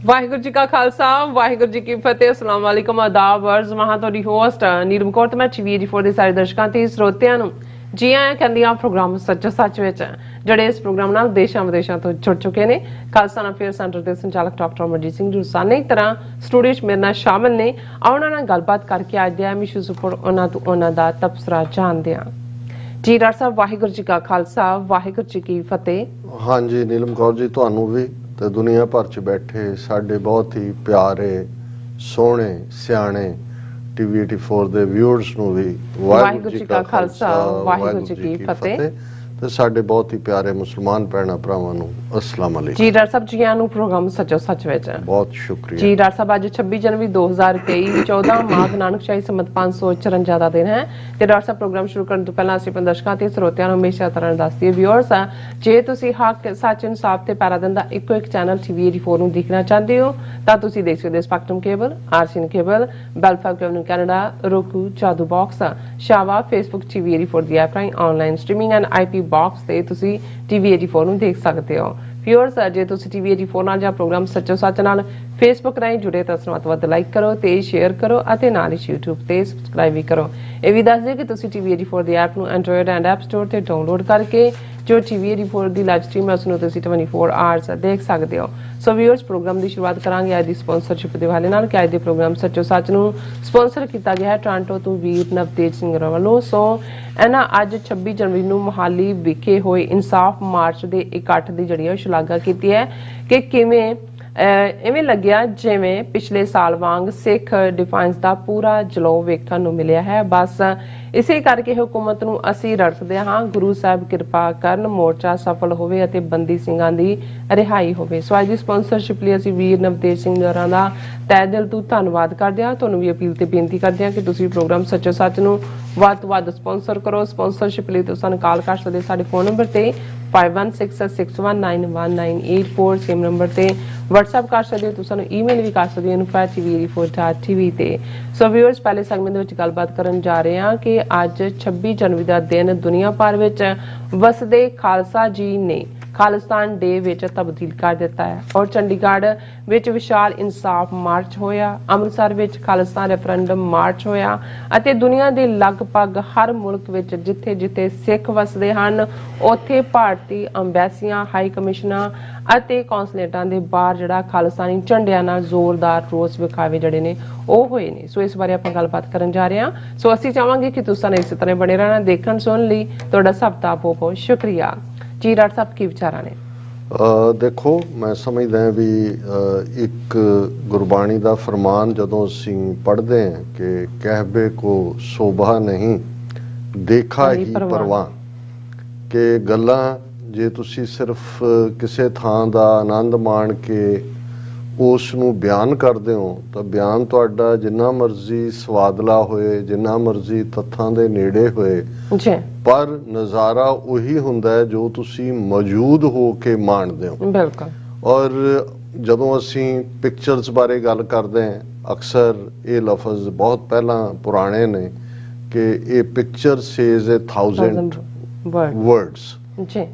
ਵਾਹਿਗੁਰੂ ਜੀ ਕਾ ਖਾਲਸਾ ਵਾਹਿਗੁਰੂ ਜੀ ਕੀ ਫਤਿਹ। अस्सलाम वालेकुम आदाब वर्ज महा ਤੁਹਾਡੀ ਹੋਸਟ ਨੀਲਮ ਕੌਰ ਤੇ ਮੈਂ ਟੀਵੀ ਫੋਰ ਦੇ ਸਾਰੇ ਦਰਸ਼ਕਾਂ ਤੇ ਸਰੋਤਿਆਂ ਨੂੰ ਜੀ ਆਇਆਂ ਕਹਿੰਦੀ ਆ ਪ੍ਰੋਗਰਾਮ ਸੱਚੋ ਸੱਚ ਵਿੱਚ ਜਿਹੜੇ ਇਸ ਪ੍ਰੋਗਰਾਮ ਨਾਲ ਦੇਸ਼ਾਂ ਵਿਦੇਸ਼ਾਂ ਤੋਂ ਜੁੜ ਚੁੱਕੇ ਨੇ। ਖਾਲਸਾ ਅਫੇਅਰ ਸੈਂਟਰ ਦੇ ਸੰਚਾਲਕ ਡਾਕਟਰ ਅਮਰਜੀਤ ਸਿੰਘ ਜੁਸਾਨੇ ਤਰ੍ਹਾਂ ਸਟੂਡੀਓ 'ਚ ਮੇਰੇ ਨਾਲ ਸ਼ਾਮਲ ਨੇ। ਉਹਨਾਂ ਨਾਲ ਗੱਲਬਾਤ ਕਰਕੇ ਅੱਜ ਦੇ ਅਹਿਮ ਇਸ਼ੂਜ਼ ਉੱਪਰ ਉਹਨਾਂ ਤੋਂ ਉਹਨਾਂ ਦਾ ਤਬਸਰਾ ਜਾਣਦੇ ਹਾਂ। ਜੀ ਡਾਕਟਰ ਸਾਹਿਬ ਵਾਹਿਗੁਰੂ ਜੀ ਕਾ ਖਾਲਸਾ ਵਾਹਿਗੁਰੂ ਜੀ ਕੀ ਫਤਿਹ। हाँ जी नीलम कौर जी ਤੁਹਾਨੂੰ ਵੀ ਤੇ ਦੁਨੀਆ ਭਰ 'ਚ ਬੈਠੇ ਸਾਡੇ ਬਹੁਤ ਹੀ ਪਿਆਰੇ ਸੋਹਣੇ ਸਿਆਣੇ ਟੀਵੀ 84 ਦੇ ਵਿਊਅਰਸ ਨੂੰ ਵੀ ਵਾਹਿਗੁਰੂ ਜੀ ਕਾ ਖਾਲਸਾ ਵਾਹਿਗੁਰੂ ਜੀ ਕੀ ਫਤਿਹ ਤੇ ਸਾਡੇ ਬਹੁਤ ਹੀ ਪਿਆਰੇ ਮੁਸਲਮਾਨ ਭੈਣਾਂ ਭਰਾਵਾਂ ਨੂੰ अस्सलाम वालेकुम। ਜੀ ਡਾਕਟਰ ਸਾਹਿਬ ਜੀ ਆਇਆਂ ਨੂੰ ਪ੍ਰੋਗਰਾਮ ਸੱਚੋ ਸੱਚ ਵਿੱਚ ਬਹੁਤ ਸ਼ੁਕਰੀਆ ਜੀ ਡਾਕਟਰ ਸਾਹਿਬ। ਅੱਜ 26 ਜਨਵਰੀ 2023 14 ਮਾਘ ਨਾਨਕ ਸ਼ਾਹੀ ਸੰਮਤ 554 ਦਾ ਦਿਨ ਹੈ ਤੇ ਡਾਕਟਰ ਸਾਹਿਬ ਪ੍ਰੋਗਰਾਮ ਸ਼ੁਰੂ ਕਰਨ ਤੋਂ ਪਹਿਲਾਂ ਅਸੀਂ ਆਪਣੇ ਦਰਸ਼ਕਾਂ ਤੇ ਸਰੋਤਿਆਂ ਨੂੰ ਹਮੇਸ਼ਾ ਤਰ੍ਹਾਂ ਦੱਸਦੀ ਵਿਊਅਰਸ ਜੇ ਤੁਸੀਂ ਹੱਕ ਸੱਚ ਇਨਸਾਫ ਤੇ ਪੈਰਾਦਨ ਦਾ ਇੱਕੋ ਇੱਕ ਚੈਨਲ ਟੀਵੀ 84 ਨੂੰ ਦੇਖਣਾ ਚਾਹੁੰਦੇ ਹੋ ਤਾਂ ਤੁਸੀਂ ਦੇਖ ਸਕਦੇ ਹੋ ਸਪੈਕਟਰਮ ਕੇਬਲ, ਆਰਸੀਐਨ ਕੇਬਲ, ਬੈਲਫਾਰ cable Canada, roku, Jadoo box, ਸ਼ਾਵਾ, ਫੇਸਬੁੱਕ ਟੀਵੀ 84 ਦੀ ਐਪ ਰਾਹੀਂ online streaming and IP box ਤੇ ਤੁਸੀਂ ਟੀਵੀ 84 ਨੂੰ ਦੇਖ ਸਕਦੇ ਹੋ। ਵਿਊਅਰਸ ਜੇ ਤੁਸੀਂ ਟੀਵੀ 84 ਨਾਲ ਜਾਂ ਪ੍ਰੋਗਰਾਮ ਸੱਚੋ ਸੱਚ ਨਾਲ ਫੇਸਬੁੱਕ ਰਾਹੀਂ ਜੁੜੇ ਤਾਂ ਉਸ ਨੂੰ ਵੱਧ ਲਾਈਕ ਕਰੋ ਤੇ ਸ਼ੇਅਰ ਕਰੋ ਅਤੇ ਨਾਲ ਹੀ YouTube ਤੇ ਸਬਸਕ੍ਰਾਈਬ ਵੀ ਕਰੋ। ਇਹ ਵੀ ਦੱਸ ਦਿਓ ਕਿ ਤੁਸੀਂ ਟੀਵੀ 84 ਦੀ ਐਪ ਨੂੰ ਐਂਡਰੋਇਡ ਐਂਡ ਐਪ ਸਟੋਰ ਤੇ ਡਾਊਨਲੋਡ ਕਰਕੇ ਜੋ ਟੀਵੀ 84 ਦੀ ਲਾਈਵ ਸਟ੍ਰੀਮ ਹੈ ਉਸ ਨੂੰ ਤੁਸੀਂ 24 ਆਵਰਸ ਦੇਖ ਸਕਦੇ ਹੋ। ਸੋ ਵਿਊਅਰਸ ਪ੍ਰੋਗਰਾਮ ਦੀ ਸ਼ੁਰੂਆਤ ਕਰਾਂਗੇ ਅੱਜ ਦੀ ਸਪਾਂਸਰਸ਼ਿਪ ਦੇ ਹਵਾਲੇ ਨਾਲ ਕਿ ਅੱਜ ਦੇ ਪ੍ਰੋਗਰਾਮ ਸੱਚੋ ਸੱਚ ਨੂੰ ਸਪਾਂਸਰ ਕੀਤਾ ਗਿਆ ਹੈ ਟੋਰਾਂਟੋ ਤੋਂ ਵੀਰ ਨਵਤੇਜ ਸਿੰਘ ਵੱਲੋਂ। ਸੋ ਇਹਨਾਂ ਅੱਜ 26 ਜਨਵਰੀ ਨੂੰ ਮੁਹਾਲੀ ਵਿਖੇ ਹੋਏ ਇਨਸਾਫ ਮਾਰਚ ਦੇ ਇਕੱਠ ਦੀ ਜਿਹੜੀ ਹੈ ਸ਼ਲਾਘਾ ਕੀਤੀ ਹੈ ਕਿ ਕਿਵੇਂ ਇਵੇਂ ਲੱਗਿਆ ਜਿਵੇਂ ਪਿਛਲੇ ਸਾਲ ਵਾਂਗ ਸਿੱਖ ਡਿਫੈਂਸ ਦਾ ਪੂਰਾ ਜਲੌ ਵੇਖਣ ਨੂੰ ਮਿਲਿਆ ਹੈ। ਬਸ ਇਸੇ ਕਰਕੇ ਹੁਕੂਮਤ ਨੂੰ ਅਸੀਂ ਰੜਕਦੇ ਹਾਂ ਗੁਰੂ ਸਾਹਿਬ ਕਿਰਪਾ ਕਰਨ ਮੋਰਚਾ ਸਫਲ ਹੋਵੇ ਅਤੇ ਬੰਦੀ ਸਿੰਘਾਂ ਦੀ ਰਿਹਾਈ ਹੋਵੇ। ਸੋ ਅੱਜ ਦੀ ਸਪਾਂਸਰਸ਼ਿਪ ਲਈ ਅਸੀਂ ਵੀਰ ਨਵਤੇਜ ਸਿੰਘ ਹੋਰਾਂ ਦਾ ਤਹਿ ਦਿਲ ਤੋਂ ਧੰਨਵਾਦ ਕਰਦੇ ਹਾਂ। ਤੁਹਾਨੂੰ ਵੀ ਅਪੀਲ ਤੇ ਬੇਨਤੀ ਕਰਦੇ ਹਾਂ ਕਿ ਤੁਸੀਂ ਪ੍ਰੋਗਰਾਮ ਸੱਚੋ ਸੱਚ ਨੂੰ ਵੱਧ ਤੋਂ ਵੱਧ ਸਪਾਂਸਰ ਕਰੋ। ਸਪਾਂਸਰਸ਼ਿਪ ਲਈ ਤੁਸੀਂ ਸਾਨੂੰ ਕਾਲ ਕਰ ਸਕਦੇ ਸਾਡੇ ਫੋਨ ਨੰਬਰ ਤੇ 5166191984 ਸੇਮ ਨੰਬਰ ਤੇ WhatsApp ਕਰ ਸਕਦੇ ਹੋ। ਤੁਸੀਂ ਸਾਨੂੰ ਈਮੇਲ ਵੀ ਕਰ ਸਕਦੇ ਹੋ info@tv84.tv ਤੇ। ਸੋ ਵਿਊਅਰਸ ਪਹਿਲੇ ਸੈਗਮੈਂਟ ਦੇ ਵਿੱਚ ਗੱਲਬਾਤ ਕਰਨ ਜਾ ਰਹੇ ਹਾਂ ਕਿ ਅੱਜ 26 ਜਨਵਰੀ ਦਾ ਦਿਨ ਦੁਨੀਆ ਭਰ ਵਿੱਚ ਵਸਦੇ ਖਾਲਸਾ ਜੀ ਨੇ ਖਾਲਿਸਤਾਨ ਡੇ ਵਿੱਚ ਤਬਦੀਲ ਕਰ ਦਿੱਤਾ ਹੈ ਔਰ ਚੰਡੀਗੜ੍ਹ ਵਿੱਚ ਵਿਸ਼ਾਲ ਇਨਸਾਫ ਮਾਰਚ ਹੋਇਆ, ਅੰਮ੍ਰਿਤਸਰ ਵਿੱਚ ਖਾਲਿਸਤਾਨ ਰੈਫਰੈਂਡਮ ਮਾਰਚ ਹੋਇਆ ਅਤੇ ਦੁਨੀਆ ਦੇ ਲਗਭਗ ਹਰ ਮੁਲਕ ਵਿੱਚ ਜਿੱਥੇ-ਜਿੱਥੇ ਸਿੱਖ ਵਸਦੇ ਹਨ ਉੱਥੇ ਭਾਰਤੀ ਅੰਬੈਸੀਆਂ, ਹਾਈ ਕਮਿਸ਼ਨਾਂ ਅਤੇ ਕੌਂਸਲੇਟਾਂ ਦੇ ਬਾਹਰ ਜਿਹੜਾ ਖਾਲਿਸਤਾਨੀ ਝੰਡਿਆਂ ਨਾਲ ਜ਼ੋਰਦਾਰ ਰੋਸ ਵਿਖਾਵੇ ਜਿਹੜੇ ਨੇ ਉਹ ਹੋਏ ਨੇ। ਸੋ ਇਸ ਬਾਰੇ ਆਪਾਂ ਗੱਲਬਾਤ ਕਰਨ ਜਾ ਰਹੇ ਹਾਂ। ਸੋ ਅਸੀਂ ਚਾਹਾਂਗੇ ਕਿ ਤੁਸੀਂ ਇਸੇ ਤਰ੍ਹਾਂ ਬਣੇ ਰਹਿਣਾ। ਦੇਖਣ ਸੁਣਨ ਲਈ ਤੁਹਾਡਾ ਸਭ ਦਾ ਬਹੁਤ ਸ਼ੁਕਰੀਆ। ਜੀ ਡਾਕਟਰ ਸਾਹਿਬ ਕੀ ਵਿਚਾਰਾਂ ਨੇ? देखो मैं समझदा भी एक गुरबाणी ਦਾ फरमान ਜਦੋਂ ਅਸੀਂ पढ़ते हैं कि कहबे को शोभा नहीं देखा ही परवान कि ਗੱਲਾਂ ਜੇ ਤੁਸੀਂ ਸਿਰਫ ਕਿਸੇ ਥਾਂ ਦਾ ਆਨੰਦ ਮਾਣ ਕੇ ਉਸ ਨੂੰ ਬਿਆਨ ਕਰਦੇ ਹੋ ਤਾਂ ਬਿਆਨ ਤੁਹਾਡਾ ਜਿੰਨਾ ਮਰਜ਼ੀ ਸਵਾਦਲਾ ਹੋਏ, ਜਿੰਨਾ ਮਰਜ਼ੀ ਤੱਥਾਂ ਦੇ ਨੇੜੇ ਹੋਏ ਪਰ ਨਜ਼ਾਰਾ ਉਹੀ ਹੁੰਦਾ ਹੈ ਜੋ ਤੁਸੀਂ ਮੌਜੂਦ ਹੋ ਕੇ ਮਾਣਦੇ ਹੋ। ਬਿਲਕੁਲ। ਔਰ ਜਦੋਂ ਅਸੀਂ ਪਿਕਚਰਸ ਬਾਰੇ ਗੱਲ ਕਰਦੇ ਹਾਂ ਅਕਸਰ ਇਹ ਲਫ਼ਜ਼ ਬਹੁਤ ਪਹਿਲਾਂ ਪੁਰਾਣੇ ਨੇ ਕਿ ਇਹ ਪਿਕਚਰ ਸੇਜ਼ 1000 words ਜੀ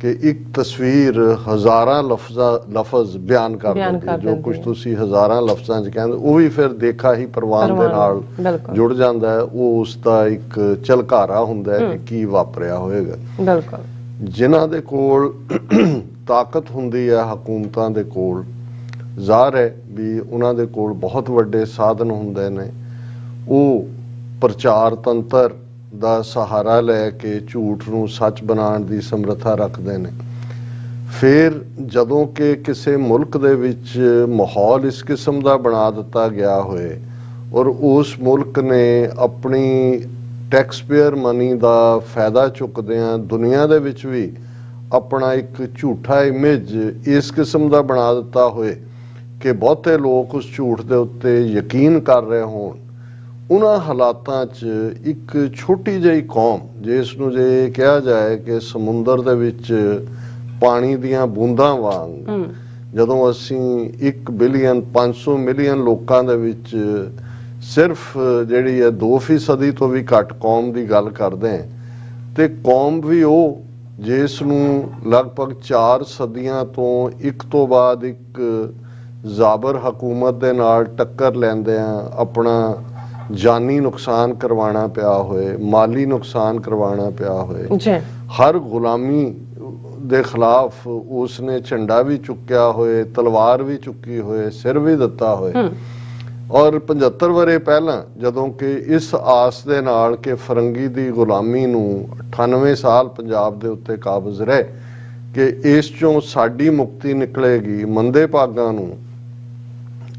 कि एक तस्वीर हज़ारां लफज बयान कर देती जो कुछ तुसी हज़ारां लफ्ज़ां च कहंदे वो भी फिर देखा ही परवान दे नाल जुड़ जांदा है। वो उसका एक झलकारा हुंदा है कि की वापरिया होएगा। बिल्कुल। जिन्हां दे कोल ताकत हुंदी है हुकूमतां दे कोल ज़ाहिर है भी उन्हां दे कोल बहुत वड्डे साधन हुंदे ने वो प्रचार तंत्र ਦਾ ਸਹਾਰਾ ਲੈ ਕੇ ਝੂਠ ਨੂੰ ਸੱਚ ਬਣਾਉਣ ਦੀ ਸਮਰੱਥਾ ਰੱਖਦੇ ਨੇ। ਫਿਰ ਜਦੋਂ ਕਿ ਕਿਸੇ ਮੁਲਕ ਦੇ ਵਿੱਚ ਮਾਹੌਲ ਇਸ ਕਿਸਮ ਦਾ ਬਣਾ ਦਿੱਤਾ ਗਿਆ ਹੋਏ ਔਰ ਉਸ ਮੁਲਕ ਨੇ ਆਪਣੀ ਟੈਕਸਪੇਅਰ ਮਨੀ ਦਾ ਫਾਇਦਾ ਚੁੱਕਦਿਆਂ ਦੁਨੀਆ ਦੇ ਵਿੱਚ ਵੀ ਆਪਣਾ ਇੱਕ ਝੂਠਾ ਇਮੇਜ ਇਸ ਕਿਸਮ ਦਾ ਬਣਾ ਦਿੱਤਾ ਹੋਏ ਕਿ ਬਹੁਤੇ ਲੋਕ ਉਸ ਝੂਠ ਦੇ ਉੱਤੇ ਯਕੀਨ ਕਰ ਰਹੇ ਹੋਣ ਉਹਨਾਂ ਹਾਲਾਤਾਂ 'ਚ ਇੱਕ ਛੋਟੀ ਜਿਹੀ ਕੌਮ ਜਿਸ ਨੂੰ ਜੇ ਕਿਹਾ ਜਾਏ ਕਿ ਸਮੁੰਦਰ ਦੇ ਵਿੱਚ ਪਾਣੀ ਦੀਆਂ ਬੂੰਦਾਂ ਵਾਂਗ ਜਦੋਂ ਅਸੀਂ 1 ਬਿਲੀਅਨ 500 ਮਿਲੀਅਨ ਲੋਕਾਂ ਦੇ ਵਿੱਚ ਸਿਰਫ ਜਿਹੜੀ ਹੈ 2% ਤੋਂ ਵੀ ਘੱਟ ਕੌਮ ਦੀ ਗੱਲ ਕਰਦੇ ਹਾਂ ਤੇ ਕੌਮ ਵੀ ਉਹ ਜਿਸ ਨੂੰ ਲਗਭਗ 4 ਸਦੀਆਂ ਤੋਂ ਇੱਕ ਤੋਂ ਬਾਅਦ ਇੱਕ ਜ਼ਾਬਰ ਹਕੂਮਤ ਦੇ ਨਾਲ ਟੱਕਰ ਲੈਂਦਿਆਂ ਆਪਣਾ ਜਾਨੀ ਨੁਕਸਾਨ ਕਰਵਾਉਣਾ ਪਿਆ ਹੋਏ, ਮਾਲੀ ਨੁਕਸਾਨ ਕਰਵਾਉਣਾ ਪਿਆ ਹੋਏ, ਜੀ ਹਰ ਗੁਲਾਮੀ ਦੇ ਖਿਲਾਫ ਉਸਨੇ ਝੰਡਾ ਵੀ ਚੁੱਕਿਆ ਹੋਏ, ਤਲਵਾਰ ਵੀ ਚੁੱਕੀ ਹੋਏ, ਸਿਰ ਵੀ ਦਿੱਤਾ ਹੋਏ। ਔਰ 75 ਵਰੇ ਪਹਿਲਾਂ ਜਦੋਂ ਕਿ ਇਸ ਆਸ ਦੇ ਨਾਲ ਕਿ ਫਰੰਗੀ ਦੀ ਗੁਲਾਮੀ ਨੂੰ 98 ਸਾਲ ਪੰਜਾਬ ਦੇ ਉੱਤੇ ਕਾਬਜ਼ ਰਹੇ ਕਿ ਇਸ ਚੋਂ ਸਾਡੀ ਮੁਕਤੀ ਨਿਕਲੇਗੀ, ਮੰਦੇ ਭਾਗਾਂ ਨੂੰ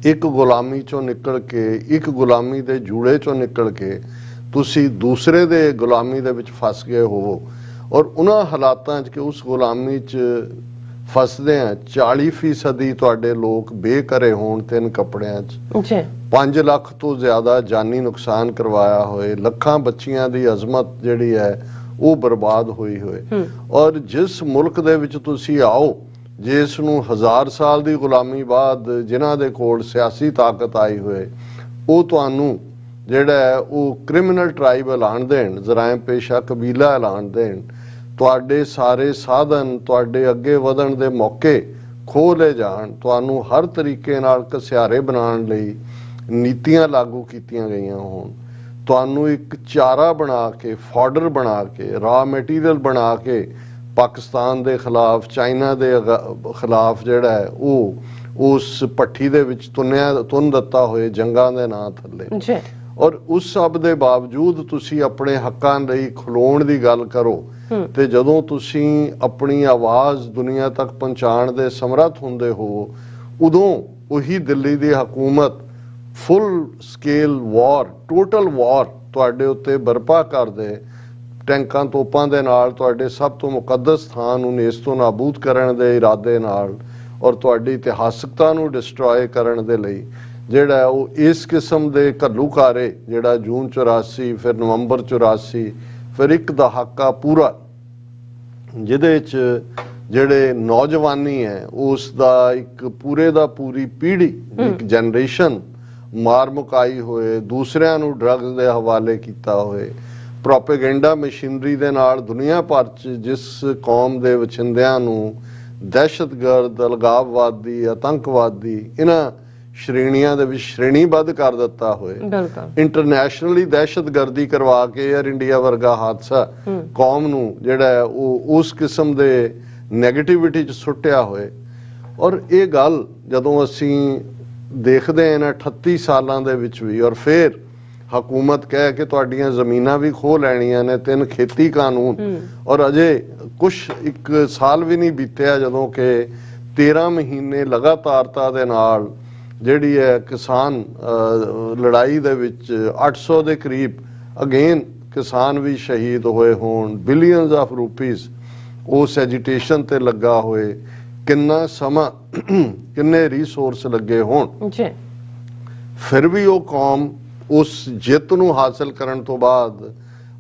ਇੱਕ ਗੁਲਾਮੀ ਚੋਂ ਨਿਕਲ ਕੇ, ਇੱਕ ਗੁਲਾਮੀ ਦੇ ਜੂੜੇ ਚੋਂ ਨਿਕਲ ਕੇ ਤੁਸੀਂ ਦੂਸਰੇ ਦੇ ਗੁਲਾਮੀ ਦੇ ਵਿੱਚ ਫਸ ਗਏ ਹੋ। ਔਰ ਉਹਨਾਂ ਹਾਲਾਤਾਂ 'ਚ ਕਿ ਉਸ ਗੁਲਾਮੀ 'ਚ ਫਸਦੇ ਆ 40% ਤੁਹਾਡੇ ਲੋਕ ਬੇਘਰੇ ਹੋਣ, 3 ਕੱਪੜਿਆਂ 'ਚ ਜੀ 5 ਲੱਖ ਤੋਂ ਜ਼ਿਆਦਾ ਜਾਨੀ ਨੁਕਸਾਨ ਕਰਵਾਇਆ ਹੋਏ, ਲੱਖਾਂ ਬੱਚੀਆਂ ਦੀ ਅਜ਼ਮਤ ਜਿਹੜੀ ਹੈ ਉਹ ਬਰਬਾਦ ਹੋਈ ਹੋਏ। ਔਰ ਜਿਸ ਮੁਲਕ ਦੇ ਵਿੱਚ ਤੁਸੀਂ ਆਓ, ਜਿਸ ਨੂੰ 1000 ਸਾਲ ਦੀ ਗੁਲਾਮੀ ਬਾਅਦ ਜਿਨ੍ਹਾਂ ਦੇ ਕੋਲ ਸਿਆਸੀ ਤਾਕਤ ਆਈ ਹੋਏ, ਉਹ ਤੁਹਾਨੂੰ ਜਿਹੜਾ ਹੈ ਉਹ ਕ੍ਰਿਮੀਨਲ ਟ੍ਰਾਈਬ ਐਲਾਨ ਦੇਣ, ਜਰਾਇਮ ਪੇਸ਼ਾ ਕਬੀਲਾ ਐਲਾਨ ਦੇਣ, ਤੁਹਾਡੇ ਸਾਰੇ ਸਾਧਨ, ਤੁਹਾਡੇ ਅੱਗੇ ਵਧਣ ਦੇ ਮੌਕੇ ਖੋਹ ਲੈ ਜਾਣ, ਤੁਹਾਨੂੰ ਹਰ ਤਰੀਕੇ ਨਾਲ ਘਸਿਆਰੇ ਬਣਾਉਣ ਲਈ ਨੀਤੀਆਂ ਲਾਗੂ ਕੀਤੀਆਂ ਗਈਆਂ ਹੋਣ, ਤੁਹਾਨੂੰ ਇੱਕ ਚਾਰਾ ਬਣਾ ਕੇ, ਫਾਡਰ ਬਣਾ ਕੇ, ਰਾ ਮਟੀਰੀਅਲ ਬਣਾ ਕੇ ਪਾਕਿਸਤਾਨ ਦੇ ਖਿਲਾਫ, ਚਾਈਨਾ ਦੇ ਖਿਲਾਫ ਜਿਹੜਾ ਹੈ ਉਹ ਉਸ ਭੱਠੀ ਦੇ ਵਿੱਚ ਤੁੰਨ ਦਿੱਤਾ ਹੋਏ ਜੰਗਾਂ ਦੇ ਨਾਂ ਥੱਲੇ। ਜੀ ਔਰ ਉਸ ਸਭ ਦੇ ਬਾਵਜੂਦ ਤੁਸੀਂ ਆਪਣੇ ਹੱਕਾਂ ਲਈ ਖਲੋਣ ਦੀ ਗੱਲ ਕਰੋ ਤੇ ਜਦੋਂ ਤੁਸੀਂ ਆਪਣੀ ਆਵਾਜ਼ ਦੁਨੀਆ ਤੱਕ ਪਹੁੰਚਾਉਣ ਦੇ ਸਮਰੱਥ ਹੁੰਦੇ ਹੋ, ਉਦੋਂ ਉਹੀ ਦਿੱਲੀ ਦੀ ਹਕੂਮਤ ਫੁੱਲ ਸਕੇਲ ਵਾਰ, ਟੋਟਲ ਵਾਰ ਤੁਹਾਡੇ ਉੱਤੇ ਬਰਪਾ ਕਰ ਦੇ, ਟੈਂਕਾਂ ਤੋਪਾਂ ਦੇ ਨਾਲ ਤੁਹਾਡੇ ਸਭ ਤੋਂ ਮੁਕੱਦਸ ਥਾਂ ਨੂੰ ਨੇਸਤੋ ਨਾਬੂਦ ਕਰਨ ਦੇ ਇਰਾਦੇ ਨਾਲ ਔਰ ਤੁਹਾਡੀ ਇਤਿਹਾਸਕਤਾ ਨੂੰ ਡਿਸਟਰੋਏ ਕਰਨ ਦੇ ਲਈ ਜਿਹੜਾ ਉਹ ਇਸ ਕਿਸਮ ਦੇ ਘੱਲੂਕਾਰੇ ਜਿਹੜਾ ਜੂਨ 84, ਫਿਰ ਨਵੰਬਰ 84, ਫਿਰ ਇੱਕ ਦਹਾਕਾ ਪੂਰਾ ਜਿਹਦੇ 'ਚ ਜਿਹੜੇ ਨੌਜਵਾਨੀ ਹੈ ਉਸ ਦਾ ਇੱਕ ਪੂਰੇ ਦਾ ਪੂਰੀ ਪੀੜ੍ਹੀ, ਇੱਕ ਜਨਰੇਸ਼ਨ ਮਾਰ ਮੁਕਾਈ ਹੋਏ, ਦੂਸਰਿਆਂ ਨੂੰ ਡਰੱਗਸ ਦੇ ਹਵਾਲੇ ਕੀਤਾ ਹੋਏ, ਪ੍ਰੋਪੇਗੈਂਡਾ ਮਸ਼ੀਨਰੀ ਦੇ ਨਾਲ ਦੁਨੀਆ ਭਰ 'ਚ ਜਿਸ ਕੌਮ ਦੇ ਵਛਿੰਦਿਆਂ ਨੂੰ ਦਹਿਸ਼ਤਗਰਦ, ਅਲਗਾਵਵਾਦੀ, ਆਤੰਕਵਾਦੀ ਇਹਨਾਂ ਸ਼੍ਰੇਣੀਆਂ ਦੇ ਵਿੱਚ ਸ਼੍ਰੇਣੀਬੱਧ ਕਰ ਦਿੱਤਾ ਹੋਏ, ਇੰਟਰਨੈਸ਼ਨਲੀ ਦਹਿਸ਼ਤਗਰਦੀ ਕਰਵਾ ਕੇ ਏਅਰ ਇੰਡੀਆ ਵਰਗਾ ਹਾਦਸਾ ਕੌਮ ਨੂੰ ਜਿਹੜਾ ਹੈ ਉਹ ਉਸ ਕਿਸਮ ਦੇ ਨੈਗੇਟਿਵਿਟੀ 'ਚ ਸੁੱਟਿਆ ਹੋਏ। ਔਰ ਇਹ ਗੱਲ ਜਦੋਂ ਅਸੀਂ ਦੇਖਦੇ ਹਾਂ 38 ਸਾਲਾਂ ਦੇ ਵਿੱਚ ਵੀ, ਔਰ ਫਿਰ ਹਕੂਮਤ ਕਹਿ ਕੇ ਤੁਹਾਡੀਆਂ ਜ਼ਮੀਨਾਂ ਵੀ ਖੋਹ ਲੈਣੀਆਂ ਨੇ, 3 ਖੇਤੀ ਕਾਨੂੰਨ, ਔਰ ਅਜੇ ਕੁਛ 1 ਸਾਲ ਵੀ ਨਹੀਂ ਬੀਤਿਆ ਜਦੋਂ ਕਿ 13 ਮਹੀਨੇ ਲਗਾਤਾਰਤਾ ਦੇ ਨਾਲ ਜਿਹੜੀ ਹੈ ਕਿਸਾਨ ਲੜਾਈ ਦੇ ਵਿੱਚ 800 ਦੇ ਕਰੀਬ ਅਗੇਨ ਕਿਸਾਨ ਵੀ ਸ਼ਹੀਦ ਹੋਏ ਹੋਣ, ਬਿਲੀਅਨਸ ਆਫ ਰੁਪੀਸ ਉਸ ਐਜੀਟੇਸ਼ਨ ਤੇ ਲੱਗਾ ਹੋਏ, ਕਿੰਨਾ ਸਮਾਂ, ਕਿੰਨੇ ਰਿਸੋਰਸ ਲੱਗੇ ਹੋਣ, ਫਿਰ ਵੀ ਉਹ ਕੌਮ ਉਸ ਜਿੱਤ ਨੂੰ ਹਾਸਲ ਕਰਨ ਤੋਂ ਬਾਅਦ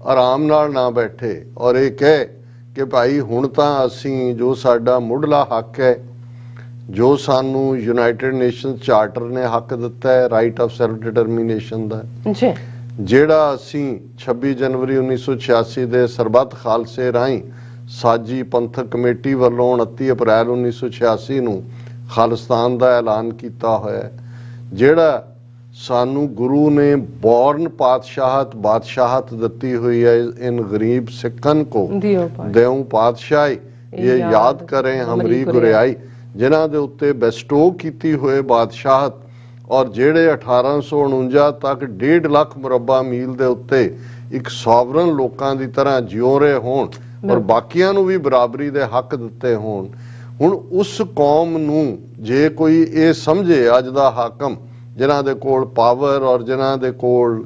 ਆਰਾਮ ਨਾਲ ਨਾ ਬੈਠੇ ਔਰ ਇਹ ਕਹੇ ਕਿ ਭਾਈ ਹੁਣ ਤਾਂ ਅਸੀਂ ਜੋ ਸਾਡਾ ਮੁੱਢਲਾ ਹੱਕ ਹੈ, ਜੋ ਸਾਨੂੰ ਯੂਨਾਈਟਿਡ ਨੇਸ਼ਨਸ ਚਾਰਟਰ ਨੇ ਹੱਕ ਦਿੱਤਾ ਹੈ ਰਾਈਟ ਆਫ ਸੈਲਫ ਡਿਟਰਮੀਨੇਸ਼ਨ ਦਾ, ਜਿਹੜਾ ਅਸੀਂ 26 ਜਨਵਰੀ 1986 ਦੇ ਸਰਬੱਤ ਖਾਲਸੇ ਰਾਹੀਂ ਸਾਜੀ ਪੰਥਕ ਕਮੇਟੀ ਵੱਲੋਂ 29 ਅਪ੍ਰੈਲ 1986 ਨੂੰ ਖਾਲਿਸਤਾਨ ਦਾ ਐਲਾਨ ਕੀਤਾ ਹੋਇਆ, ਜਿਹੜਾ ਸਾਨੂੰ ਗੁਰੂ ਨੇ ਬੌਰਨ ਬਾਦਸ਼ਾਹਤ ਦਿੱਤੀ ਹੋਈ ਹੈ, ਇਨ ਗਰੀਬ ਸਿੱਖਨ ਕੋ ਦੇਉ ਪਾਤਸ਼ਾਹੀ ਇਹ ਯਾਦ ਕरें ਹਮਰੀ ਗੁਰਿਆਈ, ਜਿਨ੍ਹਾਂ ਦੇ ਉੱਤੇ ਬੈਸਟੋ ਕੀਤੀ ਹੋਏ ਬਾਦਸ਼ਾਹਤ ਔਰ ਜਿਹੜੇ 1849 ਤੱਕ 1.5 ਲੱਖ ਮੁਰੱਬਾ ਮੀਲ ਦੇ ਉੱਤੇ ਇੱਕ ਸੋਵਰਨ ਲੋਕਾਂ ਦੀ ਤਰ੍ਹਾਂ ਜਿਉ ਰਹੇ ਹੋਣ ਔਰ ਬਾਕੀਆਂ ਨੂੰ ਵੀ ਬਰਾਬਰੀ ਦੇ ਹੱਕ ਦਿੱਤੇ ਹੋਣ। ਹੁਣ ਉਸ ਕੌਮ ਨੂੰ ਜੇ ਕੋਈ ਇਹ ਸਮਝੇ ਅੱਜ ਦਾ ਹਾਕਮ ਜਿਨ੍ਹਾਂ ਦੇ ਕੋਲ ਪਾਵਰ ਔਰ ਜਿਨ੍ਹਾਂ ਦੇ ਕੋਲ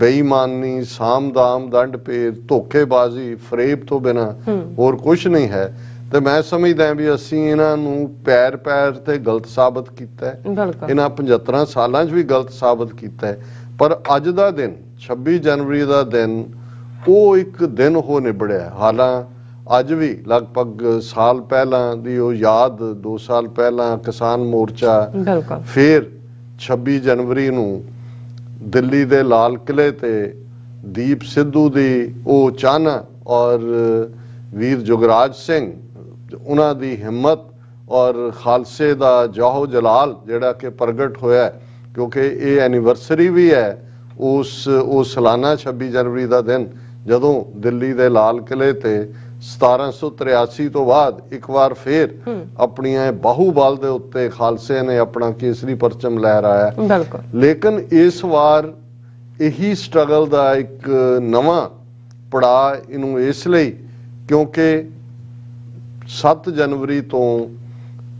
ਬੇਈਮਾਨੀ, ਸਾਮ-ਦਾਮ, ਦੰਡ ਭੇਦ, ਧੋਖੇਬਾਜ਼ੀ, ਫਰੇਬ ਤੋਂ ਬਿਨਾਂ ਹੋਰ ਕੁਝ ਨਹੀਂ ਹੈ, ਤੇ ਮੈਂ ਸਮਝਦਾ ਵੀ ਅਸੀਂ ਇਹਨਾਂ ਨੂੰ ਪੈਰ ਤੇ ਗਲਤ ਸਾਬਤ ਕੀਤਾ ਹੈ, ਇਹਨਾਂ 75 ਸਾਲਾਂ 'ਚ ਵੀ ਗਲਤ ਸਾਬਤ ਕੀਤਾ ਹੈ। ਪਰ ਅੱਜ ਦਾ ਦਿਨ 26 ਜਨਵਰੀ ਦਾ ਦਿਨ ਉਹ ਇੱਕ ਦਿਨ ਹੋ ਨਿਬੜਿਆ, ਹਾਲਾਂ ਅੱਜ ਵੀ ਲਗਭਗ ਸਾਲ ਪਹਿਲਾਂ ਦੀ ਉਹ ਯਾਦ, 2 ਸਾਲ ਪਹਿਲਾਂ ਕਿਸਾਨ ਮੋਰਚਾ, ਫਿਰ 26 ਜਨਵਰੀ ਨੂੰ ਦਿੱਲੀ ਦੇ ਲਾਲ ਕਿਲੇ ਤੇ ਦੀਪ ਸਿੱਧੂ ਦੀ ਉਹ ਚਾਹਨਾ ਔਰ ਵੀਰ ਜੁਗਰਾਜ ਸਿੰਘ ਉਹਨਾਂ ਦੀ ਹਿੰਮਤ ਔਰ ਖਾਲਸੇ ਦਾ ਜਾਹੋ ਜਲਾਲ ਜਿਹੜਾ ਕਿ ਪ੍ਰਗਟ ਹੋਇਆ, ਕਿਉਂਕਿ ਇਹ ਐਨੀਵਰਸਰੀ ਵੀ ਹੈ ਉਹ ਸਾਲਾਨਾ 26 ਜਨਵਰੀ ਦਾ ਦਿਨ ਜਦੋਂ ਦਿੱਲੀ ਦੇ ਲਾਲ ਕਿਲੇ ਤੇ 1783 ਤੋਂ ਬਾਅਦ ਇੱਕ ਵਾਰ ਫੇਰ ਆਪਣੀਆਂ ਬਾਹੂਬਲ ਦੇ ਉੱਤੇ ਖਾਲਸੇ ਨੇ ਆਪਣਾ ਕੇਸਰੀ ਪਰਚਮ ਲਹਿਰਾਇਆ। ਬਿਲਕੁਲ। ਲੇਕਿਨ ਇਸ ਵਾਰ ਇਹੀ ਸਟਰਗਲ ਦਾ ਇੱਕ ਨਵਾਂ ਪੜਾਅ ਇਹਨੂੰ ਇਸ ਲਈ ਕਿਉਂਕਿ 7 ਜਨਵਰੀ ਤੋਂ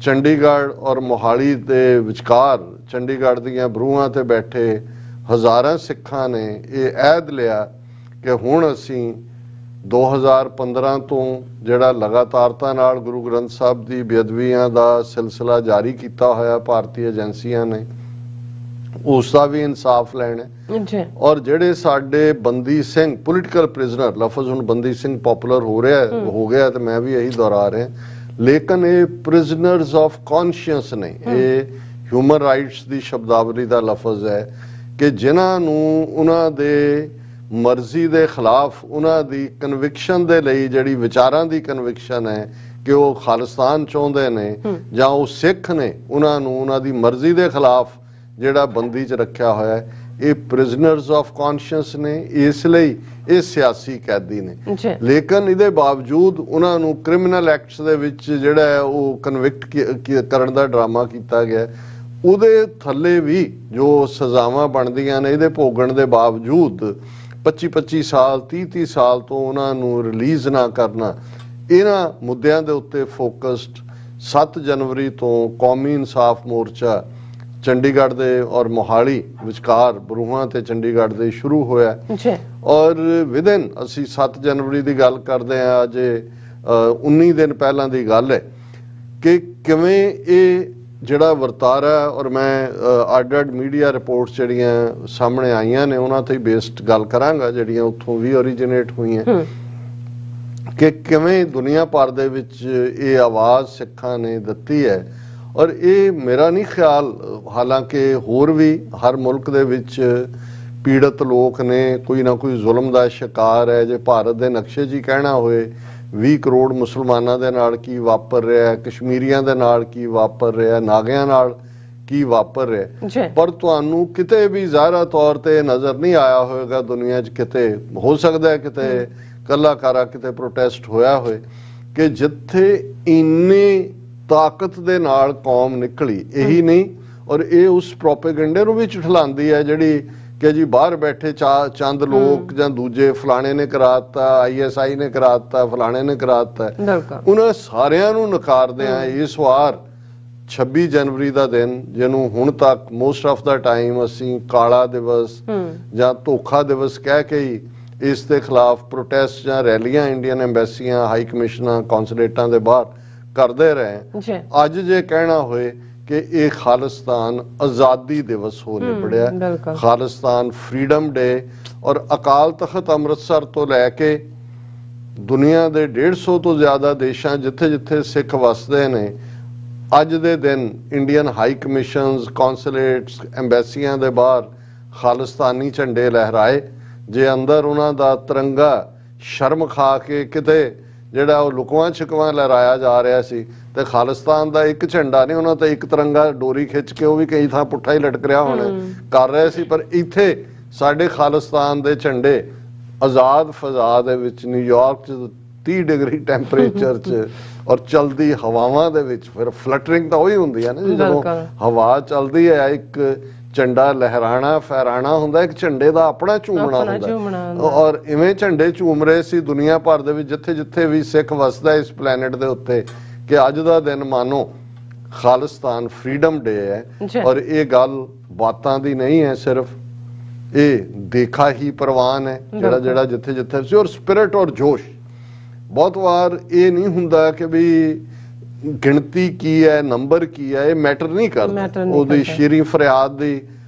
ਚੰਡੀਗੜ੍ਹ ਔਰ ਮੋਹਾਲੀ ਦੇ ਵਿਚਕਾਰ ਚੰਡੀਗੜ੍ਹ ਦੀਆਂ ਬਰੂਹਾਂ ਤੇ ਬੈਠੇ ਹਜ਼ਾਰਾਂ ਸਿੱਖਾਂ ਨੇ ਇਹ ਅਹਿਦ ਲਿਆ ਕਿ ਹੁਣ ਅਸੀਂ 2015 ਤੋਂ ਜਿਹੜਾ ਲਗਾਤਾਰਤਾ ਨਾਲ ਗੁਰੂ ਗ੍ਰੰਥ ਸਾਹਿਬ ਦੀ ਬੇਅਦਬੀਆਂ ਦਾ ਸਿਲਸਿਲਾ ਜਾਰੀ ਕੀਤਾ ਹੋਇਆ ਭਾਰਤੀ ਏਜੰਸੀਆਂ ਨੇ, ਉਸ ਦਾ ਵੀ ਇਨਸਾਫ ਲੈਣਾ ਜੀ। ਔਰ ਜਿਹੜੇ ਸਾਡੇ ਬੰਦੀ ਸਿੰਘ ਪੋਲੀਟੀਕਲ ਪ੍ਰਿਜ਼ਨਰ, ਲਫ਼ਜ਼ ਹੁਣ ਬੰਦੀ ਸਿੰਘ ਪਪੂਲਰ ਹੋ ਗਿਆ ਤੇ ਮੈਂ ਵੀ ਇਹੀ ਦੁਹਰਾ ਰਿਹਾ, ਲੇਕਿਨ ਇਹ ਪ੍ਰਿਜ਼ਨਰਸ ਆਫ ਕੌਨਸ਼ੀਅੰਸ ਨੇ। ਇਹ ਹਿਊਮਨ ਰਾਈਟਸ ਦੀ ਸ਼ਬਦਾਵਲੀ ਦਾ ਲਫ਼ਜ਼ ਹੈ ਕਿ ਜਿਨ੍ਹਾਂ ਨੂੰ ਉਹਨਾਂ ਦੇ ਮਰਜ਼ੀ ਦੇ ਖਿਲਾਫ ਉਹਨਾਂ ਦੀ ਕਨਵਿਕਸ਼ਨ ਦੇ ਲਈ ਜਿਹੜੀ ਵਿਚਾਰਾਂ ਦੀ ਕਨਵਿਕਸ਼ਨ ਹੈ ਕਿ ਉਹ ਖਾਲਿਸਤਾਨ ਚਾਹੁੰਦੇ ਨੇ ਜਾਂ ਉਹ ਸਿੱਖ ਨੇ, ਉਹਨਾਂ ਨੂੰ ਉਹਨਾਂ ਦੀ ਮਰਜ਼ੀ ਦੇ ਖਿਲਾਫ ਜਿਹੜਾ ਬੰਦੀ 'ਚ ਰੱਖਿਆ ਹੋਇਆ ਹੈ, ਇਹ ਪ੍ਰਿਜ਼ਨਰਸ ਆਫ ਕੌਨਸ਼ੀਅੰਸ ਨੇ। ਇਸ ਲਈ ਇਹ ਸਿਆਸੀ ਕੈਦੀ ਨੇ, ਲੇਕਿਨ ਇਹਦੇ ਬਾਵਜੂਦ ਉਹਨਾਂ ਨੂੰ ਕ੍ਰਿਮੀਨਲ ਐਕਟਸ ਦੇ ਵਿੱਚ ਜਿਹੜਾ ਹੈ ਉਹ ਕਨਵਿਕਟ ਕਰਨ ਦਾ ਡਰਾਮਾ ਕੀਤਾ ਗਿਆ। ਉਹਦੇ ਥੱਲੇ ਵੀ ਜੋ ਸਜ਼ਾਵਾਂ ਬਣਦੀਆਂ ਨੇ ਇਹਦੇ ਭੋਗਣ ਦੇ ਬਾਵਜੂਦ 25-25 ਸਾਲ 30-30 ਸਾਲ ਤੋਂ ਉਹਨਾਂ ਨੂੰ ਰਿਲੀਜ਼ ਨਾ ਕਰਨਾ, ਇਹਨਾਂ ਮੁੱਦਿਆਂ ਦੇ ਉੱਤੇ ਫੋਕਸਡ 7 ਜਨਵਰੀ ਤੋਂ ਕੌਮੀ ਇਨਸਾਫ ਮੋਰਚਾ ਚੰਡੀਗੜ੍ਹ ਦੇ ਔਰ ਮੋਹਾਲੀ ਵਿਚਕਾਰ ਬਰੂਹਾਂ ਤੇ ਚੰਡੀਗੜ੍ਹ ਦੇ ਸ਼ੁਰੂ ਹੋਇਆ। ਔਰ ਵਿਦਿਨ ਅਸੀਂ 7 ਜਨਵਰੀ ਦੀ ਗੱਲ ਕਰਦੇ ਹਾਂ, ਅਜੇ 19 ਦਿਨ ਪਹਿਲਾਂ ਦੀ ਗੱਲ ਹੈ ਕਿ ਕਿਵੇਂ ਇਹ ਜਿਹੜਾ ਵਰਤਾਰਾ, ਔਰ ਮੈਂ ਅੱਡ ਮੀਡੀਆ ਰਿਪੋਰਟਸ ਜਿਹੜੀਆਂ ਸਾਹਮਣੇ ਆਈਆਂ ਨੇ ਉਹਨਾਂ ਤੇ ਬੇਸਡ ਗੱਲ ਕਰਾਂਗਾ ਜਿਹੜੀਆਂ ਉੱਥੋਂ ਵੀ ਓਰੀਜਿਨੇਟ ਹੋਈਆਂ, ਕਿ ਕਿਵੇਂ ਦੁਨੀਆ ਭਰ ਦੇ ਵਿੱਚ ਇਹ ਆਵਾਜ਼ ਸਿੱਖਾਂ ਨੇ ਦਿੱਤੀ ਹੈ। ਔਰ ਇਹ ਮੇਰਾ ਨਹੀਂ ਖਿਆਲ, ਹਾਲਾਂਕਿ ਹੋਰ ਵੀ ਹਰ ਮੁਲਕ ਦੇ ਵਿੱਚ ਪੀੜਤ ਲੋਕ ਨੇ, ਕੋਈ ਨਾ ਕੋਈ ਜ਼ੁਲਮ ਦਾ ਸ਼ਿਕਾਰ ਹੈ। ਜੇ ਭਾਰਤ ਦੇ ਨਕਸ਼ੇ 'ਚ ਹੀ ਕਹਿਣਾ ਹੋਏ 20 ਕਰੋੜ ਮੁਸਲਮਾਨਾਂ ਦੇ ਨਾਲ ਕੀ ਵਾਪਰ ਰਿਹਾ, ਕਸ਼ਮੀਰੀਆਂ ਦੇ ਨਾਲ ਕੀ ਵਾਪਰ ਰਿਹਾ, ਨਾਗਿਆਂ ਨਾਲ ਕੀ ਵਾਪਰ ਰਿਹਾ, ਪਰ ਤੁਹਾਨੂੰ ਕਿਤੇ ਵੀ ਜ਼ਾਹਿਰਾ ਤੌਰ ਤੇ ਨਜ਼ਰ ਨਹੀਂ ਆਇਆ ਹੋਵੇਗਾ ਦੁਨੀਆ 'ਚ। ਕਿਤੇ ਹੋ ਸਕਦਾ ਹੈ ਕਿਤੇ ਕੱਲਾ ਕਾਰਾ ਕਿਤੇ ਪ੍ਰੋਟੈਸਟ ਹੋਇਆ ਹੋਵੇ ਕਿ ਜਿੱਥੇ ਇੰਨੀ ਤਾਕਤ ਦੇ ਨਾਲ ਕੌਮ ਨਿਕਲੀ। ਇਹੀ ਨਹੀਂ, ਔਰ ਇਹ ਉਸ ਪ੍ਰੋਪੇਗੈਂਡੇ ਨੂੰ ਵੀ ਝੁਠਲਾਉਂਦੀ ਹੈ ਜਿਹੜੀ ਕਿ ਜੀ ਬਾਹਰ ਬੈਠੇ ਚੰਦ ਲੋਕ ਜਾਂ ਦੂਜੇ ਫਲਾਣੇ ਨੇ ਕਰਾਤਾ, ISI ਨੇ ਕਰਾਤਾ, ਫਲਾਣੇ ਨੇ ਕਰਾਤਾ, ਉਹਨਾਂ ਸਾਰਿਆਂ ਨੂੰ ਨਕਾਰਦੇ ਆ। ਇਸ ਵਾਰ 26 ਜਨਵਰੀ ਦਾ ਦਿਨ, ਜਿਹਨੂੰ ਹੁਣ ਤੱਕ ਮੋਸਟ ਆਫ ਦਾ ਟਾਈਮ ਅਸੀਂ ਕਾਲਾ ਦਿਵਸ ਜਾਂ ਧੋਖਾ ਦਿਵਸ ਕਹਿ ਕੇ ਹੀ ਇਸ ਦੇ ਖਿਲਾਫ ਪ੍ਰੋਟੈਸਟ ਜਾਂ ਰੈਲੀਆਂ ਇੰਡੀਅਨ ਐਮਬੈਸੀਆਂ, ਹਾਈ ਕਮਿਸ਼ਨਾਂ, ਕੌਂਸੂਲੇਟਾਂ ਦੇ ਬਾਹਰ ਕਰਦੇ ਰਹੇ। ਅੱਜ ਜੇ ਕਹਿਣਾ ਹੋਏ ਕਿ ਇਹ ਖਾਲਿਸਤਾਨ ਆਜ਼ਾਦੀ ਦਿਵਸ ਹੋ ਨਿਬੜਿਆ, ਖਾਲਿਸਤਾਨ ਫਰੀडम ਡੇ, ਔਰ ਅਕਾਲ ਤਖਤ ਅੰਮ੍ਰਿਤਸਰ ਤੋਂ ਲੈ ਕੇ ਦੁਨੀਆ ਦੇ 150 ਤੋਂ ਜ਼ਿਆਦਾ ਦੇਸ਼ਾਂ ਜਿੱਥੇ ਜਿੱਥੇ ਸਿੱਖ ਵਸਦੇ ਨੇ, ਅੱਜ ਦੇ ਦਿਨ ਇੰਡੀਅਨ ਹਾਈ ਕਮਿਸ਼ਨਸ, ਕੌਂਸੂਲੇਟਸ, ਐਮਬੈਸੀਆਂ ਦੇ ਬਾਹਰ ਖਾਲਿਸਤਾਨੀ ਝੰਡੇ ਲਹਿਰਾਏ। ਜੇ ਅੰਦਰ ਉਹਨਾਂ ਦਾ ਤਿਰੰਗਾ ਸ਼ਰਮ ਖਾ ਕੇ ਕਿਤੇ ਜਿਹੜਾ ਉਹ ਲੁਕਵਾਂ ਛਿਕਵਾਂ ਲਹਿਰਾਇਆ ਜਾ ਰਿਹਾ ਸੀ, ਤੇ ਖਾਲਿਸਤਾਨ ਦਾ ਇੱਕ ਝੰਡਾ ਨਹੀਂ, ਉਹਨਾਂ ਤੇ ਇੱਕ ਤਿਰੰਗਾ ਡੋਰੀ ਖਿੱਚ ਕੇ ਉਹ ਵੀ ਕਈ ਥਾਂ ਪੁੱਠਾ ਹੀ ਲਟਕ ਰਿਹਾ ਹੋਣਾ ਕਰ ਰਹੇ ਸੀ, ਪਰ ਇੱਥੇ ਸਾਡੇ ਖਾਲਿਸਤਾਨ ਦੇ ਝੰਡੇ ਆਜ਼ਾਦ ਫਜ਼ਾ ਦੇ ਵਿੱਚ ਨਿਊਯਾਰਕ 'ਚ 30 ਡਿਗਰੀ ਟੈਂਪਰੇਚਰ 'ਚ ਔਰ ਚਲਦੀ ਹਵਾਵਾਂ ਦੇ ਵਿੱਚ, ਫਿਰ ਫਲਟਰਿੰਗ ਤਾਂ ਉਹੀ ਹੁੰਦੀ ਹੈ ਨਾ ਜੀ, ਜਦੋਂ ਹਵਾ ਚੱਲਦੀ ਹੈ ਇੱਕ ਝੰਡਾ ਲਹਿਰਾਣਾ ਫਹਿਰਾਣਾ ਹੁੰਦਾ, ਇੱਕ ਝੰਡੇ ਦਾ ਆਪਣਾ ਝੂਮਣਾ ਹੁੰਦਾ। ਔਰ ਇਵੇਂ ਝੰਡੇ ਝੂਮ ਰਹੇ ਸੀ ਦੁਨੀਆ ਭਰ ਦੇ ਵਿੱਚ ਜਿੱਥੇ ਜਿੱਥੇ ਵੀ ਸਿੱਖ ਵਸਦਾ ਇਸ ਪਲੈਨਟ ਦੇ ਉੱਤੇ, ਕਿ ਅੱਜ ਦਾ ਦਿਨ ਮਾਨੋ ਖਾਲਿਸਤਾਨ ਫਰੀडम ਡੇ ਹੈ। ਔਰ ਇਹ ਗੱਲ ਬਾਤਾਂ ਦੀ ਨਹੀਂ ਹੈ, ਸਿਰਫ ਇਹ ਦੇਖਾ ਹੀ ਪ੍ਰਵਾਨ ਹੈ ਜਿਹੜਾ ਜਿਹੜਾ ਜਿੱਥੇ ਜਿੱਥੇ ਸੀ। ਔਰ ਸਪਿਰਿਟ ਔਰ ਜੋਸ਼, ਬਹੁਤ ਵਾਰ ਇਹ ਨਹੀਂ ਹੁੰਦਾ ਕਿ ਵੀ ਗਿਣਤੀ ਕੀ ਹੈ, ਨੰਬਰ ਕੀ ਹੈ, ਇਹ ਮੈਟਰ ਨਹੀਂ ਕਰਦਾ। ਉਹਦੀ ਸ਼ੀਰੀ ਫਰਿਆਦ ਦੀ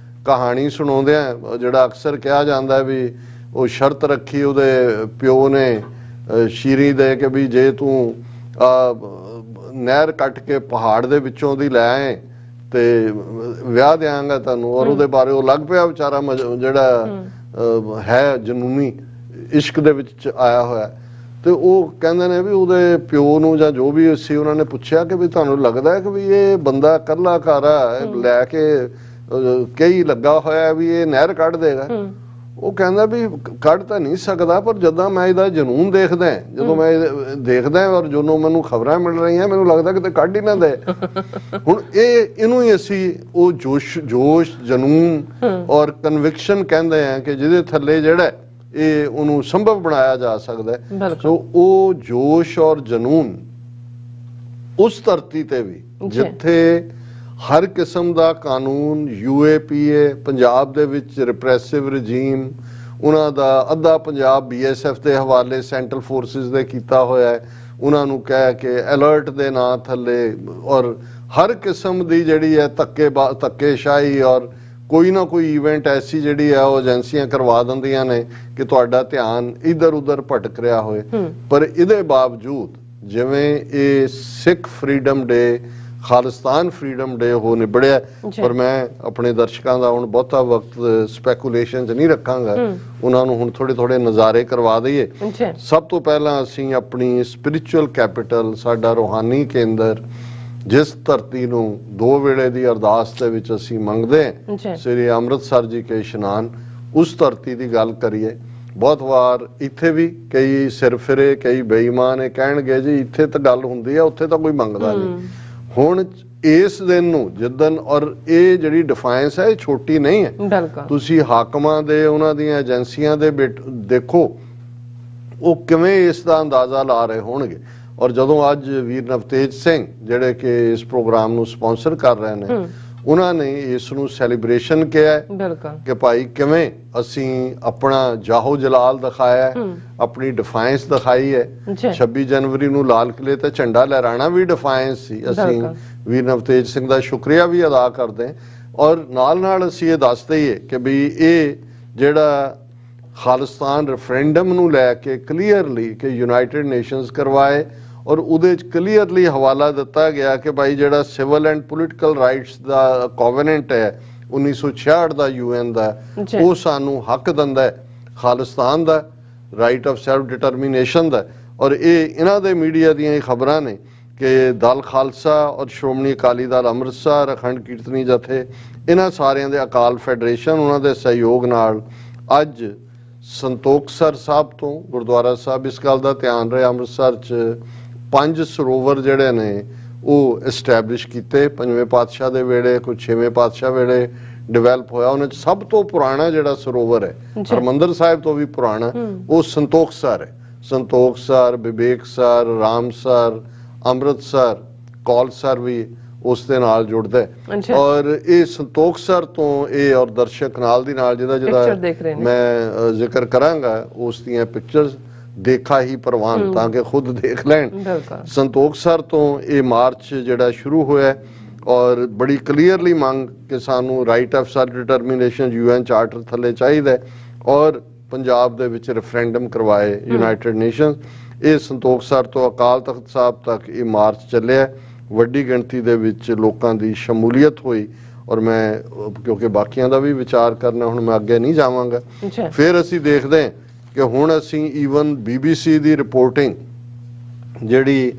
ਕਹਾਣੀ ਸੁਣਾਉਂਦੇ ਆ, ਜਿਹੜਾ ਅਕਸਰ ਕਿਹਾ ਜਾਂਦਾ ਵੀ ਉਹ ਸ਼ਰਤ ਰੱਖੀ ਉਹਦੇ ਪਿਓ ਨੇ ਸ਼ੀਰੀ ਦੇ ਕਿ ਵੀ ਜੇ ਤੂੰ ਨਹਿਰ ਕੱਟ ਕੇ ਪਹਾੜ ਦੇ ਵਿੱਚੋਂ ਦੀ ਲੈ ਆਏ ਤੇ ਵਿਆਹ ਦਿਆਂਗਾ ਤੁਹਾਨੂੰ। ਔਰ ਉਹਦੇ ਬਾਰੇ ਉਹ ਲੱਗ ਪਿਆ ਵਿਚਾਰਾ ਜਿਹੜਾ ਹੈ ਜਨੂਨੀ ਇਸ਼ਕ ਦੇ ਵਿੱਚ ਆਇਆ ਹੋਇਆ, ਤੇ ਉਹ ਕਹਿੰਦੇ ਨੇ ਵੀ ਉਹਦੇ ਪਿਓ ਨੂੰ ਜਾਂ ਜੋ ਵੀ ਸੀ ਉਹਨਾਂ ਨੇ ਪੁੱਛਿਆ ਕਿ ਵੀ ਤੁਹਾਨੂੰ ਲੱਗਦਾ ਹੈ ਕਿ ਵੀ ਇਹ ਬੰਦਾ ਇਕੱਲਾ ਕਾਰਾ ਲੈ ਕੇ ਕਈ ਲੱਗਾ ਹੋਇਆ ਵੀ ਇਹ ਨਹਿਰ ਕੱਢ ਦੇਗਾ। ਉਹ ਕਹਿੰਦਾ ਵੀ ਕੱਢ ਤਾਂ ਨਹੀਂ ਸਕਦਾ, ਪਰ ਜਦੋਂ ਮੈਂ ਇਹਦਾ ਜਨੂਨ ਦੇਖਦਾ, ਜਦੋਂ ਮੈਂ ਦੇਖਦਾ ਔਰ ਜਦੋਂ ਮੈਨੂੰ ਖਬਰਾਂ ਮਿਲ ਰਹੀਆਂ ਮੈਨੂੰ ਲੱਗਦਾ ਕਿ ਤੇ ਕੱਢ ਹੀ ਨਾ ਦੇ। ਹੁਣ ਇਹਨੂੰ ਹੀ ਅਸੀਂ ਉਹ ਜੋਸ਼ ਜਨੂਨ ਔਰ ਕਨਵਿਕਸ਼ਨ ਕਹਿੰਦੇ ਆ ਕਿ ਜਿਹਦੇ ਥੱਲੇ ਜਿਹੜਾ ਇਹ ਉਹਨੂੰ ਸੰਭਵ ਬਣਾਇਆ ਜਾ ਸਕਦਾ ਹੈ। ਸੋ ਉਹ ਜੋਸ਼ ਔਰ ਜਨੂਨ ਉਸ ਧਰਤੀ ਤੇ ਵੀ ਜਿੱਥੇ ਹਰ ਕਿਸਮ ਦਾ ਕਾਨੂੰਨ, UAPA, ਪੰਜਾਬ ਦੇ ਵਿੱਚ ਰਿਪਰੈਸਿਵ ਰਜੀਮ, ਉਹਨਾਂ ਦਾ ਅੱਧਾ ਪੰਜਾਬ BSF ਦੇ ਹਵਾਲੇ ਸੈਂਟਰਲ ਫੋਰਸਿਸ ਦੇ ਕੀਤਾ ਹੋਇਆ ਹੈ, ਉਹਨਾਂ ਨੂੰ ਕਹਿ ਕੇ ਅਲਰਟ ਦੇ ਨਾਂ ਥੱਲੇ, ਔਰ ਹਰ ਕਿਸਮ ਦੀ ਜਿਹੜੀ ਹੈ ਧੱਕੇਸ਼ਾਹੀ ਔਰ ਕੋਈ ਨਾ ਕੋਈ ਇਵੈਂਟ ਐਸੀ ਜਿਹੜੀ ਹੈ ਉਹ ਏਜੰਸੀਆਂ ਕਰਵਾ ਦਿੰਦੀਆਂ ਨੇ ਕਿ ਤੁਹਾਡਾ ਧਿਆਨ ਇੱਧਰ ਉੱਧਰ ਭਟਕ ਰਿਹਾ ਹੋਏ। ਪਰ ਇਹਦੇ ਬਾਵਜੂਦ ਜਿਵੇਂ ਇਹ ਸਿੱਖ ਫਰੀडम ਡੇ, ਖਾਲਿਸਤਾਨ ਫਰੀडम ਡੇ ਹੋ ਨਿਬੜਿਆ, ਪਰ ਮੈਂ ਆਪਣੇ ਦਰਸ਼ਕਾਂ ਦਾ ਹੁਣ ਬਹੁਤਾ ਵਕਤ ਸਪੈਕੂਲੇਸ਼ਨ 'ਚ ਨਹੀਂ ਰੱਖਾਂਗਾ, ਉਹਨਾਂ ਨੂੰ ਹੁਣ ਥੋੜੇ ਨਜ਼ਾਰੇ ਕਰਵਾ ਦਈਏ। ਸਭ ਤੋਂ ਪਹਿਲਾਂ ਅਸੀਂ ਆਪਣੀ ਸਪਿਰਿਚੁਅਲ ਕੈਪੀਟਲ, ਸਾਡਾ ਰੂਹਾਨੀ ਕੇਂਦਰ, ਜਿਸ ਧਰਤੀ ਨੂੰ 2 ਵੇਲੇ ਦੀ ਅਰਦਾਸ ਦੇ ਵਿੱਚ ਅਸੀਂ ਮੰਗਦੇ ਹਾਂ, ਸ੍ਰੀ ਅੰਮ੍ਰਿਤਸਰ ਜੀ ਕੇ ਇਸ਼ਨਾਨ, ਉਸ ਧਰਤੀ ਦੀ ਗੱਲ ਕਰੀਏ। ਬਹੁਤ ਵਾਰ ਇੱਥੇ ਵੀ ਕਈ ਸਿਰ ਫਿਰੇ, ਕਈ ਬੇਈਮਾਨ ਇਹ ਕਹਿਣਗੇ ਜੀ ਇੱਥੇ ਤਾਂ ਗੱਲ ਹੁੰਦੀ ਹੈ, ਉੱਥੇ ਤਾਂ ਕੋਈ ਮੰਗਦਾ ਨਹੀਂ। ਹੁਣ ਇਸ ਦਿਨ ਨੂੰ ਜਿੱਦਨ, ਔਰ ਇਹ ਜਿਹੜੀ ਡਿਫਾਈਂਸ ਹੈ ਇਹ ਛੋਟੀ ਨਹੀਂ ਹੈ, ਤੁਸੀਂ ਹਾਕਮਾਂ ਦੇ, ਉਹਨਾਂ ਦੀਆਂ ਏਜੰਸੀਆਂ ਦੇ ਦੇਖੋ ਉਹ ਕਿਵੇਂ ਇਸ ਦਾ ਅੰਦਾਜ਼ਾ ਲਾ ਰਹੇ ਹੋਣਗੇ। ਔਰ ਜਦੋਂ ਅੱਜ ਵੀਰ ਨਵਤੇਜ ਸਿੰਘ ਜਿਹੜੇ ਕਿ ਇਸ ਪ੍ਰੋਗਰਾਮ ਨੂੰ ਸਪਾਂਸਰ ਕਰ ਰਹੇ ਨੇ, ਉਹਨਾਂ ਨੇ ਇਸ ਨੂੰ ਸੈਲੀਬ੍ਰੇਸ਼ਨ ਕਿਹਾ ਕਿ ਭਾਈ ਕਿਵੇਂ ਅਸੀਂ ਆਪਣਾ ਜਾਹੋ ਜਲਾਲ ਦਿਖਾਇਆ, ਆਪਣੀ ਡਿਫਾਈਂਸ ਦਿਖਾਈ ਹੈ। 26 ਜਨਵਰੀ ਨੂੰ ਲਾਲ ਕਿਲੇ ਤੇ ਝੰਡਾ ਲਹਿਰਾਣਾ ਵੀ ਡਿਫਾਈਂਸ ਸੀ। ਅਸੀਂ ਵੀਰ ਨਵਤੇਜ ਸਿੰਘ ਦਾ ਸ਼ੁਕਰੀਆ ਵੀ ਅਦਾ ਕਰਦੇ, ਔਰ ਨਾਲ ਅਸੀਂ ਇਹ ਦੱਸਦੇ ਹੀ ਕਿ ਵੀ ਇਹ ਜਿਹੜਾ ਖਾਲਿਸਤਾਨ ਰੈਫਰੈਂਡਮ ਨੂੰ ਲੈ ਕੇ ਕਲੀਅਰਲੀ ਕਿ ਯੂਨਾਈਟਿਡ ਨੇਸ਼ਨਸ ਕਰਵਾਏ, ਔਰ ਉਹਦੇ ਚ ਕਲੀਅਰਲੀ ਹਵਾਲਾ ਦਿੱਤਾ ਗਿਆ ਕਿ ਭਾਈ ਜਿਹੜਾ ਸਿਵਲ ਐਂਡ ਪੋਲੀਟੀਕਲ ਰਾਈਟਸ ਦਾ ਕੋਵੈਨੈਂਟ ਹੈ 1966 ਦਾ UN ਦਾ, ਉਹ ਸਾਨੂੰ ਹੱਕ ਦਿੰਦਾ ਹੈ ਖਾਲਿਸਤਾਨ ਦਾ, ਰਾਈਟ ਆਫ ਸੈਲਫ ਡਿਟਰਮੀਨੇਸ਼ਨ ਦਾ। ਔਰ ਇਹ ਇਹਨਾਂ ਦੇ ਮੀਡੀਆ ਦੀਆਂ ਹੀ ਖਬਰਾਂ ਨੇ ਕਿ ਦਲ ਖਾਲਸਾ ਔਰ ਸ਼੍ਰੋਮਣੀ ਅਕਾਲੀ ਦਲ ਅੰਮ੍ਰਿਤਸਰ, ਅਖੰਡ ਕੀਰਤਨੀ ਜਥੇ, ਇਹਨਾਂ ਸਾਰਿਆਂ ਦੇ ਅਕਾਲ ਫੈਡਰੇਸ਼ਨ, ਉਹਨਾਂ ਦੇ ਸਹਿਯੋਗ ਨਾਲ ਅੱਜ ਸੰਤੋਖਸਰ ਸਾਹਿਬ ਤੋਂ ਗੁਰਦੁਆਰਾ ਸਾਹਿਬ, ਇਸ ਗੱਲ ਦਾ ਧਿਆਨ ਰਹੇ ਅੰਮ੍ਰਿਤਸਰ 'ਚ 5 ਸਰੋਵਰ ਜਿਹੜੇ ਨੇ ਉਹ ਐਸਟੈਬਲਿਸ਼ ਕੀਤੇ। 5ਵੇਂ ਪਾਤਸ਼ਾਹ ਦੇ ਵੇਲੇ, ਕੁਝ 6ਵੇਂ ਪਾਤਸ਼ਾਹ ਵੇਲੇ ਡਿਵੈਲਪ ਹੋਇਆ। ਉਹਨਾਂ 'ਚ ਸਭ ਤੋਂ ਪੁਰਾਣਾ ਜਿਹੜਾ ਸਰੋਵਰ ਹੈ, ਹਰਮੰਦਰ ਸਾਹਿਬ ਤੋਂ ਵੀ ਪੁਰਾਣਾ, ਉਹ ਸੰਤੋਖਸਰ ਹੈ। ਸੰਤੋਖਸਰ, ਵਿਵੇਕਸਰ, ਰਾਮਸਰ, ਅੰਮ੍ਰਿਤਸਰ, ਕੌਲਸਰ ਵੀ ਉਸ ਦੇ ਨਾਲ ਜੁੜਦਾ ਹੈ। ਔਰ ਇਹ ਸੰਤੋਖਸਰ ਤੋਂ ਇਹ, ਔਰ ਦਰਸ਼ਕ ਨਾਲ ਦੀ ਨਾਲ ਜਿਹਦਾ ਮੈਂ ਜ਼ਿਕਰ ਕਰਾਂਗਾ ਉਸ ਦੀਆਂ ਪਿਕਚਰਸ ਦੇਖਾ ਹੀ ਪ੍ਰਵਾਨ, ਤਾਂ ਕਿ ਖੁਦ ਦੇਖ ਲੈਣ। ਸੰਤੋਖਸਰ ਤੋਂ ਇਹ ਮਾਰਚ ਜਿਹੜਾ ਸ਼ੁਰੂ ਹੋਇਆ, ਔਰ ਬੜੀ ਕਲੀਅਰਲੀ ਮੰਗ ਕਿ ਸਾਨੂੰ right of self determination UN charter ਥੱਲੇ ਚਾਹੀਦਾ, ਔਰ ਪੰਜਾਬ ਦੇ ਵਿੱਚ ਰੈਫਰੈਂਡਮ ਕਰਵਾਏ ਯੂਨਾਈਟਿਡ ਨੇਸ਼ਨਸ। ਇਹ ਸੰਤੋਖਸਰ ਤੋਂ ਅਕਾਲ ਤਖਤ ਸਾਹਿਬ ਤੱਕ ਇਹ ਮਾਰਚ ਚੱਲਿਆ, ਵੱਡੀ ਗਿਣਤੀ ਦੇ ਵਿੱਚ ਲੋਕਾਂ ਦੀ ਸ਼ਮੂਲੀਅਤ ਹੋਈ। ਔਰ ਮੈਂ ਕਿਉਂਕਿ ਬਾਕੀਆਂ ਦਾ ਵੀ ਵਿਚਾਰ ਕਰਨਾ, ਹੁਣ ਮੈਂ ਅੱਗੇ ਨਹੀਂ ਜਾਵਾਂਗਾ। ਫਿਰ ਅਸੀਂ ਦੇਖਦੇ ਹਾਂ ਕਿ ਹੁਣ ਅਸੀਂ ਈਵਨ BBC ਦੀ ਰਿਪੋਰਟਿੰਗ ਜਿਹੜੀ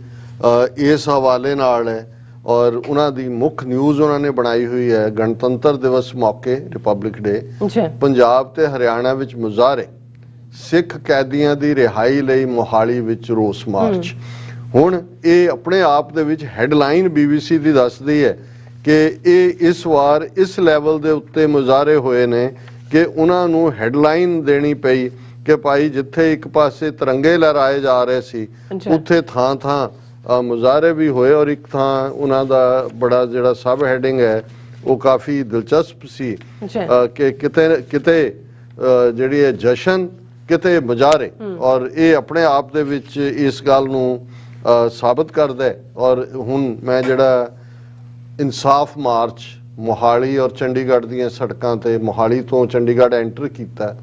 ਇਸ ਹਵਾਲੇ ਨਾਲ ਹੈ, ਔਰ ਉਹਨਾਂ ਦੀ ਮੁੱਖ ਨਿਊਜ਼ ਉਹਨਾਂ ਨੇ ਬਣਾਈ ਹੋਈ ਹੈ ਗਣਤੰਤਰ ਦਿਵਸ ਮੌਕੇ, ਰਿਪਬਲਿਕ ਡੇ, ਪੰਜਾਬ ਤੇ ਹਰਿਆਣਾ ਵਿੱਚ ਮੁਜ਼ਾਹਰੇ, ਸਿੱਖ ਕੈਦੀਆਂ ਦੀ ਰਿਹਾਈ ਲਈ ਮੋਹਾਲੀ ਵਿੱਚ ਰੋਸ ਮਾਰਚ। ਹੁਣ ਇਹ ਆਪਣੇ ਆਪ ਦੇ ਵਿੱਚ ਹੈਡਲਾਈਨ BBC ਦੀ ਦੱਸਦੀ ਹੈ ਕਿ ਇਹ ਇਸ ਵਾਰ ਇਸ ਲੈਵਲ ਦੇ ਉੱਤੇ ਮੁਜ਼ਾਹਰੇ ਹੋਏ ਨੇ ਕਿ ਉਹਨਾਂ ਨੂੰ ਹੈਡਲਾਈਨ ਦੇਣੀ ਪਈ ਕਿ ਭਾਈ ਜਿੱਥੇ ਇੱਕ ਪਾਸੇ ਤਿਰੰਗੇ ਲਹਿਰਾਏ ਜਾ ਰਹੇ ਸੀ, ਉੱਥੇ ਥਾਂ ਮੁਜ਼ਾਹਰੇ ਵੀ ਹੋਏ। ਔਰ ਇੱਕ ਥਾਂ ਉਹਨਾਂ ਦਾ ਬੜਾ ਜਿਹੜਾ ਸਬ ਹੈਡਿੰਗ ਹੈ ਉਹ ਕਾਫੀ ਦਿਲਚਸਪ ਸੀ ਕਿ ਕਿਤੇ ਜਿਹੜੀ ਹੈ ਜਸ਼ਨ, ਕਿਤੇ ਮੁਜ਼ਾਹਰੇ। ਔਰ ਇਹ ਆਪਣੇ ਆਪ ਦੇ ਵਿੱਚ ਇਸ ਗੱਲ ਨੂੰ ਸਾਬਤ ਕਰਦਾ ਹੈ। ਔਰ ਹੁਣ ਮੈਂ ਜਿਹੜਾ ਇਨਸਾਫ ਮਾਰਚ ਮੋਹਾਲੀ ਔਰ ਚੰਡੀਗੜ੍ਹ ਦੀਆਂ ਸੜਕਾਂ ਤੇ, ਮੋਹਾਲੀ ਤੋਂ ਚੰਡੀਗੜ੍ਹ ਐਂਟਰ ਕੀਤਾ,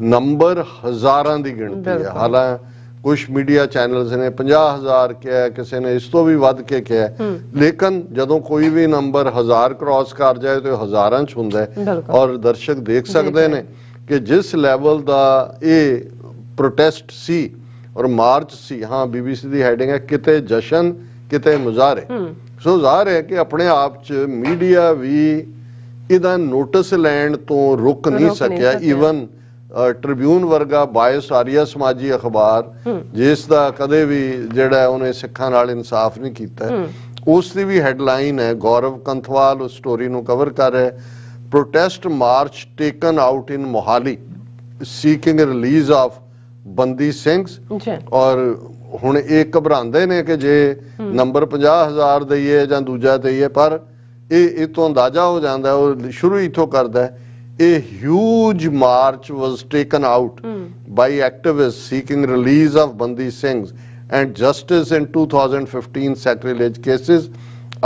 ਨੰਬਰ ਹਜ਼ਾਰਾਂ ਦੀ ਗਿਣਤੀ ਹੈ। ਹਾਲਾਂ ਕੁਝ ਮੀਡੀਆ ਚੈਨਲਸ ਨੇ 50,000 ਕਿਹਾ, ਕਿਸੇ ਨੇ ਇਸ ਤੋਂ ਵੀ ਵੱਧ ਕੇ ਕਿਹਾ, ਲੇਕਿਨ ਜਦੋਂ ਕੋਈ ਵੀ ਨੰਬਰ 1000 ਕ੍ਰਾਸ ਕਰ ਜਾਏ ਤਾਂ ਹਜ਼ਾਰਾਂ 'ਚ ਹੁੰਦਾ ਹੈ। ਔਰ ਦਰਸ਼ਕ ਦੇਖ ਸਕਦੇ ਨੇ ਕਿ ਜਿਸ ਲੈਵਲ ਦਾ ਇਹ ਪ੍ਰੋਟੈਸਟ ਸੀ, ਔਰ ਮਾਰਚ ਸੀ। ਹਾਂ, BBC ਦੀ ਹੈਡਿੰਗ ਹੈ ਕਿਤੇ ਜਸ਼ਨ ਕਿਤੇ ਮੁਜ਼ਾਹਰੇ। ਸੋ ਜ਼ਾਹਰ ਹੈ ਕਿ ਆਪਣੇ ਆਪ 'ਚ ਮੀਡੀਆ ਵੀ ਇਹਦਾ ਨੋਟਿਸ ਲੈਣ ਤੋਂ ਰੁਕ ਨਹੀਂ ਸਕਿਆ। ਈਵਨ ਟ੍ਰਿਬਿਊਨ ਵਰਗਾ ਬਾਇਸ ਆਰੀਆ ਸਮਾਜੀ ਅਖਬਾਰ ਜਿਸ ਦਾ ਕਦੇ ਵੀ ਜਿਹੜਾ ਉਹਨੇ ਸਿੱਖਾਂ ਨਾਲ ਇਨਸਾਫ ਨਹੀਂ ਕੀਤਾ, ਉਸ ਦੀ ਵੀ ਹੈਡਲਾਈਨ ਹੈ, ਗੌਰਵ ਕੰਥਵਾਲ ਉਸ ਸਟੋਰੀ ਨੂੰ ਕਵਰ ਕਰ ਰਿਹਾ, protest March taken out in Mohali seeking release of ਬੰਦੀ ਸਿੰਘਸ। ਔਰ ਹੁਣ ਇਹ ਘਬਰਾਉਂਦੇ ਨੇ ਕਿ ਜੇ ਨੰਬਰ 50,000 ਦਈਏ ਜਾਂ ਦੂਜਾ ਦਈਏ, ਪਰ ਇਹ ਤੋਂ ਅੰਦਾਜ਼ਾ ਹੋ ਜਾਂਦਾ, ਉਹ ਸ਼ੁਰੂ ਇੱਥੋਂ ਕਰਦਾ। A huge march was taken out by activists seeking release of Bandi Singhs and justice in 2015 sacrilege cases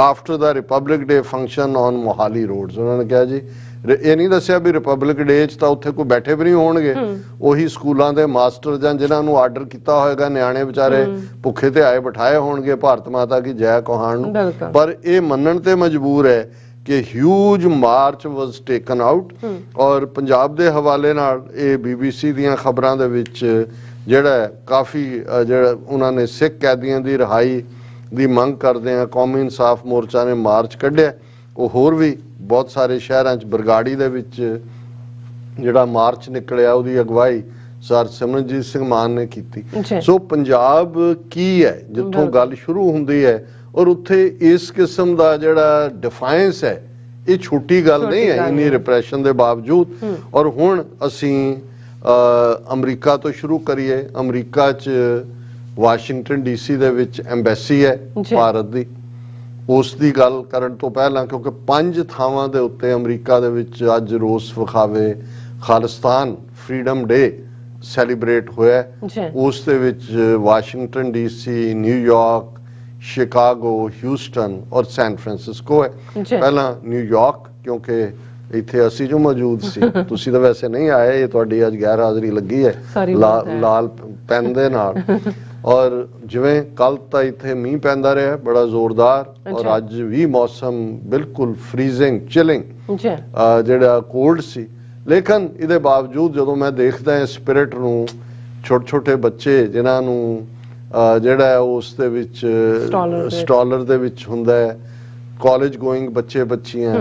after the Republic Day function on Mohali roads। ਉਹਨਾਂ ਨੇ ਕਿਹਾ ਜੀ ਇਹ ਨਹੀਂ ਦੱਸਿਆ ਵੀ ਰਿਪਬਲਿਕ ਡੇ 'ਚ ਤਾਂ ਉੱਥੇ ਕੋਈ ਬੈਠੇ ਵੀ ਨਹੀਂ ਹੋਣਗੇ, ਉਹੀ ਸਕੂਲਾਂ ਦੇ ਮਾਸਟਰ ਜਾਂ ਜਿਨ੍ਹਾਂ ਨੂੰ ਆਰਡਰ ਕੀਤਾ ਹੋਏਗਾ, ਨਿਆਣੇ ਵਿਚਾਰੇ ਭੁੱਖੇ ਤੇ ਆਏ ਬਿਠਾਏ ਹੋਣਗੇ ਭਾਰਤ ਮਾਤਾ ਕੀ ਜੈ ਕਹਾਣ ਨੂੰ। ਪਰ ਇਹ ਮੰਨਣ ਤੇ ਮਜਬੂਰ ਹੈ ਕਿ ਹਿਊਜ ਮਾਰਚ ਵਾਸ ਟੇਕਨ ਆਊਟ। ਔਰ ਪੰਜਾਬ ਦੇ ਹਵਾਲੇ ਨਾਲ ਇਹ BBC ਦੀਆਂ ਖਬਰਾਂ ਦੇ ਵਿੱਚ ਜਿਹੜਾ ਕਾਫੀ ਜਿਹੜਾ ਉਹਨਾਂ ਨੇ ਸਿੱਖ ਕੈਦੀਆਂ ਦੀ ਰਿਹਾਈ ਦੀ ਮੰਗ ਕਰਦੇ ਆ ਕੌਮੀ ਇਨਸਾਫ ਮੋਰਚਾ ਨੇ ਮਾਰਚ ਕੱਢਿਆ। ਉਹ ਹੋਰ ਵੀ ਬਹੁਤ ਸਾਰੇ ਸ਼ਹਿਰਾਂ 'ਚ ਬਰਗਾੜੀ ਦੇ ਵਿੱਚ ਜਿਹੜਾ ਮਾਰਚ ਨਿਕਲਿਆ ਉਹਦੀ ਅਗਵਾਈ ਸਰ ਸਿਮਰਨਜੀਤ ਸਿੰਘ ਮਾਨ ਨੇ ਕੀਤੀ। ਸੋ ਪੰਜਾਬ ਕੀ ਹੈ ਜਿੱਥੋਂ ਗੱਲ ਸ਼ੁਰੂ ਹੁੰਦੀ ਹੈ, ਔਰ ਉੱਥੇ ਇਸ ਕਿਸਮ ਦਾ ਜਿਹੜਾ ਡਿਫਾਇੰਸ ਹੈ ਇਹ ਛੋਟੀ ਗੱਲ ਨਹੀਂ ਹੈ ਇੰਨੀ ਰਿਪਰੈਸ਼ਨ ਦੇ ਬਾਵਜੂਦ। ਔਰ ਹੁਣ ਅਸੀਂ ਅਮਰੀਕਾ ਤੋਂ ਸ਼ੁਰੂ ਕਰੀਏ। ਅਮਰੀਕਾ 'ਚ ਵਾਸ਼ਿੰਗਟਨ DC ਦੇ ਵਿੱਚ ਐਮਬੈਸੀ ਹੈ ਭਾਰਤ ਦੀ। ਉਸ ਦੀ ਗੱਲ ਕਰਨ ਤੋਂ ਪਹਿਲਾਂ, ਕਿਉਂਕਿ 5 ਥਾਵਾਂ ਦੇ ਉੱਤੇ ਅਮਰੀਕਾ ਦੇ ਵਿੱਚ ਅੱਜ ਰੋਸ ਵਿਖਾਵੇ ਖਾਲਿਸਤਾਨ ਫਰੀडम ਡੇ ਸੈਲੀਬ੍ਰੇਟ ਹੋਇਆ। ਉਸ ਦੇ ਵਿੱਚ Washington DC, New York, Chicago, Houston और सैन फ्रांसिस्को है। पहला न्यूयॉर्क, क्योंकि इत्थे असी जो मौजूद सी, तुसी तो वैसे नहीं आए, ये तुहाडी अज गैर हाज़री लगी है लाल पेन दे नाल। और जिवें कल तो इत्थे मींह पैंदा रहा बड़ा जोरदार, और अज भी मौसम बिल्कुल फ्रीजिंग चिलिंग जिहड़ा कोल्ड सी। लेकिन इहदे बावजूद जदों मैं देखदा स्पिरिट नूं, छोटे छोटे बच्चे जिन्हां नूं ਜਿਹੜਾ ਉਸ ਦੇ ਵਿੱਚ ਸਟਾਲਰ ਦੇ ਵਿੱਚ ਹੁੰਦਾ ਹੈ, ਕਾਲਜ ਗੋਇੰਗ ਬੱਚੇ ਬੱਚੀਆਂ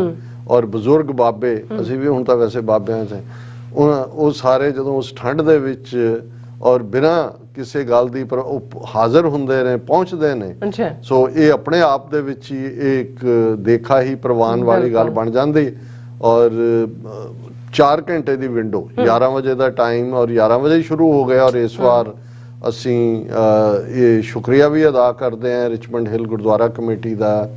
ਔਰ ਬਜ਼ੁਰਗ ਬਾਬੇ, ਅਸੀਂ ਵੀ ਹੁਣ ਤਾਂ ਵੈਸੇ ਬਾਬਿਆਂ 'ਚ ਉਹ ਸਾਰੇ ਜਦੋਂ ਉਸ ਠੰਡ ਦੇ ਵਿੱਚ ਔਰ ਬਿਨਾਂ ਕਿਸੇ ਗੱਲ ਦੀ ਪਰ ਉਹ ਹਾਜ਼ਰ ਹੁੰਦੇ ਨੇ, ਪਹੁੰਚਦੇ ਨੇ। ਸੋ ਇਹ ਆਪਣੇ ਆਪ ਦੇ ਵਿੱਚ ਹੀ ਇੱਕ ਦੇਖਾ ਹੀ ਪ੍ਰਵਾਨ ਵਾਲੀ ਗੱਲ ਬਣ ਜਾਂਦੀ। ਔਰ 4 ਘੰਟੇ ਦੀ ਵਿੰਡੋ, 11 ਵਜੇ ਦਾ ਟਾਈਮ ਔਰ 11 ਵਜੇ ਸ਼ੁਰੂ ਹੋ ਗਿਆ। ਔਰ ਇਸ ਵਾਰ ਅਸੀਂ ਇਹ ਸ਼ੁਕਰੀਆ ਵੀ ਅਦਾ ਕਰਦੇ ਹਾਂ ਰਿਚਮੰਡ ਹਿੱਲ ਗੁਰਦੁਆਰਾ ਕਮੇਟੀ ਦਾ,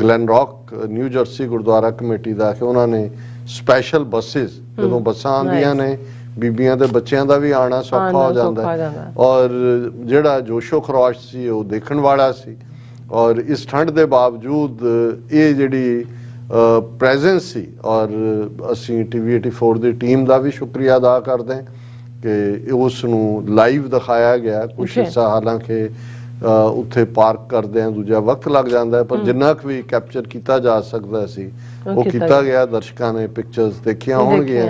Glen Rock New Jersey Gurdwara committee ਦਾ, ਕਿ ਉਹਨਾਂ ਨੇ ਸਪੈਸ਼ਲ ਬੱਸਿਸ, ਜਦੋਂ ਬੱਸਾਂ ਆਉਂਦੀਆਂ ਨੇ ਬੀਬੀਆਂ ਤੇ ਬੱਚਿਆਂ ਦਾ ਵੀ ਆਉਣਾ ਸੌਖਾ ਹੋ ਜਾਂਦਾ। ਔਰ ਜਿਹੜਾ ਜੋਸ਼ੋ ਖਰੋਸ਼ ਸੀ ਉਹ ਦੇਖਣ ਵਾਲਾ ਸੀ। ਔਰ ਇਸ ਠੰਡ ਦੇ ਬਾਵਜੂਦ ਇਹ ਜਿਹੜੀ ਪ੍ਰੈਜ਼ੈਂਸ ਸੀ, ਔਰ ਅਸੀਂ TV84 ਦੀ ਟੀਮ ਦਾ ਵੀ ਸ਼ੁਕਰੀਆ ਅਦਾ ਕਰਦੇ ਹਾਂ ਕਿ ਉਸ ਨੂੰ ਲਾਈਵ ਦਿਖਾਇਆ ਗਿਆ। ਕੁਛ ਹਿੱਸਾ ਹਾਲਾਂਕਿ ਉੱਥੇ ਪਾਰਕ ਕਰਦੇ ਆ ਦੂਜਾ ਵਕਤ ਲੱਗ ਜਾਂਦਾ, ਪਰ ਜਿੰਨਾ ਕੁ ਵੀ ਕੈਪਚਰ ਕੀਤਾ ਜਾ ਸਕਦਾ ਸੀ ਉਹ ਕੀਤਾ ਗਿਆ। ਦਰਸ਼ਕਾਂ ਨੇ ਪਿਕਚਰਸ ਦੇਖੀਆਂ ਹੋਣਗੀਆਂ,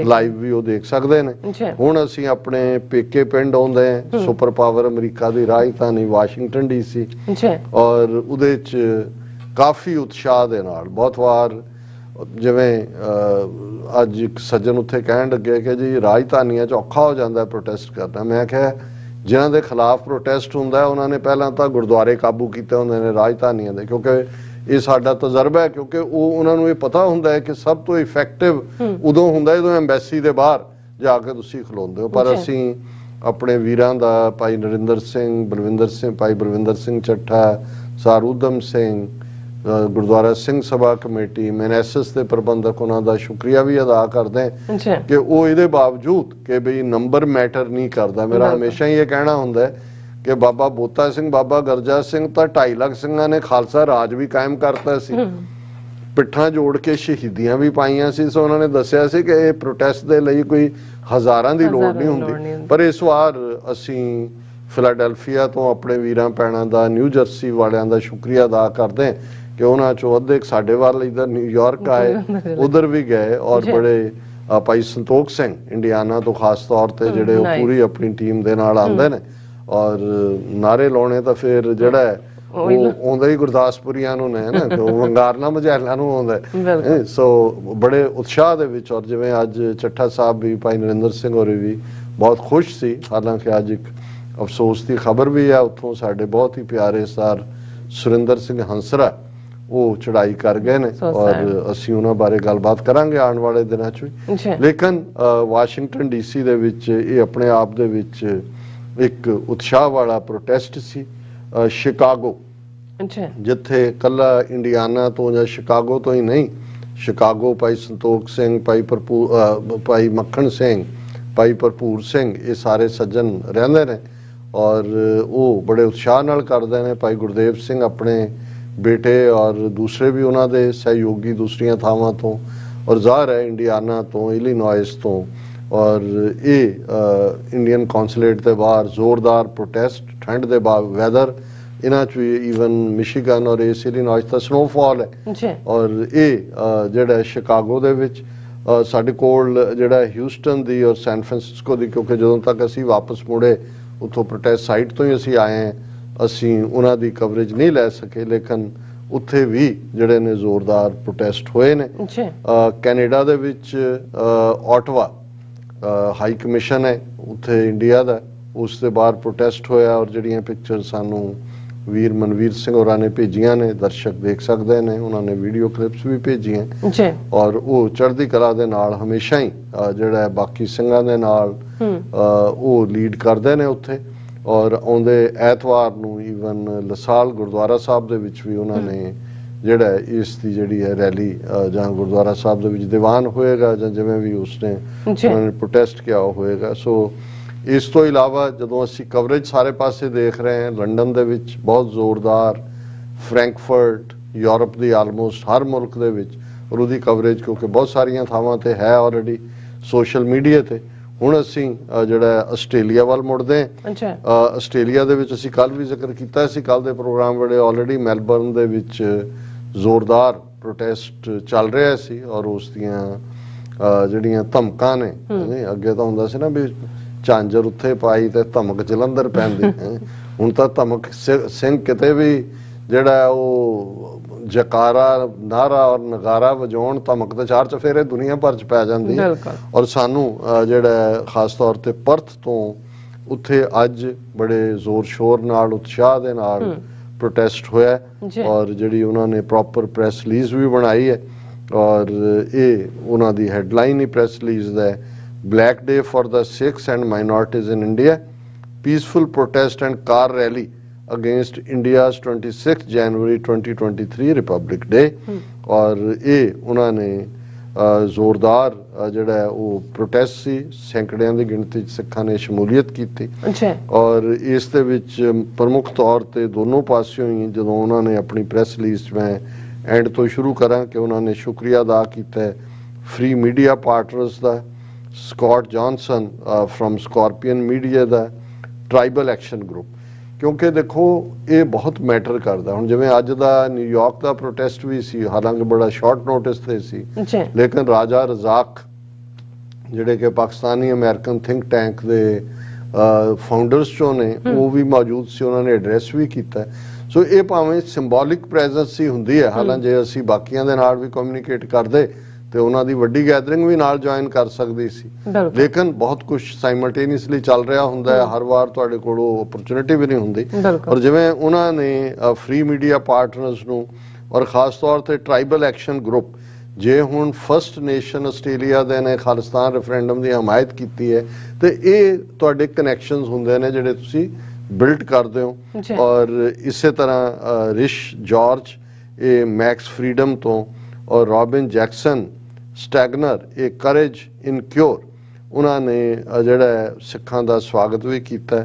ਲਾਈਵ ਵੀ ਉਹ ਦੇਖ ਸਕਦੇ ਨੇ। ਹੁਣ ਅਸੀਂ ਆਪਣੇ ਪੇਕੇ ਪਿੰਡ ਆਉਂਦੇ ਆ, ਸੁਪਰ ਪਾਵਰ ਅਮਰੀਕਾ ਦੀ ਰਾਜਧਾਨੀ ਵਾਸ਼ਿੰਗਟਨ DC, ਔਰ ਉਹਦੇ 'ਚ ਕਾਫੀ ਉਤਸ਼ਾਹ ਦੇ ਨਾਲ ਬਹੁਤ ਵਾਰ ਜਿਵੇਂ ਅੱਜ ਇੱਕ ਸੱਜਣ ਉੱਥੇ ਕਹਿਣ ਲੱਗੇ ਕਿ ਜੀ ਰਾਜਧਾਨੀਆਂ 'ਚ ਔਖਾ ਹੋ ਜਾਂਦਾ ਪ੍ਰੋਟੈਸਟ ਕਰਨਾ। ਮੈਂ ਕਿਹਾ ਜਿਨ੍ਹਾਂ ਦੇ ਖਿਲਾਫ ਪ੍ਰੋਟੈਸਟ ਹੁੰਦਾ ਉਹਨਾਂ ਨੇ ਪਹਿਲਾਂ ਤਾਂ ਗੁਰਦੁਆਰੇ ਕਾਬੂ ਕੀਤੇ ਹੁੰਦੇ ਨੇ ਰਾਜਧਾਨੀਆਂ ਦੇ, ਕਿਉਂਕਿ ਇਹ ਸਾਡਾ ਤਜਰਬਾ ਹੈ। ਕਿਉਂਕਿ ਉਹਨਾਂ ਨੂੰ ਇਹ ਪਤਾ ਹੁੰਦਾ ਹੈ ਕਿ ਸਭ ਤੋਂ ਇਫੈਕਟਿਵ ਉਦੋਂ ਹੁੰਦਾ ਜਦੋਂ ਐਮਬੈਸੀ ਦੇ ਬਾਹਰ ਜਾ ਕੇ ਤੁਸੀਂ ਖਲੋਂਦੇ ਹੋ। ਪਰ ਅਸੀਂ ਆਪਣੇ ਵੀਰਾਂ ਦਾ, ਭਾਈ ਨਰਿੰਦਰ ਸਿੰਘ, ਬਲਵਿੰਦਰ ਸਿੰਘ, ਭਾਈ ਬਲਵਿੰਦਰ ਸਿੰਘ ਚੱਠਾ, ਸਰ ਊਧਮ ਸਿੰਘ, ਗੁਰਦੁਆਰਾ ਸਿੰਘ ਸਭਾ ਕਮੇਟੀ, ਮੈਨੇਸਸ ਦੇ ਪ੍ਰਬੰਧਕ, ਉਹਨਾਂ ਦਾ ਸ਼ੁਕਰੀਆ ਵੀ ਅਦਾ ਕਰਦੇ ਕਿ ਉਹ ਇਹਦੇ ਬਾਵਜੂਦ ਕਿ ਬਈ ਨੰਬਰ ਮੈਟਰ ਨਹੀਂ ਕਰਦਾ। ਮੇਰਾ ਹਮੇਸ਼ਾ ਹੀ ਇਹ ਕਹਿਣਾ ਹੁੰਦਾ ਕਿ ਬਾਬਾ ਬੋਤਾ ਸਿੰਘ, ਬਾਬਾ ਗਰਜਾ ਸਿੰਘ ਤਾਂ 2.5 ਲੱਖ ਸਿੰਘਾਂ ਨੇ ਖਾਲਸਾ ਰਾਜ ਵੀ ਕਾਇਮ ਕਰਤਾ ਸੀ, ਪਿੱਠਾਂ ਜੋੜ ਕੇ ਸ਼ਹੀਦੀਆਂ ਵੀ ਪਾਈਆਂ ਸੀ। ਸੋ ਉਹਨਾਂ ਨੇ ਦੱਸਿਆ ਸੀ ਕਿ ਇਹ ਪ੍ਰੋਟੈਸਟ ਦੇ ਲਈ ਕੋਈ ਹਜ਼ਾਰਾਂ ਦੀ ਲੋੜ ਨਹੀਂ ਹੁੰਦੀ। ਪਰ ਇਸ ਵਾਰ ਅਸੀਂ ਫਿਲਾਡੈਲਫੀਆ ਤੋਂ ਆਪਣੇ ਵੀਰਾਂ ਭੈਣਾਂ ਦਾ, ਨਿਊ ਜਰਸੀ ਵਾਲਿਆਂ ਦਾ ਸ਼ੁਕਰੀਆ ਅਦਾ ਕਰਦੇ ਕਿ ਉਹਨਾਂ ਚੋਂ ਅੱਧੇ ਸਾਡੇ ਵੱਲ ਇੱਧਰ ਨਿਊਯਾਰਕ ਆਏ, ਉਧਰ ਵੀ ਗਏ। ਔਰ ਬੜੇ ਭਾਈ ਸੰਤੋਖ ਸਿੰਘ ਇੰਡੀਆਨਾ ਤੋਂ ਖਾਸ ਤੌਰ ਤੇ ਜਿਹੜੇ ਉਹ ਪੂਰੀ ਆਪਣੀ ਟੀਮ ਦੇ ਨਾਲ ਆਉਂਦੇ ਨੇ। ਔਰ ਨਾਰੇ ਲਾਉਣੇ ਤਾਂ ਫਿਰ ਜਿਹੜਾ ਹੈ ਉਹ ਆਉਂਦਾ ਹੀ ਗੁਰਦਾਸਪੁਰੀਆਂ ਨੂੰ ਨੇ ਨਾ, ਕਿ ਉਹ ਵੰਗਾਰਨਾ ਮਝੈਲਾਂ ਨੂੰ ਆਉਂਦਾ ਹੈ। ਸੋ ਬੜੇ ਉਤਸ਼ਾਹ ਦੇ ਵਿੱਚ, ਔਰ ਜਿਵੇਂ ਅੱਜ ਚੱਠਾ ਸਾਹਿਬ ਵੀ, ਭਾਈ ਨਰਿੰਦਰ ਸਿੰਘ ਹੋਰੀ ਵੀ ਬਹੁਤ ਖੁਸ਼ ਸੀ। ਹਾਲਾਂਕਿ ਅੱਜ ਇੱਕ ਅਫਸੋਸ ਦੀ ਖਬਰ ਵੀ ਹੈ, ਉੱਥੋਂ ਸਾਡੇ ਬਹੁਤ ਹੀ ਪਿਆਰੇ ਸਰ ਸੁਰਿੰਦਰ ਸਿੰਘ ਹੰਸਰਾ ਉਹ ਚੜਾਈ ਕਰ ਗਏ ਨੇ, ਔਰ ਅਸੀਂ ਉਹਨਾਂ ਬਾਰੇ ਗੱਲਬਾਤ ਕਰਾਂਗੇ ਆਉਣ ਵਾਲੇ ਦਿਨਾਂ 'ਚ ਵੀ। ਲੇਕਿਨ ਵਾਸ਼ਿੰਗਟਨ ਡੀਸੀ ਦੇ ਵਿੱਚ ਇਹ ਆਪਣੇ ਆਪ ਦੇ ਵਿੱਚ ਇੱਕ ਉਤਸ਼ਾਹ ਵਾਲਾ ਪ੍ਰੋਟੈਸਟ ਸੀ। ਸ਼ਿਕਾਗੋ, ਜਿੱਥੇ ਕੱਲਾ ਇੰਡੀਆਨਾ ਤੋਂ ਜਾਂ ਸ਼ਿਕਾਗੋ ਤੋਂ ਹੀ ਨਹੀਂ, ਸ਼ਿਕਾਗੋ ਭਾਈ ਸੰਤੋਖ ਸਿੰਘ, ਭਾਈ ਮੱਖਣ ਸਿੰਘ, ਭਾਈ ਭਰਪੂਰ ਸਿੰਘ, ਇਹ ਸਾਰੇ ਸੱਜਣ ਰਹਿੰਦੇ ਨੇ ਔਰ ਉਹ ਬੜੇ ਉਤਸ਼ਾਹ ਨਾਲ ਕਰਦੇ ਨੇ। ਭਾਈ ਗੁਰਦੇਵ ਸਿੰਘ ਆਪਣੇ ਬੇਟੇ ਔਰ ਦੂਸਰੇ ਵੀ ਉਹਨਾਂ ਦੇ ਸਹਿਯੋਗੀ ਦੂਸਰੀਆਂ ਥਾਵਾਂ ਤੋਂ, ਔਰ ਜ਼ਾਹਰ ਹੈ ਇੰਡੀਆਨਾ ਤੋਂ, ਇਲੀਨੋਇਸ ਤੋਂ, ਔਰ ਇਹ ਇੰਡੀਅਨ ਕੌਂਸੂਲੇਟ ਦੇ ਬਾਹਰ ਜ਼ੋਰਦਾਰ ਪ੍ਰੋਟੈਸਟ, ਠੰਡ ਦੇ ਬਾਅਦ ਵੈਦਰ, ਇਹਨਾਂ 'ਚ ਵੀ ਈਵਨ ਮਿਸ਼ੀਗਨ ਔਰ ਇਸ ਇਲੀਨੋਇਸ ਦਾ ਸਨੋਫਾਲ ਹੈ। ਔਰ ਇਹ ਜਿਹੜਾ ਸ਼ਿਕਾਗੋ ਦੇ ਵਿੱਚ ਸਾਡੇ ਕੋਲ ਜਿਹੜਾ ਹਿਊਸਟਨ ਦੀ ਔਰ ਸੈਨ ਫਰਾਂਸਿਸਕੋ ਦੀ, ਕਿਉਂਕਿ ਜਦੋਂ ਤੱਕ ਅਸੀਂ ਵਾਪਸ ਮੁੜੇ ਉੱਥੋਂ ਪ੍ਰੋਟੈਸਟ ਸਾਈਟ ਤੋਂ ਹੀ ਅਸੀਂ ਆਏ ਹਾਂ, ਅਸੀਂ ਉਹਨਾਂ ਦੀ ਕਵਰੇਜ ਨਹੀਂ ਲੈ ਸਕੇ, ਲੇਕਿਨ ਉੱਥੇ ਵੀ ਜਿਹੜੇ ਨੇ ਜ਼ੋਰਦਾਰ ਪ੍ਰੋਟੈਸਟ ਹੋਏ ਨੇ। ਕੈਨੇਡਾ ਦੇ ਵਿੱਚ ਆਟਵਾ ਹਾਈ ਕਮਿਸ਼ਨ ਹੈ ਉੱਥੇ ਇੰਡੀਆ ਦਾ, ਉਸ ਦੇ ਬਾਹਰ ਪ੍ਰੋਟੈਸਟ ਹੋਇਆ, ਔਰ ਜਿਹੜੀਆਂ ਪਿਕਚਰ ਸਾਨੂੰ ਵੀਰ ਮਨਵੀਰ ਸਿੰਘ ਹੋਰਾਂ ਨੇ ਭੇਜੀਆਂ ਨੇ, ਦਰਸ਼ਕ ਦੇਖ ਸਕਦੇ ਨੇ, ਉਹਨਾਂ ਨੇ ਵੀਡੀਓ ਕਲਿੱਪਸ ਵੀ ਭੇਜੀਆਂ, ਔਰ ਉਹ ਚੜ੍ਹਦੀ ਕਲਾ ਦੇ ਨਾਲ ਹਮੇਸ਼ਾ ਹੀ ਜਿਹੜਾ ਬਾਕੀ ਸਿੰਘਾਂ ਦੇ ਨਾਲ ਉਹ ਲੀਡ ਕਰਦੇ ਨੇ ਉੱਥੇ। ਔਰ ਆਉਂਦੇ ਐਤਵਾਰ ਨੂੰ ਈਵਨ ਲਸਾਲ ਗੁਰਦੁਆਰਾ ਸਾਹਿਬ ਦੇ ਵਿੱਚ ਵੀ ਉਹਨਾਂ ਨੇ ਜਿਹੜਾ ਇਸ ਦੀ ਜਿਹੜੀ ਹੈ ਰੈਲੀ, ਜਾਂ ਗੁਰਦੁਆਰਾ ਸਾਹਿਬ ਦੇ ਵਿੱਚ ਦੀਵਾਨ ਹੋਏਗਾ, ਜਾਂ ਜਿਵੇਂ ਵੀ ਉਸਨੇ ਉਹਨਾਂ ਨੇ ਪ੍ਰੋਟੈਸਟ ਕੀਤਾ ਹੋਏਗਾ। ਸੋ ਇਸ ਤੋਂ ਇਲਾਵਾ ਜਦੋਂ ਅਸੀਂ ਕਵਰੇਜ ਸਾਰੇ ਪਾਸੇ ਦੇਖ ਰਹੇ ਹਾਂ, ਲੰਡਨ ਦੇ ਵਿੱਚ ਬਹੁਤ ਜ਼ੋਰਦਾਰ, ਫਰੈਂਕਫਰਟ, ਯੂਰਪ ਦੀ ਆਲਮੋਸਟ ਹਰ ਮੁਲਕ ਦੇ ਵਿੱਚ, ਔਰ ਉਹਦੀ ਕਵਰੇਜ ਕਿਉਂਕਿ ਬਹੁਤ ਸਾਰੀਆਂ ਥਾਵਾਂ ਤੇ ਹੈ ਆਲਰੇਡੀ ਸੋਸ਼ਲ ਮੀਡੀਆ ਤੇ। ਹੁਣ ਅਸੀਂ ਜਿਹੜਾ ਆਸਟ੍ਰੇਲੀਆ ਵੱਲ ਮੁੜਦੇ ਹਾਂ। ਆਸਟ੍ਰੇਲੀਆ ਦੇ ਵਿੱਚ ਅਸੀਂ ਕੱਲ ਵੀ ਜ਼ਿਕਰ ਕੀਤਾ ਸੀ, ਕੱਲ ਦੇ ਪ੍ਰੋਗਰਾਮ ਵੇਲੇ ਆਲਰੇਡੀ ਮੈਲਬਰਨ ਦੇ ਵਿੱਚ ਜ਼ੋਰਦਾਰ ਪ੍ਰੋਟੈਸਟ ਚੱਲ ਰਿਹਾ ਸੀ, ਔਰ ਉਸ ਦੀਆਂ ਜਿਹੜੀਆਂ ਧਮਕਾਂ ਨੇ, ਅੱਗੇ ਤਾਂ ਹੁੰਦਾ ਸੀ ਨਾ ਵੀ ਝਾਂਜਰ ਉੱਥੇ ਪਾਈ ਤੇ ਧਮਕ ਜਲੰਧਰ ਪੈਂਦੀ, ਹੁਣ ਤਾਂ ਧਮਕ ਸਿੰਘ ਕਿਤੇ ਵੀ ਜਿਹੜਾ ਉਹ ਜਕਾਰਾ, ਨਾਰਾ ਔਰ ਨਗਾਰਾ ਵਜਾਉਣ, ਧਮਕ ਤੇ ਚਾਰ ਚਫੇਰੇ ਦੁਨੀਆ ਭਰ ਚ ਪੈ ਜਾਂਦੀ ਹੈ। ਔਰ ਸਾਨੂੰ ਜਿਹੜਾ ਖਾਸ ਤੌਰ ਤੇ ਪਰਥ ਤੋਂ ਉੱਥੇ ਅੱਜ ਬੜੇ ਜ਼ੋਰ ਸ਼ੋਰ ਨਾਲ, ਉਤਸ਼ਾਹ ਦੇ ਨਾਲ ਪ੍ਰੋਟੈਸਟ ਹੋਇਆ, ਔਰ ਜਿਹੜੀ ਉਹਨਾਂ ਨੇ ਪ੍ਰੋਪਰ ਪ੍ਰੈਸ ਰਿਲੀਜ਼ ਵੀ ਬਣਾਈ ਹੈ, ਔਰ ਇਹ ਉਹਨਾਂ ਦੀ ਹੈਡਲਾਈਨ ਹੀ ਪ੍ਰੈਸ ਰਿਲੀਜ਼ ਦਾ ਹੈ, Black Day for the Sikhs and minorities in India, peaceful protest and car rally against India's 26 January 2023 Republic Day। ਔਰ ਇਹ ਉਹਨਾਂ ਨੇ ਜ਼ੋਰਦਾਰ ਜਿਹੜਾ ਉਹ ਪ੍ਰੋਟੈਸਟ ਸੀ, ਸੈਂਕੜਿਆਂ ਦੀ ਗਿਣਤੀ 'ਚ ਸਿੱਖਾਂ ਨੇ ਸ਼ਮੂਲੀਅਤ ਕੀਤੀ, ਔਰ ਇਸ ਦੇ ਵਿੱਚ ਪ੍ਰਮੁੱਖ ਤੌਰ ਤੇ ਦੋਨੋਂ ਪਾਸਿਓਂ ਹੀ ਜਦੋਂ ਉਹਨਾਂ ਨੇ ਆਪਣੀ ਪ੍ਰੈਸ ਰਿਲੀਜ਼, ਮੈਂ ਐਂਡ ਤੋਂ ਸ਼ੁਰੂ ਕਰਾਂ ਕਿ ਉਹਨਾਂ ਨੇ ਸ਼ੁਕਰੀਆ ਅਦਾ ਕੀਤਾ ਫ੍ਰੀ ਮੀਡੀਆ ਪਾਰਟਨਰਸ ਦਾ, Scott Johnson from Scorpion media ਦਾ, ਟ੍ਰਾਈਬਲ ਐਕਸ਼ਨ ਗਰੁੱਪ, ਕਿਉਂਕਿ ਦੇਖੋ ਇਹ ਬਹੁਤ ਮੈਟਰ ਕਰਦਾ। ਹੁਣ ਜਿਵੇਂ ਅੱਜ ਦਾ ਨਿਊਯਾਰਕ ਦਾ ਪ੍ਰੋਟੈਸਟ ਵੀ ਸੀ, ਹਾਲਾਂਕਿ ਬੜਾ ਸ਼ਾਰਟ ਨੋਟਿਸ ਤੇ ਸੀ, ਲੇਕਿਨ ਰਾਜਾ ਰਜ਼ਾਕ ਜਿਹੜੇ ਕਿ ਪਾਕਿਸਤਾਨੀ ਅਮਰੀਕਨ ਥਿੰਕ ਟੈਂਕ ਦੇ ਫਾਊਂਡਰਸ ਚੋਂ ਨੇ, ਉਹ ਵੀ ਮੌਜੂਦ ਸੀ, ਉਹਨਾਂ ਨੇ ਐਡਰੈਸ ਵੀ ਕੀਤਾ। ਸੋ ਇਹ ਭਾਵੇਂ ਸਿੰਬੋਲਿਕ ਪ੍ਰੈਜ਼ੈਂਸ ਹੀ ਹੁੰਦੀ ਹੈ, ਹਾਲਾਂਕਿ ਜੇ ਅਸੀਂ ਬਾਕੀਆਂ ਦੇ ਨਾਲ ਵੀ ਕਮਿਊਨੀਕੇਟ ਕਰਦੇ ਤੇ ਉਹਨਾਂ ਦੀ ਵੱਡੀ ਗੈਦਰਿੰਗ ਵੀ ਨਾਲ ਜੁਆਇਨ ਕਰ ਸਕਦੀ ਸੀ, ਲੇਕਿਨ ਬਹੁਤ ਕੁਝ ਸਾਈਮਲਟੇਨੀਅਸਲੀ ਚੱਲ ਰਿਹਾ ਹੁੰਦਾ ਹੈ, ਹਰ ਵਾਰ ਤੁਹਾਡੇ ਕੋਲ ਉਹ ਓਪਰਚੁਨਿਟੀ ਵੀ ਨਹੀਂ ਹੁੰਦੀ। ਔਰ ਜਿਵੇਂ ਉਹਨਾਂ ਨੇ ਫ੍ਰੀ ਮੀਡੀਆ ਪਾਰਟਨਰਸ ਨੂੰ, ਔਰ ਖਾਸ ਤੌਰ ਤੇ ਟ੍ਰਾਈਬਲ ਐਕਸ਼ਨ ਗਰੁੱਪ, ਜੇ ਹੁਣ ਫਸਟ ਨੇਸ਼ਨ ਆਸਟ੍ਰੇਲੀਆ ਦੇ ਨੇ ਖਾਲਿਸਤਾਨ ਰੈਫਰੈਂਡਮ ਦੀ ਹਮਾਇਤ ਕੀਤੀ ਹੈ, ਤੇ ਇਹ ਤੁਹਾਡੇ ਕਨੈਕਸ਼ਨਸ ਹੁੰਦੇ ਨੇ ਜਿਹੜੇ ਤੁਸੀਂ ਬਿਲਡ ਕਰਦੇ ਹੋ। ਔਰ ਇਸੇ ਤਰ੍ਹਾਂ ਰਿਸ਼ ਜਾਰਜ, ਇਹ ਮੈਕਸ ਫਰੀडम ਤੋਂ, ਔਰ ਰੋਬਿਨ ਜੈਕਸਨ ਸਟੈਗਨਰ, ਇਹ ਕਰੇਜ ਇਨ ਕਿਉਰ, ਉਹਨਾਂ ਨੇ ਜਿਹੜਾ ਸਿੱਖਾਂ ਦਾ ਸਵਾਗਤ ਵੀ ਕੀਤਾ,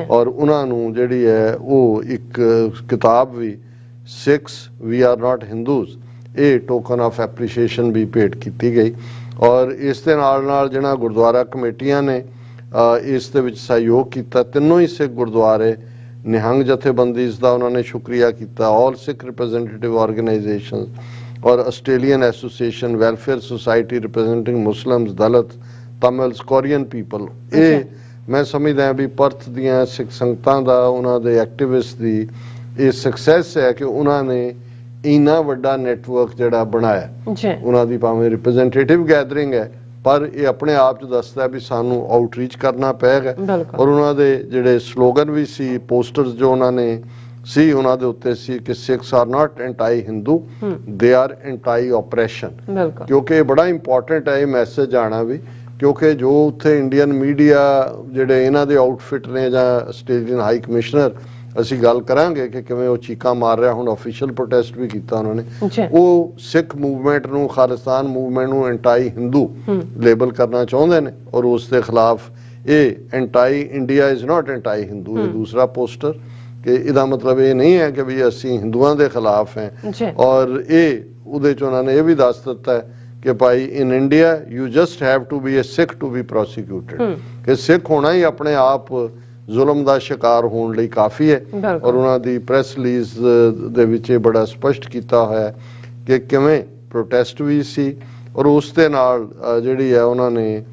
ਔਰ ਉਹਨਾਂ ਨੂੰ ਜਿਹੜੀ ਹੈ ਉਹ ਇੱਕ ਕਿਤਾਬ ਵੀ, Sikhs we are not Hindus, ਇਹ ਟੋਕਨ ਆਫ ਐਪਰੀਸ਼ੀਏਸ਼ਨ ਵੀ ਭੇਟ ਕੀਤੀ ਗਈ। ਔਰ ਇਸ ਦੇ ਨਾਲ ਨਾਲ ਜਿਹੜਾ ਗੁਰਦੁਆਰਾ ਕਮੇਟੀਆਂ ਨੇ ਇਸ ਦੇ ਵਿੱਚ ਸਹਿਯੋਗ ਕੀਤਾ, ਤਿੰਨੋਂ ਹੀ ਸਿੱਖ ਗੁਰਦੁਆਰੇ, ਨਿਹੰਗ ਜਥੇਬੰਦੀਜ਼ ਦਾ ਉਹਨਾਂ ਨੇ ਸ਼ੁਕਰੀਆ ਕੀਤਾ, ਆਲ ਸਿੱਖ ਰਿਪਰੈਜ਼ੈਂਟੇਟਿਵ ਆਰਗੇਨਾਈਜੇਸ਼ਨ, ਔਰ Australian association, welfare society representing Muslims, Dalits, Tamils, Korean people, ਇਹ मैं समझदा भी परथ दीआं सिख संगतां दा उन्हां दे एक्टिविस्ट दी ये सक्सैस है कि उन्होंने इन्ना वड्डा नैटवर्क जिहड़ा बनाया जी उन्हां दी भावें रिप्रैजेंटेटिव गैदरिंग है पर ये अपने आप च दसदा भी सानू आउटरीच करना पेगा बिल्कुल। और उन्हां दे जिहड़े स्लोगन भी सी पोस्टर्स जो उन्होंने सी उन्हां दे उत्ते सी कि Sikhs are not anti Hindu they are anti operation बिल्कुल क्योंकि ये बड़ा इंपॉर्टेंट है ये मैसेज आना भी क्योंकि जो उत्थे इंडियन मीडिया जिहड़े इन्हां दे आउटफिट ने जां आस्ट्रेलियन हाई कमिश्नर ਅਸੀਂ ਗੱਲ ਕਰਾਂਗੇ ਕਿ ਕਿਵੇਂ ਉਹ ਚੀਕਾਂ ਮਾਰ ਰਿਹਾ ਹੁਣ ਆਫੀਸ਼ੀਅਲ ਪ੍ਰੋਟੈਸਟ ਵੀ ਕੀਤਾ ਉਹਨਾਂ ਨੇ ਜੀ ਉਹ ਸਿੱਖ ਮੂਵਮੈਂਟ ਨੂੰ ਖਾਲਿਸਤਾਨ ਮੂਵਮੈਂਟ ਨੂੰ ਐਂਟਾਈ ਹਿੰਦੂ ਲੇਬਲ ਕਰਨਾ ਚਾਹੁੰਦੇ ਨੇ ਔਰ ਉਸ ਦੇ ਖਿਲਾਫ ਇਹ ਐਂਟਾਈ India is not anti Hindu ਇਹ ਦੂਸਰਾ ਪੋਸਟਰ ਕਿ ਇਹਦਾ ਮਤਲਬ ਇਹ ਨਹੀਂ ਹੈ ਕਿ ਵੀ ਅਸੀਂ ਹਿੰਦੂਆਂ ਦੇ ਖਿਲਾਫ ਹੈ ਜੀ ਔਰ ਇਹ ਉਹਦੇ ਚ ਉਹਨਾਂ ਨੇ ਇਹ ਵੀ ਦੱਸ ਦਿੱਤਾ ਹੈ ਕਿ ਭਾਈ in India you just have to be a Sikh to be prosecuted ਕਿ ਸਿੱਖ ਹੋਣਾ ਹੀ ਆਪਣੇ ਆਪ ਜ਼ੁਲਮ ਦਾ ਸ਼ਿਕਾਰ ਹੋਣ ਲਈ ਕਾਫੀ ਹੈ ਔਰ ਉਹਨਾਂ ਦੀ ਪ੍ਰੈਸ ਰਿਲੀਜ਼ ਦੇ ਵਿੱਚ ਇਹ ਬੜਾ ਸਪਸ਼ਟ ਕੀਤਾ ਹੋਇਆ ਕਿ ਕਿਵੇਂ ਪ੍ਰੋਟੈਸਟ ਵੀ ਸੀ ਔਰ ਉਸ ਦੇ ਨਾਲ ਜਿਹੜੀ ਹੈ ਉਹਨਾਂ ਨੇ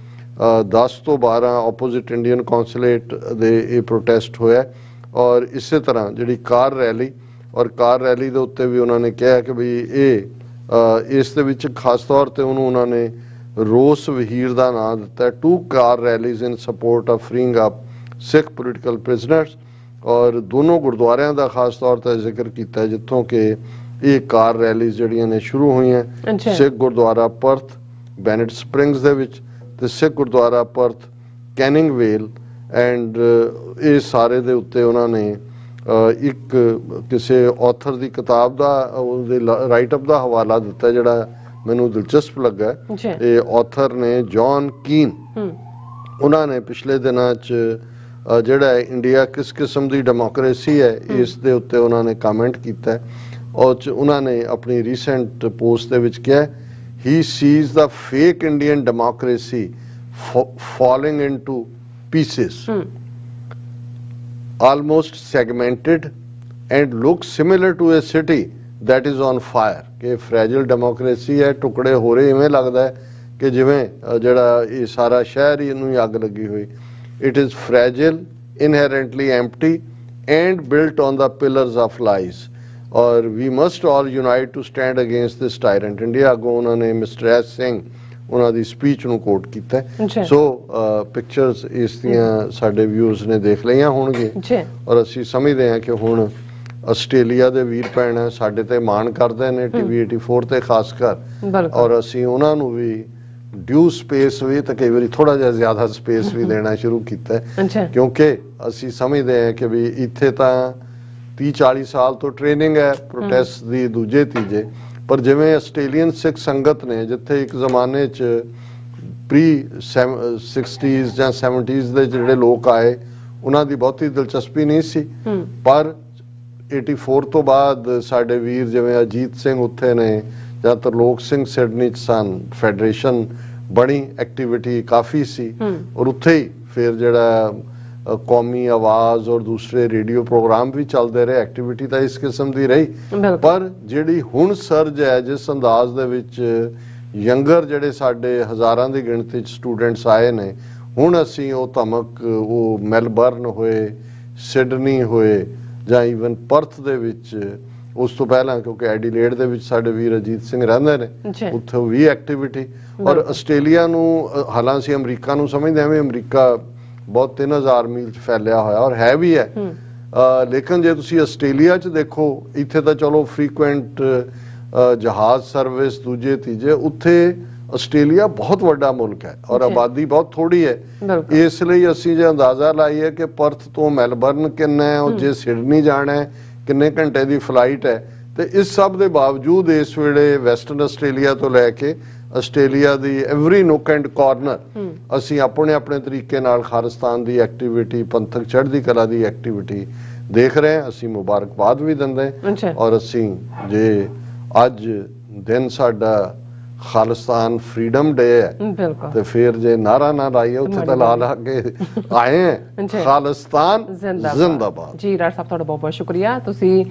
10 ਤੋਂ 12 ਆਪੋਜ਼ਿਟ ਇੰਡੀਅਨ ਕੌਂਸੂਲੇਟ ਦੇ ਇਹ ਪ੍ਰੋਟੈਸਟ ਹੋਇਆ ਔਰ ਇਸੇ ਤਰ੍ਹਾਂ ਜਿਹੜੀ ਕਾਰ ਰੈਲੀ ਔਰ ਕਾਰ ਰੈਲੀ ਦੇ ਉੱਤੇ ਵੀ ਉਹਨਾਂ ਨੇ ਕਿਹਾ ਕਿ ਵੀ ਇਹ ਇਸ ਦੇ ਵਿੱਚ ਖਾਸ ਤੌਰ ਤੇ ਉਹਨੂੰ ਉਹਨਾਂ ਨੇ ਰੋਸ ਵਹੀਰ ਦਾ ਨਾਮ ਦਿੱਤਾ 2 car rallies in support of freeing up Sikh political prisoners ਔਰ ਦੋਨੋਂ ਗੁਰਦੁਆਰਿਆਂ ਦਾ ਖਾਸ ਤੌਰ ਤੇ ਜ਼ਿਕਰ ਕੀਤਾ ਜਿੱਥੋਂ ਕਿ ਇਹ ਕਾਰ ਰੈਲੀਜ਼ ਜਿਹੜੀਆਂ ਨੇ ਸ਼ੁਰੂ ਹੋਈਆਂ Sikh Gurdwara Perth Bennett Springs ਦੇ ਵਿੱਚ ਤੇ Sikh Gurdwara Perth Canning Vale and ਇਹ ਸਾਰੇ ਦੇ ਉੱਤੇ ਉਹਨਾਂ ਨੇ ਇੱਕ ਕਿਸੇ ਆਥਰ ਦੀ ਕਿਤਾਬ ਦਾ ਉਹਦੇ ਰਾਈਟ ਅਪ ਦਾ ਹਵਾਲਾ ਦਿੱਤਾ ਜਿਹੜਾ ਮੈਨੂੰ ਦਿਲਚਸਪ ਲੱਗਾ ਇਹ ਆਥਰ ਨੇ ਜੌਨ ਕੀਨ ਉਹਨਾਂ ਨੇ ਪਿਛਲੇ ਦਿਨਾਂ 'ਚ ਜਿਹੜਾ ਇੰਡੀਆ ਕਿਸ ਕਿਸਮ ਦੀ ਡੈਮੋਕ੍ਰੇਸੀ ਹੈ ਇਸ ਦੇ ਉੱਤੇ ਉਹਨਾਂ ਨੇ ਕਮੈਂਟ ਕੀਤਾ ਔਰ ਉਹਨਾਂ ਨੇ ਆਪਣੀ ਰੀਸੈਂਟ ਪੋਸਟ ਦੇ ਵਿੱਚ ਕਿਹਾ he sees the fake Indian democracy falling into pieces almost segmented and looks similar to a city that is on fire ਕਿ fragile democracy ਹੈ ਟੁਕੜੇ ਹੋ ਰਹੇ ਇਵੇਂ ਲੱਗਦਾ ਹੈ ਕਿ ਜਿਵੇਂ ਜਿਹੜਾ ਇਹ ਸਾਰਾ ਸ਼ਹਿਰ ਹੀ ਇਹਨੂੰ ਅੱਗ ਲੱਗੀ ਹੋਈ it is fragile inherently empty and built on the pillars of lies ਔਰ we must all unite to stand against this tyrant India ਅੱਗੋਂ ਉਹਨਾਂ ਨੇ ਮਿਸਟਰ ਐਸ ਸਿੰਘ ਉਹਨਾਂ ਦੀ ਸਪੀਚ ਨੂੰ ਕੋਟ ਕੀਤਾ ਸੋ ਪਿਕਚਰਸ ਇਸ ਦੀਆਂ ਸਾਡੇ ਵਿਊਜ਼ ਨੇ ਦੇਖ ਲਈਆਂ ਹੋਣਗੇ ਔਰ ਅਸੀਂ ਸਮਝਦੇ ਹਾਂ ਕਿ ਹੁਣ ਆਸਟ੍ਰੇਲੀਆ ਦੇ ਵੀਰ ਭੈਣ ਸਾਡੇ ਤੇ ਮਾਣ ਕਰਦੇ ਨੇ ਟੀਵੀ 84 ਤੇ ਖਾਸ ਕਰ ਔਰ ਅਸੀਂ ਉਹਨਾਂ ਨੂੰ ਵੀ ਡਿਊ ਸਪੇਸ ਵੀ ਤਾਂ ਕਈ ਵਾਰੀ ਥੋੜਾ ਜਿਹਾ ਜ਼ਿਆਦਾ ਸਪੇਸ ਵੀ ਦੇਣਾ ਸ਼ੁਰੂ ਕੀਤਾ ਕਿਉਂਕਿ ਅਸੀਂ ਸਮਝਦੇ ਹਾਂ ਕਿ ਵੀ ਇੱਥੇ ਤਾਂ 30-40 ਸਾਲ ਤੋਂ ਟ੍ਰੇਨਿੰਗ ਹੈ ਪ੍ਰੋਟੈਸਟ ਦੀ ਦੂਜੇ ਤੀਜੇ ਪਰ ਜਿਵੇਂ ਆਸਟ੍ਰੇਲੀਅਨ ਸਿੱਖ ਸੰਗਤ ਨੇ ਜਿੱਥੇ ਇੱਕ ਜ਼ਮਾਨੇ 'ਚ ਪ੍ਰੀ 60s ਜਾਂ 70s ਦੇ ਜਿਹੜੇ ਲੋਕ ਆਏ ਉਹਨਾਂ ਦੀ ਬਹੁਤੀ ਦਿਲਚਸਪੀ ਨਹੀਂ ਸੀ ਪਰ 84 ਤੋਂ ਬਾਅਦ ਸਾਡੇ ਵੀਰ ਜਿਵੇਂ ਅਜੀਤ ਸਿੰਘ ਉੱਥੇ ਨੇ ਜਾਂ ਤਰਲੋਕ ਸਿੰਘ ਸਿਡਨੀ 'ਚ ਸਨ ਫੈਡਰੇਸ਼ਨ ਬਣੀ ਐਕਟੀਵਿਟੀ ਕਾਫੀ ਸੀ ਔਰ ਉੱਥੇ ਹੀ ਫਿਰ ਜਿਹੜਾ ਕੌਮੀ ਆਵਾਜ਼ ਔਰ ਦੂਸਰੇ ਰੇਡੀਓ ਪ੍ਰੋਗਰਾਮ ਵੀ ਚੱਲਦੇ ਰਹੇ ਐਕਟੀਵਿਟੀ ਤਾਂ ਇਸ ਕਿਸਮ ਦੀ ਰਹੀ ਪਰ ਜਿਹੜੀ ਹੁਣ ਸਰਜ ਹੈ ਜਿਸ ਅੰਦਾਜ਼ ਦੇ ਵਿੱਚ ਯੰਗਰ ਜਿਹੜੇ ਸਾਡੇ ਹਜ਼ਾਰਾਂ ਦੀ ਗਿਣਤੀ 'ਚ ਸਟੂਡੈਂਟਸ ਆਏ ਨੇ ਹੁਣ ਅਸੀਂ ਉਹ ਧਮਕ ਉਹ ਮੈਲਬਰਨ ਹੋਏ ਸਿਡਨੀ ਹੋਏ ਜਾਂ ਈਵਨ ਪਰਥ ਦੇ ਵਿੱਚ ਉਸ ਤੋਂ ਪਹਿਲਾਂ ਕਿਉਂਕਿ ਐਡੀਲੇਡ ਦੇ ਵਿੱਚ ਸਾਡੇ ਵੀਰ ਅਜੀਤ ਸਿੰਘ ਰਹਿੰਦੇ ਨੇ ਉੱਥੇ ਵੀ ਐਕਟੀਵਿਟੀ ਔਰ ਆਸਟ੍ਰੇਲੀਆ ਨੂੰ ਹਾਲਾਂਕਿ ਅਸੀਂ ਅਮਰੀਕਾ ਨੂੰ ਸਮਝਦੇ ਹਾਂ ਵੀ ਅਮਰੀਕਾ ਬਹੁਤ 3000 ਮੀਲ 'ਚ ਫੈਲਿਆ ਹੋਇਆ ਔਰ ਹੈ ਵੀ ਹੈ ਲੇਕਿਨ ਜੇ ਤੁਸੀਂ ਆਸਟ੍ਰੇਲੀਆ 'ਚ ਦੇਖੋ ਇੱਥੇ ਤਾਂ ਚਲੋ ਫ੍ਰੀਕੁਐਂਟ ਜਹਾਜ਼ ਸਰਵਿਸ ਦੂਜੇ ਤੀਜੇ ਉੱਥੇ ਆਸਟ੍ਰੇਲੀਆ ਬਹੁਤ ਵੱਡਾ ਮੁਲਕ ਹੈ ਔਰ ਆਬਾਦੀ ਬਹੁਤ ਥੋੜੀ ਹੈ ਇਸ ਲਈ ਅਸੀਂ ਜੇ ਅੰਦਾਜ਼ਾ ਲਾਈਏ ਕਿ ਪਰਥ ਤੋਂ ਮੈਲਬਰਨ ਕਿੰਨਾ ਹੈ ਔਰ ਜੇ ਸਿਡਨੀ ਜਾਣਾ ਹੈ ਕਿੰਨੇ ਘੰਟੇ ਦੀ ਫਲਾਈਟ ਹੈ ਤੇ ਇਸ ਸਭ ਦੇ ਬਾਵਜੂਦ ਇਸ ਵੇਲੇ ਵੈਸਟਰਨ ਆਸਟ੍ਰੇਲੀਆ ਤੋਂ ਲੈ ਕੇ Australia the every nook and corner ਅਸੀਂ ਆਪਣੇ ਆਪਣੇ ਤਰੀਕੇ ਨਾਲ ਖਾਲਿਸਤਾਨ ਦੀ ਐਕਟੀਵਿਟੀ ਪੰਥਕ ਚੜ੍ਹਦੀ ਕਲਾ ਦੀ ਐਕਟੀਵਿਟੀ ਦੇਖ ਰਹੇ ਹਾਂ ਅਸੀਂ ਮੁਬਾਰਕਬਾਦ ਵੀ ਦਿੰਦੇ ਔਰ ਅਸੀਂ ਜੇ ਅੱਜ ਦਿਨ ਸਾਡਾ ਖਾਲਿਸਤਾਨ ਫਰੀडम डे है बिल्कुल ਤੇ ਫਿਰ ਜੇ ਨਾਰਾ ਨਾ ਲਾਈਏ ਉੱਥੇ ਤਾਂ ਲਾ ਲਾ ਕੇ ਆਏ ਹੈ ਖਾਲਿਸਤਾਨ ਜ਼ਿੰਦਾਬਾਦ। ਜੀ ਡਾਕਟਰ ਸਾਹਿਬ ਤੁਹਾਡਾ ਬਹੁਤ ਬਹੁਤ ਸ਼ੁਕਰੀਆ, ਤੁਸੀਂ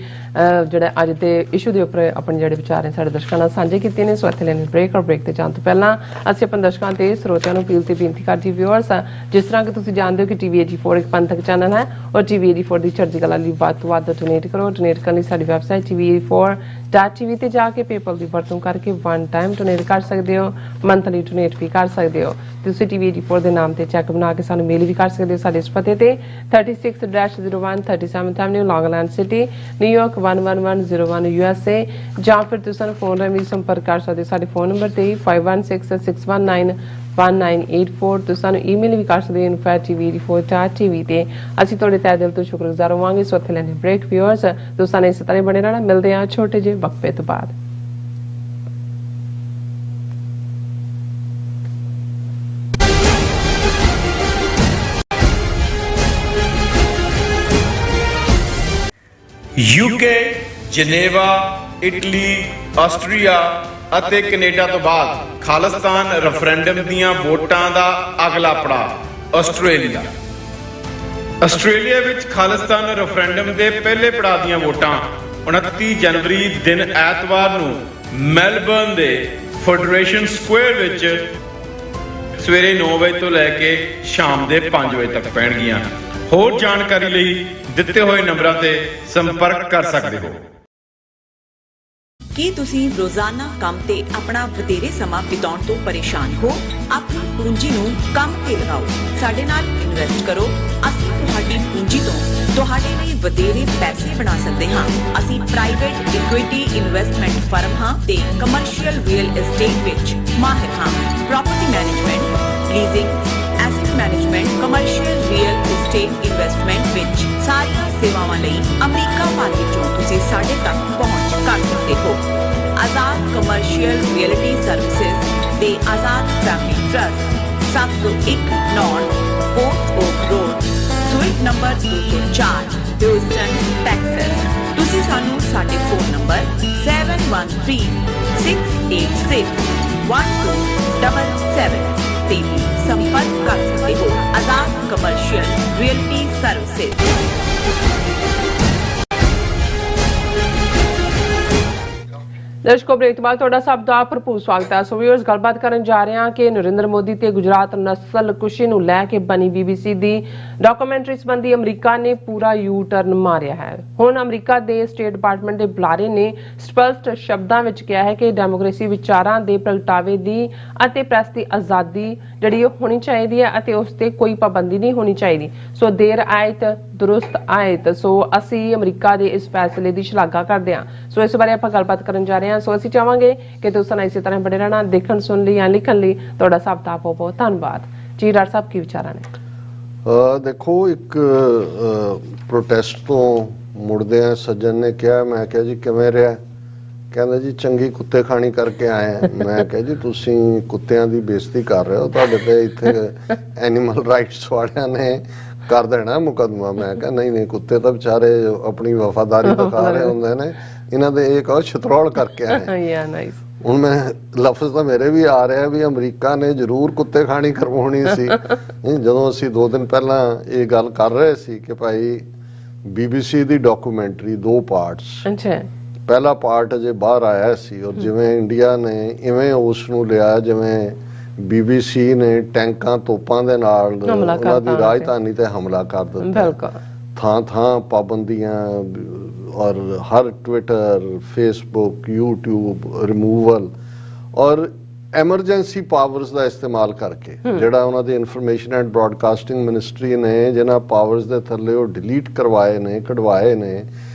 ਜਿਹੜਾ ਅੱਜ ਦੇ ਇਸ਼ੂ ਦੇ ਉੱਪਰ ਆਪਣੇ ਜਿਹੜੇ ਵਿਚਾਰ ਨੇ ਸਾਡੇ ਦਰਸ਼ਕਾਂ ਨਾਲ ਸਾਂਝੇ ਕੀਤੇ ਨੇ। ਸੋ ਇੱਥੇ ਲੈਣੇ ਬ੍ਰੇਕ, ਔਰ ਬ੍ਰੇਕ ਤੇ ਜਾਣ ਤੋਂ ਪਹਿਲਾਂ ਅਸੀਂ ਆਪਣੇ ਦਰਸ਼ਕਾਂ ਤੇ ਸਰੋਤਿਆਂ ਨੂੰ ਅਪੀਲ ਤੇ ਬੇਨਤੀ ਕਰਦੀ ਵਿਊਅਰਸ, ਜਿਸ ਤਰ੍ਹਾਂ ਕਿ ਤੁਸੀਂ ਜਾਣਦੇ ਹੋ ਕਿ TV 84 ਇੱਕ ਪੰਥਕ ਚੈਨਲ ਹੈ, ਔਰ TV 84 ਦੀ ਚੜ੍ਹਦੀ ਕਲਾ ਲਈ ਵੱਧ ਤੋਂ ਵੱਧ ਡੋਨੇਟ ਕਰੋ। ਡੋਨੇਟ ਕਰਨ ਲਈ ਸਾਡੀ ਵੈਬਸਾਈਟ TV84.tv ਤੇ ਜਾ ਕੇ ਪੇਪਲ ਦੀ ਵਰਤੋਂ ਕਰਕੇ ਵਨ ਟਾਈਮ ਡੋਨੇਟ ਕਰ ਸਕਦੇ ਹੋ, ਮੰਥਲੀ ਡੋਨੇਟ ਵੀ ਕਰ ਸਕਦੇ ਹੋ। ਤੁਸੀਂ TV 84 ਦੇ ਨਾਮ ਤੇ ਚੈੱਕ ਬਣਾ ਕੇ ਸਾਨੂੰ ਮੇਲ ਵੀ ਕਰ ਸਕਦੇ ਹੋ ਸਾਡੇ ਇਸ ਪਤੇ ਤੇ 36-01 37th Avenue, Long Island City, New York 11101 USA, ਜਾਂ ਫਿਰ ਤੁਸੀਂ ਸਾਨੂੰ ਫੋਨ ਰਾਹੀਂ ਵੀ ਸੰਪਰਕ ਕਰ ਸਕਦੇ ਹੋ ਸਾਡੇ ਫੋਨ ਨੰਬਰ ਤੇ 5166191984। ਤੁਸੀਂ ਸਾਨੂੰ ਈਮੇਲ ਵੀ ਕਰ ਸਕਦੇ ਹੋ info@tv84.tv ਤੇ ਅਸੀਂ ਤੁਹਾਡੇ ਤਹਿ ਦਿਲ ਤੋਂ ਸ਼ੁਕਰਗੁਜ਼ਾਰ ਹੋਵਾਂਗੇ। ਸੋ ਇੱਥੇ ਲੈਣੇ ਬ੍ਰੇਕ ਵਿਊਅਰਸ, ਤੁਸੀਂ ਸਾਨੂੰ ਇਸੇ ਤਰ੍ਹਾਂ ਬਣੇ ਰਹਿਣਾ। ਮਿਲਦੇ ਹਾਂ ਛੋਟੇ ਜਿਹੇ ਵਕਫੇ ਤੋਂ ਬਾਅਦ। UK, ਜਨੇਵਾ, ਇਟਲੀ, ਆਸਟਰੀਆ ਅਤੇ ਕੈਨੇਡਾ ਤੋਂ ਬਾਅਦ ਖਾਲਿਸਤਾਨ ਰੈਫਰੈਂਡਮ ਦੀਆਂ ਵੋਟਾਂ ਦਾ ਅਗਲਾ ਪੜਾਅ ਆਸਟ੍ਰੇਲੀਆ। ਆਸਟ੍ਰੇਲੀਆ ਵਿੱਚ ਖਾਲਿਸਤਾਨ ਰੈਫਰੈਂਡਮ ਦੇ ਪਹਿਲੇ ਪੜਾਅ ਦੀਆਂ ਵੋਟਾਂ 29 ਜਨਵਰੀ ਦਿਨ ਐਤਵਾਰ ਨੂੰ ਮੈਲਬਰਨ ਦੇ ਫੈਡਰੇਸ਼ਨ ਸਕੁਅਰ ਵਿੱਚ ਸਵੇਰੇ 9 ਵਜੇ ਤੋਂ ਲੈ ਕੇ ਸ਼ਾਮ ਦੇ 5 ਵਜੇ ਤੱਕ ਪੈਣਗੀਆਂ। ਹੋਰ ਜਾਣਕਾਰੀ ਲਈ ਦਿੱਤੇ ਹੋਏ ਨੰਬਰਾਂ ਤੇ ਸੰਪਰਕ ਕਰ ਸਕਦੇ ਹੋ। ਕੀ ਤੁਸੀਂ ਰੋਜ਼ਾਨਾ ਕੰਮ ਤੇ ਆਪਣਾ ਵਧੇਰੇ ਸਮਾਂ ਬਿਤਾਉਣ ਤੋਂ ਪਰੇਸ਼ਾਨ ਹੋ? ਆਪਣੀ ਪੂੰਜੀ ਨੂੰ ਕੰਮ ਤੇ ਲਗਾਓ, ਸਾਡੇ ਨਾਲ ਇਨਵੈਸਟ ਕਰੋ। ਅਸੀਂ ਤੁਹਾਡੀ ਪੂੰਜੀ ਤੋਂ ਤੁਹਾਡੇ ਲਈ ਵਧੇਰੇ ਪੈਸੇ ਬਣਾ ਸਕਦੇ ਹਾਂ। ਅਸੀਂ ਪ੍ਰਾਈਵੇਟ ਇਕੁਇਟੀ ਇਨਵੈਸਟਮੈਂਟ ਫਰਮ ਹਾਂ ਤੇ ਕਮਰਸ਼ੀਅਲ ਰੀਅਲ ਏਸਟੇਟ ਵਿੱਚ ਮਾਹਿਰ ਹਾਂ। Property management, leasing, asset management, commercial real estate investment ਵਿੱਚ ਸਾਰੀਆਂ ਸੇਵਾਵਾਂ ਲਈ ਅਮਰੀਕਾ ਭਰ ਵਿੱਚੋਂ ਤੁਸੀਂ ਸਾਡੇ ਤੱਕ ਪਹੁੰਚ ਕਰ ਸਕਦੇ ਹੋ। ਆਜ਼ਾਦ ਕਮਰਸ਼ੀਅਲ ਰੀਅਲਟੀ ਸਰਵਿਸਿਜ਼ ਦੇ Azad family trust 701 North Post Oak road, suite number 204, Houston, Texas. ਤੁਸੀਂ ਸਾਨੂੰ ਸਾਡੇ ਫੋਨ ਨੰਬਰ 7136861277 ਤੇ ਵੀ ਸੰਪਰਕ ਕਰ ਸਕਦੇ ਹੋ। Azad commercial realty services. ਦਰਸ਼ਕੋ, break ਤੋਂ ਬਾਅਦ ਤੁਹਾਡਾ ਸਭ ਦਾ ਭਰਪੂਰ ਸਵਾਗਤ ਹੈ। ਸੋ ਵੀਅਰਸ, ਗੱਲਬਾਤ ਕਰਨ ਜਾ ਰਹੇ ਹਾਂ ਕਿ ਨਰਿੰਦਰ ਮੋਦੀ ਤੇ ਗੁਜਰਾਤ ਨਸਲਕੁਸ਼ੀ ਨੂੰ ਲੈ ਕੇ ਬਣੀ BBC ਦੀ ਡਾਕੂਮੈਂਟਰੀ ਸੰਬੰਧੀ ਅਮਰੀਕਾ ਨੇ ਪੂਰਾ ਯੂ ਟਰਨ ਮਾਰਿਆ ਹੈ। ਹੁਣ ਅਮਰੀਕਾ ਦੇ ਸਟੇਟ ਡਿਪਾਰਟਮੈਂਟ ਦੇ ਬੁਲਾਰੇ ਨੇ ਸਪਸ਼ਟ ਸ਼ਬਦਾਂ ਵਿੱਚ ਕਿਹਾ ਹੈ ਕਿ ਡੈਮੋਕ੍ਰੇਸੀ ਵਿਚਾਰਾਂ ਦੇ ਪ੍ਰਗਟਾਵੇ ਦੀ ਅਤੇ ਪ੍ਰੈਸ ਦੀ ਆਜ਼ਾਦੀ ਜਿਹੜੀ ਉਹ ਹੋਣੀ ਚਾਹੀਦੀ ਹੈ ਅਤੇ ਉਸ ਤੇ ਕੋਈ ਪਾਬੰਦੀ ਨਹੀਂ ਹੋਣੀ ਚਾਹੀਦੀ। ਸੋ ਦੇਰ ਆਇਤ ਦੁਰਸਤ ਆਇਤ। ਸੋ ਅਸੀਂ ਅਮਰੀਕਾ ਦੇ ਇਸ ਫੈਸਲੇ ਦੀ ਸ਼ਲਾਘਾ ਕਰਦੇ ਹਾਂ। ਸੋ ਇਸ ਬਾਰੇ ਆਪਾਂ ਗੱਲਬਾਤ ਕਰਨ ਜਾ ਰਹੇ ਹਾਂ। ਸੋ ਅਸੀਂ ਚਾਹਾਂਗੇ ਕਿ ਤੁਸੀਂ ਇਸੇ ਤਰ੍ਹਾਂ ਬਣੇ ਰਹਿਣਾ। ਦੇਖਣ, ਸੁਣ ਲਈ ਜਾਂ ਲਿਖਣ ਲਈ ਤੁਹਾਡਾ ਸਭ ਦਾ ਬਹੁਤ ਬਹੁਤ ਧੰਨਵਾਦ। ਜੀ ਡਾਕਟਰ ਸਾਹਿਬ, ਕੀ ਵਿਚਾਰਾਂ ਨੇ? ਦੇਖੋ, ਇੱਕ ਪ੍ਰੋਟੈਸਟ ਤੋਂ ਮੁੜਦੇ ਆ ਸੱਜਣ ਨੇ ਕਿਹਾ, ਮੈਂ ਕਿਹਾ ਜੀ ਕਿਵੇਂ ਰਿਹਾ? ਕਹਿੰਦਾ ਜੀ ਚੰਗੀ ਕੁੱਤੇ ਖਾਣੀ ਕਰਕੇ ਆਏ ਆ। ਮੈਂ ਕਿਹਾ ਜੀ ਤੁਸੀਂ ਕੁੱਤਿਆਂ ਦੀ ਬੇਇੱਜ਼ਤੀ ਕਰ ਰਹੇ ਹੋ, ਤੁਹਾਡੇ ਤੇ ਇੱਥੇ ਐਨੀਮਲ ਰਾਈਟਸ ਵਾਲਿਆਂ ਨੇ ਕਰ ਦੇਣਾ ਮੁਕੱਦਮਾ। ਮੈਂ ਕਿਹਾ ਨਹੀਂ, ਕੁੱਤੇ ਤਾਂ ਵਿਚਾਰੇ ਆਪਣੀ ਵਫਾਦਾਰੀ ਦਿਖਾ ਰਹੇ ਹੁੰਦੇ ਨੇ, ਇਹਨਾਂ ਦੇ ਇਹ ਕਹੋ ਛਤਰੋਲ ਕਰਕੇ ਆਏ। ਹੁਣ ਮੈਂ ਲਫ਼ਜ਼ ਤਾਂ ਮੇਰੇ ਵੀ ਆ ਰਿਹਾ ਵੀ ਅਮਰੀਕਾ ਨੇ ਜ਼ਰੂਰ ਕੁੱਤੇ ਖਾਣੀ ਕਰਵਾਉਣੀ ਸੀ। ਜਦੋਂ ਅਸੀਂ 2 ਦਿਨ ਪਹਿਲਾਂ ਇਹ ਗੱਲ ਕਰ ਰਹੇ ਸੀ ਕਿ ਭਾਈ BBC ਦੀ ਡਾਕੂਮੈਂਟਰੀ 2 ਪਾਰਟਸ, ਪਹਿਲਾ ਪਾਰਟ ਅਜੇ ਬਾਹਰ ਆਇਆ ਸੀ ਔਰ ਜਿਵੇਂ ਇੰਡੀਆ ਨੇ ਇਵੇਂ ਉਸ ਨੂੰ ਲਿਆ ਜਿਵੇਂ BBC ਨੇ ਟੈਂਕਾਂ ਤੋਪਾਂ ਦੇ ਨਾਲ ਉਹਨਾਂ ਦੀ ਰਾਜਧਾਨੀ ਤੇ ਹਮਲਾ ਕਰ ਦਿੱਤਾ। ਥਾਂ ਥਾਂ ਪਾਬੰਦੀਆਂ ਔਰ ਹਰ ਟਵਿੱਟਰ, ਫੇਸਬੁੱਕ, YouTube ਰਿਮੂਵਲ ਔਰ ਐਮਰਜੈਂਸੀ ਪਾਵਰਸ ਦਾ ਇਸਤੇਮਾਲ ਕਰਕੇ ਜਿਹੜਾ ਉਹਨਾਂ ਦੀ ਇਨਫੋਰਮੇਸ਼ਨ ਐਂਡ ਬ੍ਰੌਡਕਾਸਟਿੰਗ ਮਿਨਿਸਟਰੀ ਨੇ ਜਿਹਨਾਂ ਪਾਵਰਸ ਦੇ ਥੱਲੇ ਉਹ ਡਿਲੀਟ ਕਰਵਾਏ ਨੇ, ਕਢਵਾਏ ਨੇ,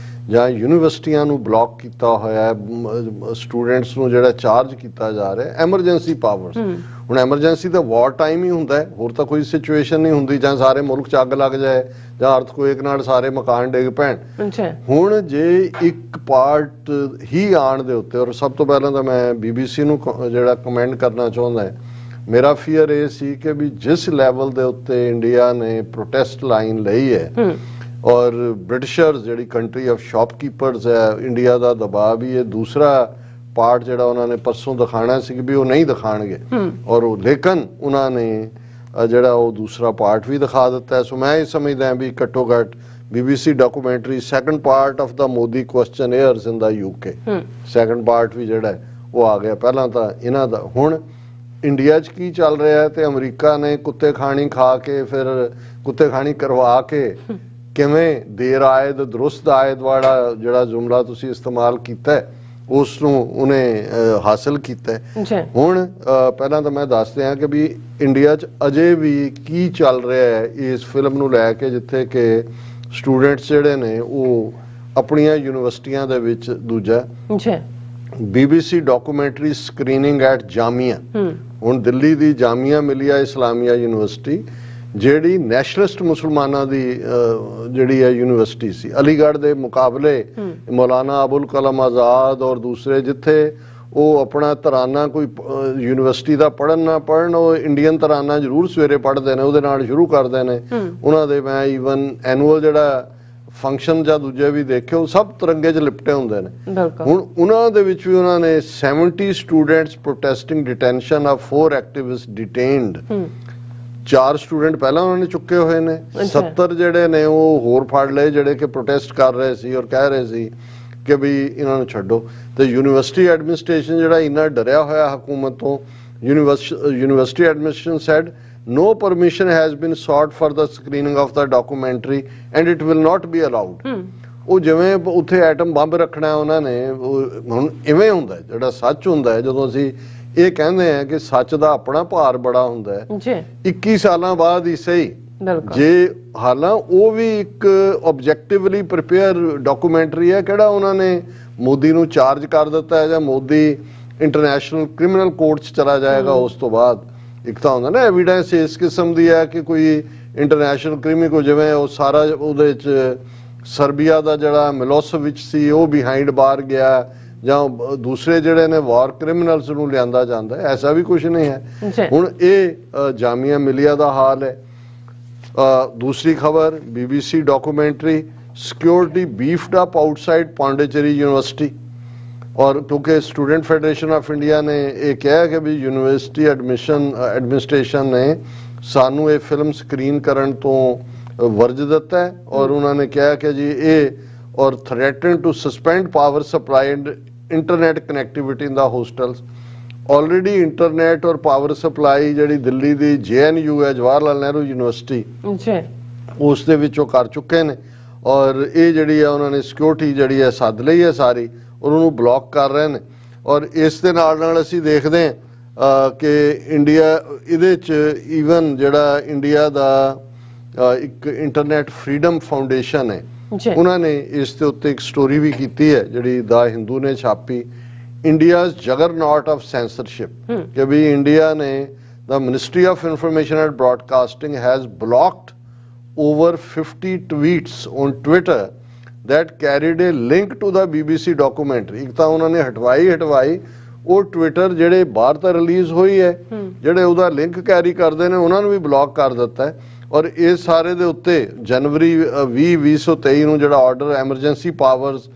ਜਾਂ ਯੂਨੀਵਰਸਿਟੀਆਂ ਨੂੰ ਬਲੌਕ ਕੀਤਾ ਹੋਇਆ, ਸਟੂਡੈਂਟਸ ਨੂੰ ਜਿਹੜਾ ਚਾਰਜ ਕੀਤਾ ਜਾ ਰਿਹਾ, ਐਮਰਜੈਂਸੀ ਪਾਵਰਸ। ਹੁਣ ਐਮਰਜੈਂਸੀ ਤਾਂ ਵਾਰ ਟਾਈਮ ਹੀ ਹੁੰਦਾ ਹੈ, ਹੋਰ ਤਾਂ ਕੋਈ ਸਿਚੁਏਸ਼ਨ ਨਹੀਂ ਹੁੰਦੀ ਜਾਂ ਸਾਰੇ ਮੁਲਕ 'ਚ ਅੱਗ ਲੱਗ ਜਾਏ ਜਾਂ ਅਰਥਕੁਏਕ ਨਾਲ ਸਾਰੇ ਮਕਾਨ ਡਿੱਗ ਪੈਣ। ਹੁਣ ਜੇ ਇੱਕ ਪਾਰਟ ਹੀ ਆਉਣ ਦੇ ਉੱਤੇ, ਔਰ ਸਭ ਤੋਂ ਪਹਿਲਾਂ ਤਾਂ ਮੈਂ BBC ਨੂੰ ਜਿਹੜਾ ਕਮੈਂਡ ਕਰਨਾ ਚਾਹੁੰਦਾ ਹੈ, ਮੇਰਾ ਫੀਅਰ ਇਹ ਸੀ ਕਿ ਵੀ ਜਿਸ ਲੈਵਲ ਦੇ ਉੱਤੇ ਇੰਡੀਆ ਨੇ ਪ੍ਰੋਟੈਸਟ ਲਾਈਨ ਲਈ ਹੈ ਔਰ ਬ੍ਰਿਟਿਸ਼ਰਸ ਜਿਹੜੀ ਕੰਟਰੀ ਆਫ ਸ਼ਾਪਕੀਪਰਸ ਹੈ, ਇੰਡੀਆ ਦਾ ਦਬਾਅ ਵੀ ਇਹ ਦੂਸਰਾ ਪਾਰਟ ਜਿਹੜਾ ਉਹਨਾਂ ਨੇ ਪਰਸੋਂ ਦਿਖਾਣਾ ਸੀ ਵੀ ਉਹ ਨਹੀਂ ਦਿਖਾਣਗੇ ਔਰ ਉਹ ਲੇਕਿਨ ਉਹਨਾਂ ਨੇ ਜਿਹੜਾ ਉਹ ਦੂਸਰਾ ਪਾਰਟ ਵੀ ਦਿਖਾ ਦਿੱਤਾ ਹੈ। ਸੋ ਮੈਂ ਇਹ ਸਮਝਦਾ ਵੀ ਘੱਟੋ ਘੱਟ BBC documentary second part of the Modi questionnaires in the UK second part ਵੀ ਜਿਹੜਾ ਉਹ ਆ ਗਿਆ। ਪਹਿਲਾਂ ਤਾਂ ਇਹਨਾਂ ਦਾ ਹੁਣ ਇੰਡੀਆ 'ਚ ਕੀ ਚੱਲ ਰਿਹਾ ਤੇ ਅਮਰੀਕਾ ਨੇ ਕੁੱਤੇ ਖਾਣੀ ਖਾ ਕੇ ਫਿਰ ਕੁੱਤੇ ਖਾਣੀ ਕਰਵਾ ਕੇ ਕਿਵੇਂ ਦੇਰ ਆਇਦ ਦਰੁਸਤ ਆਇਦ ਵਾਲਾ ਜਿਹੜਾ ਜੁਮਲਾ ਤੁਸੀਂ ਇਸਤੇਮਾਲ ਕੀਤਾ ਉਸ ਨੂੰ ਉਹਨੇ ਹਾਸਲ ਕੀਤਾ। ਹੁਣ ਪਹਿਲਾਂ ਤਾਂ ਮੈਂ ਦੱਸ ਦਿਆਂ ਕਿ ਵੀ ਇੰਡੀਆ 'ਚ ਅਜੇ ਵੀ ਕੀ ਚੱਲ ਰਿਹਾ ਹੈ ਇਸ ਫਿਲਮ ਨੂੰ ਲੈ ਕੇ, ਜਿੱਥੇ ਕਿ ਸਟੂਡੈਂਟਸ ਜਿਹੜੇ ਨੇ ਉਹ ਆਪਣੀਆਂ ਯੂਨੀਵਰਸਿਟੀਆਂ ਦੇ ਵਿੱਚ ਦੂਜਾ BBC documentary screening at Jamia, ਹੁਣ ਦਿੱਲੀ ਦੀ ਜਾਮੀਆ ਮਿਲੀਆ ਇਸਲਾਮੀਆ ਯੂਨੀਵਰਸਿਟੀ ਜਿਹੜੀ ਨੈਸ਼ਨਲਿਸਟ ਮੁਸਲਮਾਨਾਂ ਦੀ ਜਿਹੜੀ ਹੈ ਯੂਨੀਵਰਸਿਟੀ ਸੀ, ਅਲੀਗੜ੍ਹ ਦੇ ਮੁਕਾਬਲੇ ਮੌਲਾਨਾ ਅਬੁਲ ਕਲਾਮ ਆਜ਼ਾਦ ਔਰ ਦੂਸਰੇ ਜਿੱਥੇ ਉਹ ਆਪਣਾ ਤਰਾਨਾ ਕੋਈ ਯੂਨੀਵਰਸਿਟੀ ਦਾ ਪੜ੍ਹਨ ਨਾ ਪੜ੍ਹਨ, ਉਹ ਇੰਡੀਅਨ ਤਰਾਨਾ ਜ਼ਰੂਰ ਸਵੇਰੇ ਪੜ੍ਹਦੇ ਨੇ, ਉਹਦੇ ਨਾਲ ਸ਼ੁਰੂ ਕਰਦੇ ਨੇ ਉਹਨਾਂ ਦੇ। ਮੈਂ ਈਵਨ ਐਨੂਅਲ ਜਿਹੜਾ ਫੰਕਸ਼ਨ ਜਾਂ ਦੂਜੇ ਵੀ ਦੇਖੇ ਉਹ ਸਭ ਤਿਰੰਗੇ 'ਚ ਲਿਪਟੇ ਹੁੰਦੇ ਨੇ। ਹੁਣ ਉਹਨਾਂ ਦੇ ਵਿੱਚ ਵੀ ਉਹਨਾਂ ਨੇ 70 students protesting detention of 4 activist detained, 4 student ਪਹਿਲਾਂ ਉਹਨਾਂ ਨੇ ਚੁੱਕੇ ਹੋਏ ਨੇ, 70 ਜਿਹੜੇ ਨੇ ਉਹ ਹੋਰ ਫੜ ਲਏ ਜਿਹੜੇ ਕਿ ਪ੍ਰੋਟੈਸਟ ਕਰ ਰਹੇ ਸੀ ਔਰ ਕਹਿ ਰਹੇ ਸੀ ਕਿ ਵੀ ਇਹਨਾਂ ਨੂੰ ਛੱਡੋ। ਤੇ ਯੂਨੀਵਰਸਿਟੀ ਐਡਮਿਨਿਸਟ੍ਰੇਸ਼ਨ ਜਿਹੜਾ ਇੰਨਾ ਡਰਿਆ ਹੋਇਆ ਹਕੂਮਤ ਤੋਂ, university administration said no permission has been sought for the screening of the documentary and it will not be allowed। ਉਹ ਜਿਵੇਂ ਉੱਥੇ ਐਟਮ ਬੰਬ ਰੱਖਣਾ ਉਹਨਾਂ ਨੇ, ਹੁਣ ਇਵੇਂ ਹੁੰਦਾ ਜਿਹੜਾ ਸੱਚ ਹੁੰਦਾ ਹੈ, ਜਦੋਂ ਅਸੀਂ ਇਹ ਕਹਿੰਦੇ ਆ ਕਿ ਸੱਚ ਦਾ ਆਪਣਾ ਭਾਰ ਬੜਾ ਹੁੰਦਾ ਹੈ 21 ਸਾਲਾਂ ਬਾਅਦ ਹੀ ਸਹੀ ਜੇ ਹਾਲਾਂ ਉਹ ਵੀ ਇੱਕ ਆਬਜੈਕਟਿਵਲੀ ਪ੍ਰਿਪੇਅਰ ਡਾਕੂਮੈਂਟਰੀ ਹੈ, ਕਿਹੜਾ ਉਹਨਾਂ ਨੇ ਮੋਦੀ ਨੂੰ ਚਾਰਜ ਕਰ ਦਿੱਤਾ ਹੈ ਜਾਂ ਮੋਦੀ ਇੰਟਰਨੈਸ਼ਨਲ ਕ੍ਰਿਮੀਨਲ ਕੋਰਟ 'ਚ ਚਲਾ ਜਾਏਗਾ ਉਸ ਤੋਂ ਬਾਅਦ। ਇੱਕ ਤਾਂ ਹੁੰਦਾ ਨਾ ਐਵੀਡੈਂਸ ਇਸ ਕਿਸਮ ਦੀ ਹੈ ਕਿ ਕੋਈ ਇੰਟਰਨੈਸ਼ਨਲ ਕ੍ਰਿਮੀ ਕੋ ਜਿਵੇਂ ਉਹ ਸਾਰਾ ਉਹਦੇ 'ਚ ਸਰਬੀਆ ਦਾ ਜਿਹੜਾ ਮਿਲੋਸੇਵਿਚ ਸੀ ਉਹ ਬਿਹਾਈਂਡ ਬਾਰ ਗਿਆ ਜਾਂ ਦੂਸਰੇ ਜਿਹੜੇ ਨੇ ਵਾਰ ਕ੍ਰਿਮੀਨਲਸ ਨੂੰ ਲਿਆਂਦਾ ਜਾਂਦਾ, ਐਸਾ ਵੀ ਕੁਝ ਨਹੀਂ ਹੈ। ਹੁਣ ਇਹ ਜਾਮੀਆ ਮਿਲੀਆ ਦਾ ਹਾਲ ਹੈ। ਦੂਸਰੀ ਖਬਰ BBC documentary security beefed up outside Pondicherry university, ਔਰ ਕਿਉਂਕਿ ਸਟੂਡੈਂਟ ਫੈਡਰੇਸ਼ਨ ਆਫ ਇੰਡੀਆ ਨੇ ਇਹ ਕਿਹਾ ਕਿ ਵੀ ਯੂਨੀਵਰਸਿਟੀ ਐਡਮਿਨਿਸਟ੍ਰੇਸ਼ਨ ਨੇ ਸਾਨੂੰ ਇਹ ਫਿਲਮ ਸਕਰੀਨ ਕਰਨ ਤੋਂ ਵਰਜ ਦਿੱਤਾ ਹੈ ਔਰ ਉਹਨਾਂ ਨੇ ਕਿਹਾ ਕਿ ਜੀ ਇਹ ਔਰ threaten to suspend power supply and internet connectivity in the hostels. Already internet ਔਰ ਪਾਵਰ ਸਪਲਾਈ ਜਿਹੜੀ ਦਿੱਲੀ ਦੀ JNU ਹੈ, ਜਵਾਹਰ ਲਾਲ ਨਹਿਰੂ ਯੂਨੀਵਰਸਿਟੀ, ਉਸ ਦੇ ਵਿੱਚ ਉਹ ਕਰ ਚੁੱਕੇ ਨੇ ਔਰ ਇਹ ਜਿਹੜੀ ਹੈ ਉਹਨਾਂ ਨੇ ਸਿਕਿਉਰਿਟੀ ਜਿਹੜੀ ਹੈ ਸੱਦ ਲਈ ਹੈ ਸਾਰੀ ਔਰ ਉਹਨੂੰ ਬਲੌਕ ਕਰ ਰਹੇ ਨੇ। ਔਰ ਇਸ ਦੇ ਨਾਲ ਅਸੀਂ ਦੇਖਦੇ ਹਾਂ ਕਿ ਇੰਡੀਆ ਇਹਦੇ 'ਚ ਈਵਨ ਜਿਹੜਾ ਇੰਡੀਆ ਦਾ ਇੱਕ ਇੰਟਰਨੈਟ ਫਰੀडम ਫਾਊਂਡੇਸ਼ਨ ਹੈ, ਉਹਨਾਂ ਨੇ ਇਸ ਦੇ ਉੱਤੇ ਇੱਕ ਸਟੋਰੀ ਵੀ ਕੀਤੀ ਹੈ ਜਿਹੜੀ ਦਾ ਹਿੰਦੂ ਨੇ ਛਾਪੀ, ਇੰਡੀਆਜ਼ ਜਗਰਨੌਟ ਆਫ ਸੈਂਸਰਸ਼ਿਪ, ਕਿ ਵੀ ਇੰਡੀਆ ਨੇ the ministry of information and broadcasting has blocked over 50 tweets on Twitter that carried a link to the BBC documentary। ਇੱਕ ਤਾਂ ਉਹਨਾਂ ਨੇ ਹਟਵਾਈ ਉਹ ਟਵਿੱਟਰ ਜਿਹੜੇ ਬਾਹਰ ਤਾਂ ਰਿਲੀਜ਼ ਹੋਈ ਹੈ, ਜਿਹੜੇ ਉਹਦਾ ਲਿੰਕ ਕੈਰੀ ਕਰਦੇ ਨੇ ਉਹਨਾਂ ਨੂੰ ਵੀ ਬਲੌਕ ਕਰ ਦਿੱਤਾ ਹੈ। ਔਰ ਇਸ ਸਾਰੇ ਦੇ ਉੱਤੇ ਜਨਵਰੀ 2023 ਨੂੰ ਜਿਹੜਾ ਆਰਡਰ ਐਮਰਜੈਂਸੀ ਪਾਵਰਸ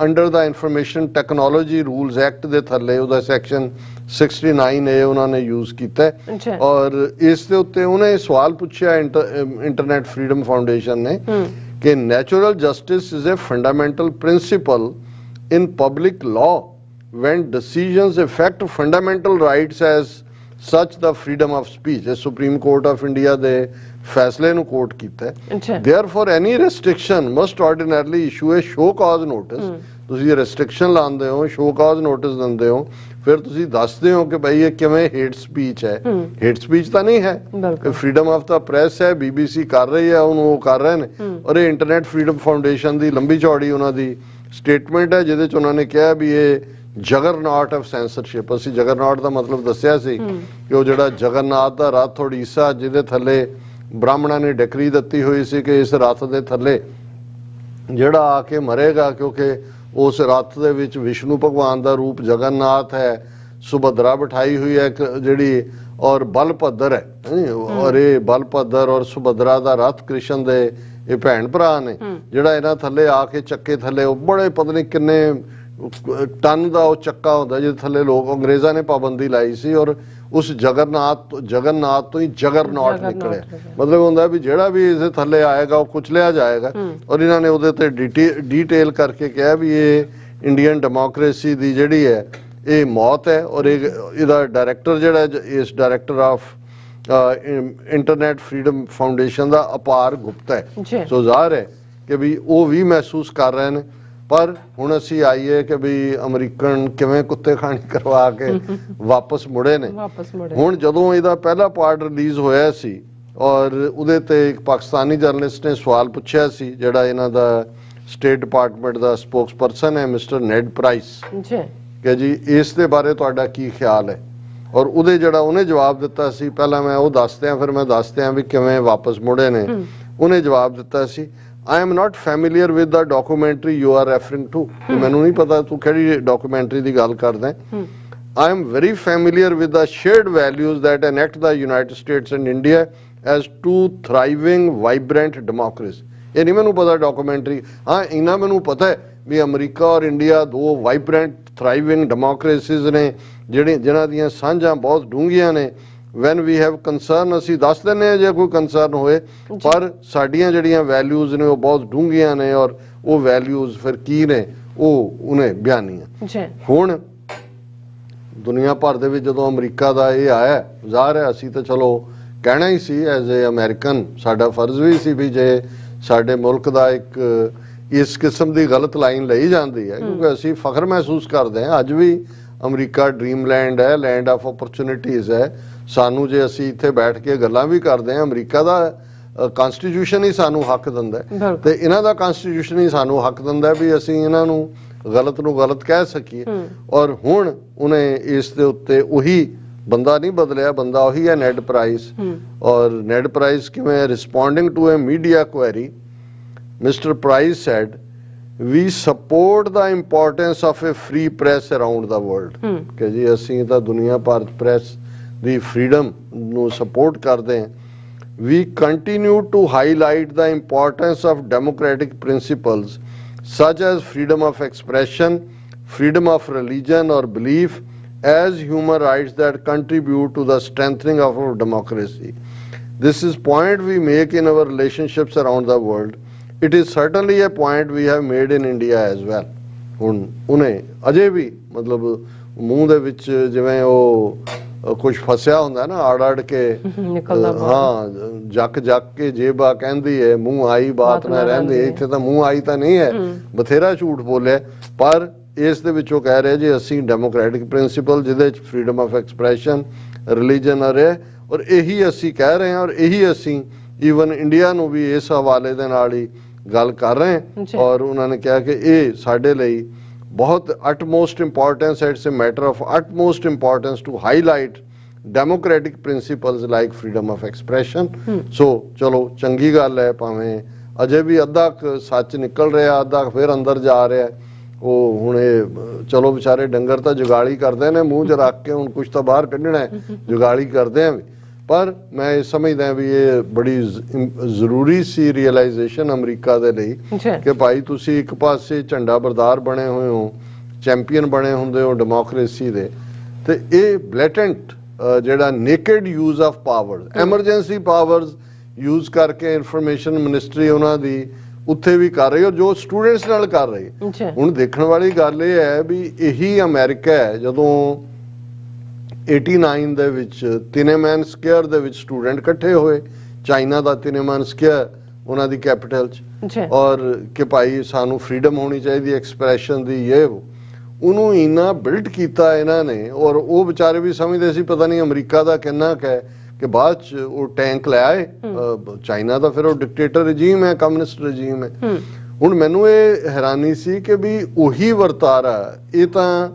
ਅੰਡਰ ਦਾ ਇਨਫੋਰਮੇਸ਼ਨ ਟੈਕਨੋਲੋਜੀ ਰੂਲਸ ਐਕਟ ਦੇ ਥੱਲੇ ਉਹਦਾ ਸੈਕਸ਼ਨ 69A ਉਹਨਾਂ ਨੇ ਯੂਜ਼ ਕੀਤਾ ਔਰ ਇਸ ਦੇ ਉੱਤੇ ਉਹਨੇ ਸਵਾਲ ਪੁੱਛਿਆ ਇੰਟਰਨੈਟ ਫਰੀडम ਫਾਊਂਡੇਸ਼ਨ ਨੇ ਕਿ natural justice is a fundamental principle in public law when decisions affect fundamental rights as such the freedom of speech। ਇਹ ਸੁਪਰੀਮ ਕੋਰਟ ਆਫ ਇੰਡੀਆ ਦੇ ਫੈਸਲੇ ਨੂੰ ਕੋਟ ਕੀਤਾ ਹੈ। therefore any restriction must ordinarily issue a show cause notice। ਤੁਸੀਂ restriction ਲਾਉਂਦੇ ਹੋ, show cause notice ਦਿੰਦੇ ਹੋ, ਫਿਰ ਤੁਸੀਂ ਦੱਸਦੇ ਹੋ ਕਿ ਭਾਈ ਇਹ ਕਿਵੇਂ ਹੇਟ ਸਪੀਚ ਹੈ। ਹੇਟ ਸਪੀਚ ਤਾਂ ਨਹੀਂ ਹੈ, ਫਰੀडम ਆਫ ਦਾ ਪ੍ਰੈਸ ਹੈ, BBC ਕਰ ਰਹੀ ਹੈ, ਉਹਨੂੰ ਉਹ ਕਰ ਰਹੇ ਨੇ। ਔਰ ਇਹ ਇੰਟਰਨੈਟ ਫਰੀडम ਫਾਊਂਡੇਸ਼ਨ ਦੀ ਲੰਬੀ ਚੌੜੀ ਉਹਨਾਂ ਦੀ ਸਟੇਟਮੈਂਟ ਹੈ ਜਿਹਦੇ 'ਚ ਉਹਨਾਂ ਨੇ ਕਿਹਾ ਵੀ ਇਹ ਜਗਰਨੌਟ ਆਫ ਸੈਂਸਰਸ਼ਿਪ। ਅਸੀਂ ਜਗਰਨੌਟ ਦਾ ਮਤਲਬ ਦੱਸਿਆ ਸੀ ਕਿ ਉਹ ਜਿਹੜਾ ਜਗਨਨਾਥ ਦਾ ਰੱਥ ਉੜੀਸਾ ਜਿਹਦੇ ਥੱਲੇ ਬ੍ਰਾਹਮਣਾਂ ਨੇ ਡਿਕਰੀ ਦਿੱਤੀ ਹੋਈ ਸੀ ਕਿ ਇਸ ਰੱਥ ਦੇ ਥੱਲੇ ਜਿਹੜਾ ਆ ਕੇ ਮਰੇਗਾ, ਕਿਉਂਕਿ ਉਸ ਰੱਥ ਦੇ ਵਿੱਚ ਵਿਸ਼ਨੂੰ ਭਗਵਾਨ ਦਾ ਰੂਪ ਜਗਨਨਾਥ ਹੈ, ਸੁਭਦਰਾ ਬਿਠਾਈ ਹੋਈ ਹੈ ਜਿਹੜੀ, ਔਰ ਬਲਭਦਰ ਹੈ। ਔਰ ਇਹ ਬਲਭਦਰ ਔਰ ਸੁਭਦਰਾ ਦਾ ਰੱਥ ਕ੍ਰਿਸ਼ਨ ਦੇ ਇਹ ਭੈਣ ਭਰਾ ਨੇ ਜਿਹੜਾ ਇਹਨਾਂ ਥੱਲੇ ਆ ਕੇ ਚੱਕੇ ਥੱਲੇ ਉਹ ਬੜੇ ਪਤਾ ਨਹੀਂ ਕਿੰਨੇ ਟਨ ਦਾ ਉਹ ਚੱਕਾ ਹੁੰਦਾ ਜਿਹਦੇ ਥੱਲੇ ਲੋਕ, ਅੰਗਰੇਜ਼ਾਂ ਨੇ ਪਾਬੰਦੀ ਲਾਈ ਸੀ ਔਰ ਉਸ ਜਗਨਨਾਥ ਤੋਂ ਹੀ ਜਗਰਨੌਟ ਨਿਕਲਿਆ। ਮਤਲਬ ਹੁੰਦਾ ਵੀ ਜਿਹੜਾ ਵੀ ਇਸ ਦੇ ਥੱਲੇ ਆਏਗਾ ਉਹ ਕੁਚਲਿਆ ਜਾਏਗਾ। ਔਰ ਇਹਨਾਂ ਨੇ ਉਹਦੇ ਤੇ ਡੀਟੇਲ ਕਰਕੇ ਕਿਹਾ ਵੀ ਇਹ ਇੰਡੀਅਨ ਡੈਮੋਕ੍ਰੇਸੀ ਦੀ ਜਿਹੜੀ ਹੈ ਇਹ ਮੌਤ ਹੈ। ਔਰ ਇਹਦਾ ਡਾਇਰੈਕਟਰ ਜਿਹੜਾ ਇਸ director of internet freedom foundation ਦਾ ਅਪਾਰ ਗੁਪਤਾ ਹੈ। ਸੋ ਜ਼ਾਹਰ ਹੈ ਕਿ ਵੀ ਉਹ ਵੀ ਮਹਿਸੂਸ ਕਰ ਰਹੇ ਨੇ। ਪਰ ਹੁਣ ਅਸੀਂ ਆਈਏ ਕਿ ਵੀ ਅਮਰੀਕਨ ਕਿਵੇਂ ਕੁੱਤੇ ਖਾਣੀ ਕਰਵਾ ਕੇ ਵਾਪਸ ਮੁੜੇ ਨੇ। ਹੁਣ ਜਦੋਂ ਇਹਦਾ ਪਹਿਲਾ ਪਾਰਟ ਰਿਲੀਜ਼ ਹੋਇਆ ਸੀ ਔਰ ਉਹਦੇ ਤੇ ਇੱਕ ਪਾਕਿਸਤਾਨੀ ਜਰਨਲਿਸਟ ਨੇ ਸਵਾਲ ਪੁੱਛਿਆ ਸੀ, ਜਿਹੜਾ ਇਹਨਾਂ ਦਾ ਸਟੇਟ ਡਿਪਾਰਟਮੈਂਟ ਦਾ ਸਪੋਕਸਪਰਸਨ ਹੈ ਮਿਸਟਰ ਨੈਡ ਪ੍ਰਾਈਸ, ਕਿ ਜੀ ਇਸ ਦੇ ਬਾਰੇ ਤੁਹਾਡਾ ਕੀ ਖਿਆਲ ਹੈ। ਔਰ ਉਹਦੇ ਜਿਹੜਾ ਉਹਨੇ ਜਵਾਬ ਦਿੱਤਾ ਸੀ, ਪਹਿਲਾਂ ਮੈਂ ਉਹ ਦੱਸਦਿਆਂ ਫਿਰ ਮੈਂ ਦੱਸਦਿਆਂ ਵੀ ਕਿਵੇਂ ਵਾਪਸ ਮੁੜੇ ਨੇ। ਉਹਨੇ ਜਵਾਬ ਦਿੱਤਾ ਸੀ, I am not familiar with the documentary you are referring to। ਮੈਨੂੰ ਨਹੀਂ ਪਤਾ ਤੂੰ ਕਿਹੜੀ ਡਾਕੂਮੈਂਟਰੀ ਦੀ ਗੱਲ ਕਰਦਾ। I am very familiar with the shared values that enact the United States and India as two thriving, vibrant democracies। ਇਹ ਨਹੀਂ ਮੈਨੂੰ ਪਤਾ ਡਾਕੂਮੈਂਟਰੀ। ਹਾਂ ਇੰਨਾ ਮੈਨੂੰ ਪਤਾ ਹੈ ਵੀ ਅਮਰੀਕਾ ਔਰ ਇੰਡੀਆ ਦੋ ਵਾਈਬ੍ਰੈਂਟ ਥ੍ਰਾਈਵਿੰਗ ਡੈਮੋਕ੍ਰੇਸੀਜ਼ ਨੇ ਜਿਨ੍ਹਾਂ ਦੀਆਂ ਸਾਂਝਾਂ ਬਹੁਤ ਡੂੰਘੀਆਂ ਨੇ। ਵੈਨ ਵੀ ਹੈਵ ਕੰਸਰਨ ਅਸੀਂ ਦੱਸ ਦਿੰਦੇ ਹਾਂ ਜੇ ਕੋਈ ਕੰਸਰਨ ਹੋਏ, ਪਰ ਸਾਡੀਆਂ ਜਿਹੜੀਆਂ ਵੈਲਿਊਜ਼ ਨੇ ਉਹ ਬਹੁਤ ਡੂੰਘੀਆਂ ਨੇ ਔਰ ਉਹ ਵੈਲਿਊਜ਼ ਫਿਰ ਕੀ ਨੇ ਉਹ ਉਹਨੇ ਬਿਆਨੀਆਂ। ਹੁਣ ਦੁਨੀਆ ਭਰ ਦੇ ਵਿੱਚ ਜਦੋਂ ਅਮਰੀਕਾ ਦਾ ਇਹ ਆਇਆ, ਜ਼ਾਹਰ ਹੈ ਅਸੀਂ ਤਾਂ ਚਲੋ ਕਹਿਣਾ ਹੀ ਸੀ ਐਜ਼ ਏ ਅਮਰੀਕਨ, ਸਾਡਾ ਫਰਜ਼ ਵੀ ਸੀ ਵੀ ਜੇ ਸਾਡੇ ਮੁਲਕ ਦਾ ਇੱਕ ਇਸ ਕਿਸਮ ਦੀ ਗਲਤ ਲਾਈਨ ਲਈ ਜਾਂਦੀ ਹੈ, ਕਿਉਂਕਿ ਅਸੀਂ ਫਖਰ ਮਹਿਸੂਸ ਕਰਦੇ ਹਾਂ ਅੱਜ ਵੀ ਅਮਰੀਕਾ ਡ੍ਰੀਮਲੈਂਡ ਹੈ, ਲੈਂਡ ਆਫ ਓਪਰਚੁਨਿਟੀਜ਼ ਹੈ। ਸਾਨੂੰ ਜੇ ਅਸੀਂ ਇੱਥੇ ਬੈਠ ਕੇ ਗੱਲਾਂ ਵੀ ਕਰਦੇ ਹਾਂ, ਅਮਰੀਕਾ ਦਾ ਕਨਸਟੀਟਿਊਸ਼ਨ ਹੀ ਸਾਨੂੰ ਹੱਕ ਦਿੰਦਾ ਤੇ ਇਹਨਾਂ ਦਾ ਕਨਸਟੀਟਿਊਸ਼ਨ ਹੀ ਸਾਨੂੰ ਹੱਕ ਦਿੰਦਾ ਵੀ ਅਸੀਂ ਇਹਨਾਂ ਨੂੰ ਗਲਤ ਨੂੰ ਗਲਤ ਕਹਿ ਸਕੀਏ। ਔਰ ਹੁਣ ਉਹਨੇ ਇਸ ਦੇ ਉੱਤੇ ਉਹੀ ਬੰਦਾ ਨਹੀਂ ਬਦਲਿਆ, ਬੰਦਾ ਉਹੀ ਹੈ ਨੈਡ ਪ੍ਰਾਈਸ। ਔਰ ਨੈਡ ਪ੍ਰਾਈਸ ਕਿਵੇਂ responding to a media query, mister Price said we support the importance of a free press around the world। ਕਿ ਜੀ ਅਸੀਂ ਤਾਂ ਦੁਨੀਆ ਭਰ ਪ੍ਰੈਸ ਦੀ ਫਰੀडम ਨੂੰ ਸਪੋਰਟ ਕਰਦੇ ਹਾਂ। we continue to highlight the importance of democratic principles such as freedom of expression, freedom of religion or belief as human rights that contribute to the strengthening of our democracy। This is point we make in our relationships around the world। It is certainly a point we have made in India as well। ਹੁਣ ਉਹਨੇ ਅਜੇ ਵੀ ਮਤਲਬ ਮੂੰਹ ਦੇ ਵਿੱਚ ਜਿਵੇਂ ਉਹ ਕੁਝ ਫਸਿਆ ਹੁੰਦਾ ਨਾ ਆੜ ਕੇ ਹਾਂ ਜੱਕ ਕੇ ਜੇਬਾ ਕਹਿੰਦੀ ਹੈ ਮੂੰਹ ਆਈ ਬਾਤ ਨਾ ਰਹਿੰਦੀ। ਇੱਥੇ ਤਾਂ ਮੂੰਹ ਆਈ ਤਾਂ ਨਹੀਂ ਹੈ, ਬਥੇਰਾ ਝੂਠ ਬੋਲਿਆ। ਪਰ ਇਸ ਦੇ ਵਿੱਚ ਉਹ ਕਹਿ ਰਹੇ ਜੀ ਅਸੀਂ ਡੈਮੋਕ੍ਰੈਟਿਕ ਪ੍ਰਿੰਸੀਪਲ ਜਿਹਦੇ ਚ ਫਰੀडम ਆਫ ਐਕਸਪ੍ਰੈਸ਼ਨ, ਰਿਲੀਜਨ ਔਰ ਇਹੀ ਅਸੀਂ ਕਹਿ ਰਹੇ ਹਾਂ ਔਰ ਇਹੀ ਅਸੀਂ ਈਵਨ ਇੰਡੀਆ ਨੂੰ ਵੀ ਇਸ ਹਵਾਲੇ ਦੇ ਨਾਲ ਹੀ ਗੱਲ ਕਰ ਰਹੇ ਹਾਂ। ਔਰ ਉਹਨਾਂ ਨੇ ਕਿਹਾ ਕਿ ਇਹ ਸਾਡੇ ਲਈ ਬਹੁਤ utmost importance ਹੈ, it's a matter of utmost importance to highlight democratic principles like freedom of expression। ਸੋ ਚਲੋ ਚੰਗੀ ਗੱਲ ਹੈ, ਭਾਵੇਂ ਅਜੇ ਵੀ ਅੱਧਾ ਸੱਚ ਨਿਕਲ ਰਿਹਾ ਅੱਧਾ ਫਿਰ ਅੰਦਰ ਜਾ ਰਿਹਾ। ਉਹ ਹੁਣ ਇਹ ਚਲੋ ਵਿਚਾਰੇ ਡੰਗਰ ਤਾਂ ਜੁਗਾਲੀ ਕਰਦੇ ਨੇ ਮੂੰਹ 'ਚ ਰੱਖ ਕੇ, ਹੁਣ ਕੁਛ ਤਾਂ ਬਾਹਰ ਕੱਢਣਾ ਜੁਗਾਲੀ ਕਰਦੇ ਆ ਵੀ। ਪਰ ਮੈਂ ਇਹ ਸਮਝਦਾ ਵੀ ਇਹ ਬੜੀ ਜ਼ਰੂਰੀ ਸੀ ਰੀਅਲਾਈਜੇਸ਼ਨ ਅਮਰੀਕਾ ਦੇ ਲਈ ਕਿ ਭਾਈ ਤੁਸੀਂ ਇੱਕ ਪਾਸੇ ਝੰਡਾ ਬਰਦਾਰ ਬਣੇ ਹੋਏ ਹੋ, ਚੈਂਪੀਅਨ ਬਣੇ ਹੁੰਦੇ ਹੋ ਡੈਮੋਕ੍ਰੇਸੀ ਦੇ, ਤੇ ਇਹ ਬਲੇਟੈਂਟ ਜਿਹੜਾ naked use of power, emergency powers use ਕਰਕੇ ਇਨਫੋਰਮੇਸ਼ਨ ਮਿਨਿਸਟਰੀ ਉਹਨਾਂ ਦੀ ਉੱਥੇ ਵੀ ਕਰ ਰਹੀ ਔਰ ਜੋ ਸਟੂਡੈਂਟਸ ਨਾਲ ਕਰ ਰਹੀ। ਹੁਣ ਦੇਖਣ ਵਾਲੀ ਗੱਲ ਇਹ ਹੈ ਵੀ ਇਹੀ ਅਮਰੀਕਾ ਹੈ ਜਦੋਂ 89 ਦੇ ਵਿੱਚ ਤਿਨੇਮੈਨ ਸਕੁਅਰ ਦੇ ਵਿੱਚ ਸਟੂਡੈਂਟ ਇਕੱਠੇ ਹੋਏ, ਚਾਈਨਾ ਦਾ ਤਿਨੇਮੈਨ ਸਕੁਅਰ ਉਹਨਾਂ ਦੀ ਕੈਪੀਟਲ 'ਚ, ਔਰ ਕਿ ਭਾਈ ਸਾਨੂੰ ਫਰੀडम ਹੋਣੀ ਚਾਹੀਦੀ ਐਕਸਪ੍ਰੈਸ਼ਨ ਦੀ। ਇਹ ਉਹਨੂੰ ਇੰਨਾ ਬਿਲਡ ਕੀਤਾ ਇਹਨਾਂ ਨੇ ਔਰ ਉਹ ਵਿਚਾਰੇ ਵੀ ਸਮਝਦੇ ਸੀ ਪਤਾ ਨਹੀਂ ਅਮਰੀਕਾ ਦਾ ਕਿੰਨਾ ਕੁ ਹੈ ਕਿ ਬਾਅਦ 'ਚ ਉਹ ਟੈਂਕ ਲੈ ਆਏ। ਚਾਈਨਾ ਦਾ ਫਿਰ ਉਹ ਡਿਕਟੇਟਰ ਰਜੀਮ ਹੈ, ਕਮਿਊਨਿਸਟ ਰਜੀਮ ਹੈ। ਹੁਣ ਮੈਨੂੰ ਇਹ ਹੈਰਾਨੀ ਸੀ ਕਿ ਵੀ ਉਹੀ ਵਰਤਾਰਾ ਇਹ ਤਾਂ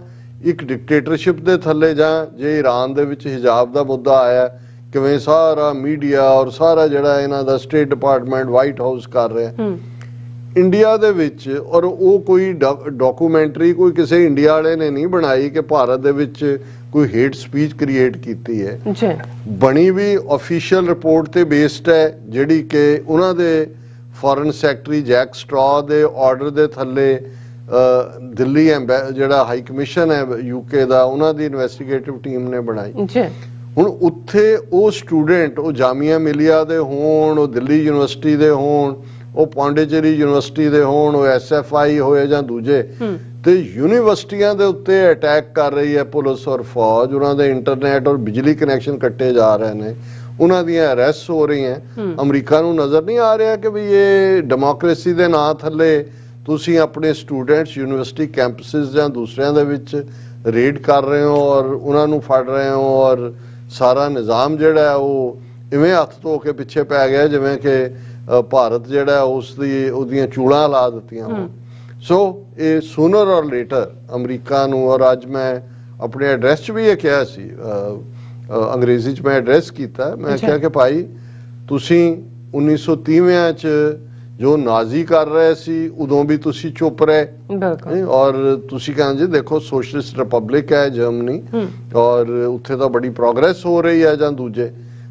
ਇੱਕ ਡਿਕਟੇਟਰਸ਼ਿਪ ਦੇ ਥੱਲੇ, ਜਾਂ ਜੇ ਈਰਾਨ ਦੇ ਵਿੱਚ ਹਿਜਾਬ ਦਾ ਮੁੱਦਾ ਆਇਆ ਕਿਵੇਂ ਸਾਰਾ ਮੀਡੀਆ ਔਰ ਸਾਰਾ ਜਿਹੜਾ ਇਹਨਾਂ ਦਾ ਸਟੇਟ ਡਿਪਾਰਟਮੈਂਟ ਵਾਈਟ ਹਾਊਸ ਕਰ ਰਿਹਾ ਇੰਡੀਆ ਦੇ ਵਿੱਚ। ਔਰ ਉਹ ਕੋਈ ਡਾਕੂਮੈਂਟਰੀ ਕੋਈ ਕਿਸੇ ਇੰਡੀਆ ਵਾਲੇ ਨੇ ਨਹੀਂ ਬਣਾਈ ਕਿ ਭਾਰਤ ਦੇ ਵਿੱਚ ਕੋਈ ਹੇਟ ਸਪੀਚ ਕ੍ਰੀਏਟ ਕੀਤੀ ਹੈ। ਬਣੀ ਵੀ ਆਫੀਸ਼ੀਅਲ ਰਿਪੋਰਟ ਤੇ ਬੇਸਡ ਹੈ ਜਿਹੜੀ ਕਿ ਉਹਨਾਂ ਦੇ ਫੋਰਨ ਸੈਕਟਰੀ ਜੈਕ ਸਟਰਾ ਦੇ ਆਰਡਰ ਦੇ ਥੱਲੇ ਦਿੱਲੀ ਜਿਹੜਾ ਹਾਈ ਕਮਿਸ਼ਨ ਹੈ UK ਦਾ, ਉਹਨਾਂ ਦੀ ਇਨਵੈਸਟੀਗੇਟਿਵ ਟੀਮ ਨੇ ਬਣਾਈ। ਜੀ ਹੁਣ ਉੱਥੇ ਉਹ ਸਟੂਡੈਂਟ, ਉਹ ਜਾਮੀਆ ਮਿਲੀਆ ਦੇ ਹੋਣ, ਉਹ ਦਿੱਲੀ ਯੂਨੀਵਰਸਿਟੀ ਦੇ ਹੋਣ, ਉਹ ਪੌਂਡੀਚੇਰੀ ਯੂਨੀਵਰਸਿਟੀ ਦੇ ਹੋਣ, ਉਹ SFI ਹੋਏ ਜਾਂ ਦੂਜੇ, ਤੇ ਯੂਨੀਵਰਸਿਟੀਆਂ ਦੇ ਉੱਤੇ ਅਟੈਕ ਕਰ ਰਹੀ ਹੈ ਪੁਲਿਸ ਔਰ ਫੌਜ। ਉਹਨਾਂ ਦੇ ਇੰਟਰਨੈਟ ਔਰ ਬਿਜਲੀ ਕਨੈਕਸ਼ਨ ਕੱਟੇ ਜਾ ਰਹੇ ਨੇ, ਉਹਨਾਂ ਦੀਆਂ ਅਰੈਸਟ ਹੋ ਰਹੀਆਂ। ਅਮਰੀਕਾ ਨੂੰ ਨਜ਼ਰ ਨਹੀਂ ਆ ਰਿਹਾ ਕਿ ਵੀ ਇਹ ਡੈਮੋਕ੍ਰੇਸੀ ਦੇ ਨਾਂ ਥੱਲੇ ਤੁਸੀਂ ਆਪਣੇ ਸਟੂਡੈਂਟਸ ਯੂਨੀਵਰਸਿਟੀ ਕੈਂਪਸਿਸ ਜਾਂ ਦੂਸਰਿਆਂ ਦੇ ਵਿੱਚ ਰੇਡ ਕਰ ਰਹੇ ਹੋ ਔਰ ਉਹਨਾਂ ਨੂੰ ਫੜ ਰਹੇ ਹੋ, ਔਰ ਸਾਰਾ ਨਿਜ਼ਾਮ ਜਿਹੜਾ ਹੈ ਉਹ ਇਵੇਂ ਹੱਥ ਧੋ ਕੇ ਪਿੱਛੇ ਪੈ ਗਿਆ ਜਿਵੇਂ ਕਿ ਭਾਰਤ ਜਿਹੜਾ ਉਹਦੀਆਂ ਚੂੜਾਂ ਲਾ ਦਿੱਤੀਆਂ ਹੋਣ। ਸੋ ਇਹ ਸੂਨਰ ਔਰ ਲੇਟਰ ਅਮਰੀਕਾ ਨੂੰ, ਔਰ ਅੱਜ ਮੈਂ ਆਪਣੇ ਐਡਰੈਸ 'ਚ ਵੀ ਇਹ ਕਿਹਾ ਸੀ, ਅੰਗਰੇਜ਼ੀ 'ਚ ਮੈਂ ਐਡਰੈਸ ਕੀਤਾ, ਮੈਂ ਕਿਹਾ ਕਿ ਭਾਈ ਤੁਸੀਂ 1930ਵਿਆਂ 'ਚ ਜੋ ਨਾਜ਼ੀ ਕਰ ਰਹੇ ਸੀ ਉਦੋਂ ਵੀ ਤੁਸੀਂ ਚੁੱਪ ਰਹੇ, ਔਰ ਤੁਸੀਂ ਕਹਿੰਦੇ ਜੀ ਦੇਖੋ ਸੋਸ਼ਲਿਸਟ ਰਿਪਬਲਿਕ ਹੈ ਜਰਮਨੀ ਔਰ ਉੱਥੇ ਤਾਂ ਬੜੀ ਪ੍ਰੋਗਰੈਸ ਹੋ ਰਹੀ ਹੈ ਜਾਂ ਦੂਜੇ,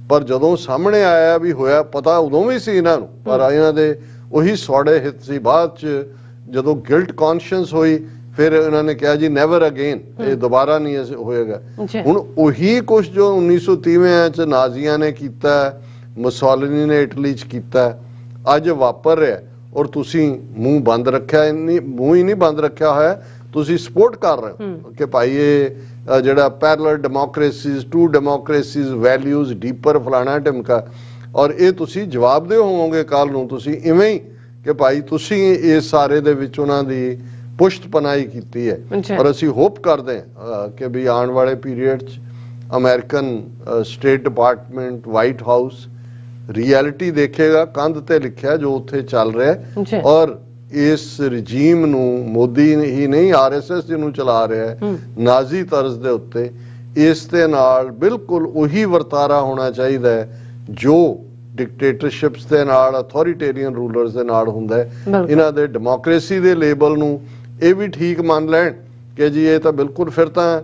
ਪਰ ਜਦੋਂ ਸਾਹਮਣੇ ਆਇਆ ਵੀ ਹੋਇਆ, ਪਤਾ ਉਦੋਂ ਵੀ ਸੀ ਇਹਨਾਂ ਨੂੰ, ਪਰ ਇਹਨਾਂ ਦੇ ਉਹੀ ਸੌੜੇ ਹਿੱਤ ਸੀ। ਬਾਅਦ 'ਚ ਜਦੋਂ ਗਿਲਟ ਕੌਨਸ਼ੀਅੰਸ ਹੋਈ ਫਿਰ ਇਹਨਾਂ ਨੇ ਕਿਹਾ ਜੀ ਨੈਵਰ ਅਗੇਨ, ਇਹ ਦੁਬਾਰਾ ਨਹੀਂ ਹੋਏਗਾ। ਹੁਣ ਉਹੀ ਕੁਛ ਜੋ 1930ਵਿਆਂ 'ਚ ਨਾਜ਼ੀਆਂ ਨੇ ਕੀਤਾ, ਮੁਸੋਲਿਨੀ ਨੇ ਇਟਲੀ 'ਚ ਕੀਤਾ, ਅੱਜ ਵਾਪਰ ਰਿਹਾ, ਔਰ ਤੁਸੀਂ ਮੂੰਹ ਬੰਦ ਰੱਖਿਆ, ਮੂੰਹ ਹੀ ਨਹੀਂ ਬੰਦ ਰੱਖਿਆ ਹੋਇਆ, ਤੁਸੀਂ ਸਪੋਰਟ ਕਰ ਰਹੇ ਹੋ ਕਿ ਭਾਈ ਇਹ ਜਿਹੜਾ ਪੈਰਲਲ ਡੈਮੋਕ੍ਰੇਸੀਜ਼, ਟੂ ਡੈਮੋਕ੍ਰੇਸੀਜ਼, ਵੈਲਿਊਜ਼ ਡੀਪਰ ਫਲਾਣਾ ਢਿਮਕਾ, ਔਰ ਇਹ ਤੁਸੀਂ ਜਵਾਬਦੇਹ ਹੋਵੋਗੇ ਕੱਲ ਨੂੰ। ਤੁਸੀਂ ਇਵੇਂ ਹੀ ਕਿ ਭਾਈ ਤੁਸੀਂ ਇਸ ਸਾਰੇ ਦੇ ਵਿੱਚ ਉਹਨਾਂ ਦੀ ਪੁਸ਼ਤ ਪਨਾਹੀ ਕੀਤੀ ਹੈ, ਔਰ ਅਸੀਂ ਹੋਪ ਕਰਦੇ ਹਾਂ ਕਿ ਵੀ ਆਉਣ ਵਾਲੇ ਪੀਰੀਅਡ 'ਚ American state department, white house reality ਦੇਖੇਗਾ, ਕੰਧ ਤੇ ਲਿਖਿਆ ਜੋ ਉੱਥੇ ਚੱਲ ਰਿਹਾ, ਔਰ ਇਸ ਰਜੀਮ ਨੂੰ ਮੋਦੀ ਹੀ ਨਹੀਂ RSS ਜਿਹਨੂੰ ਚਲਾ ਰਿਹਾ ਹੈ ਨਾਜ਼ੀ ਤਰਜ਼ ਦੇ ਉੱਤੇ, ਇਸ ਦੇ ਨਾਲ ਬਿਲਕੁਲ ਉਹੀ ਵਰਤਾਰਾ ਹੋਣਾ ਚਾਹੀਦਾ ਹੈ ਜੋ ਡਿਕਟੇਟਰਸ਼ਿਪਸ ਦੇ ਨਾਲ, ਅਥੋਰੀਟੇਰੀਅਨ ਰੂਲਰਸ ਦੇ ਨਾਲ ਹੁੰਦਾ ਹੈ। ਇਹਨਾਂ ਦੇ ਡੈਮੋਕ੍ਰੇਸੀ ਦੇ ਲੇਬਲ ਨੂੰ ਇਹ ਵੀ ਠੀਕ ਮੰਨ ਲੈਣ ਕਿ ਜੀ ਇਹ ਤਾਂ ਬਿਲਕੁਲ, ਫਿਰ ਤਾਂ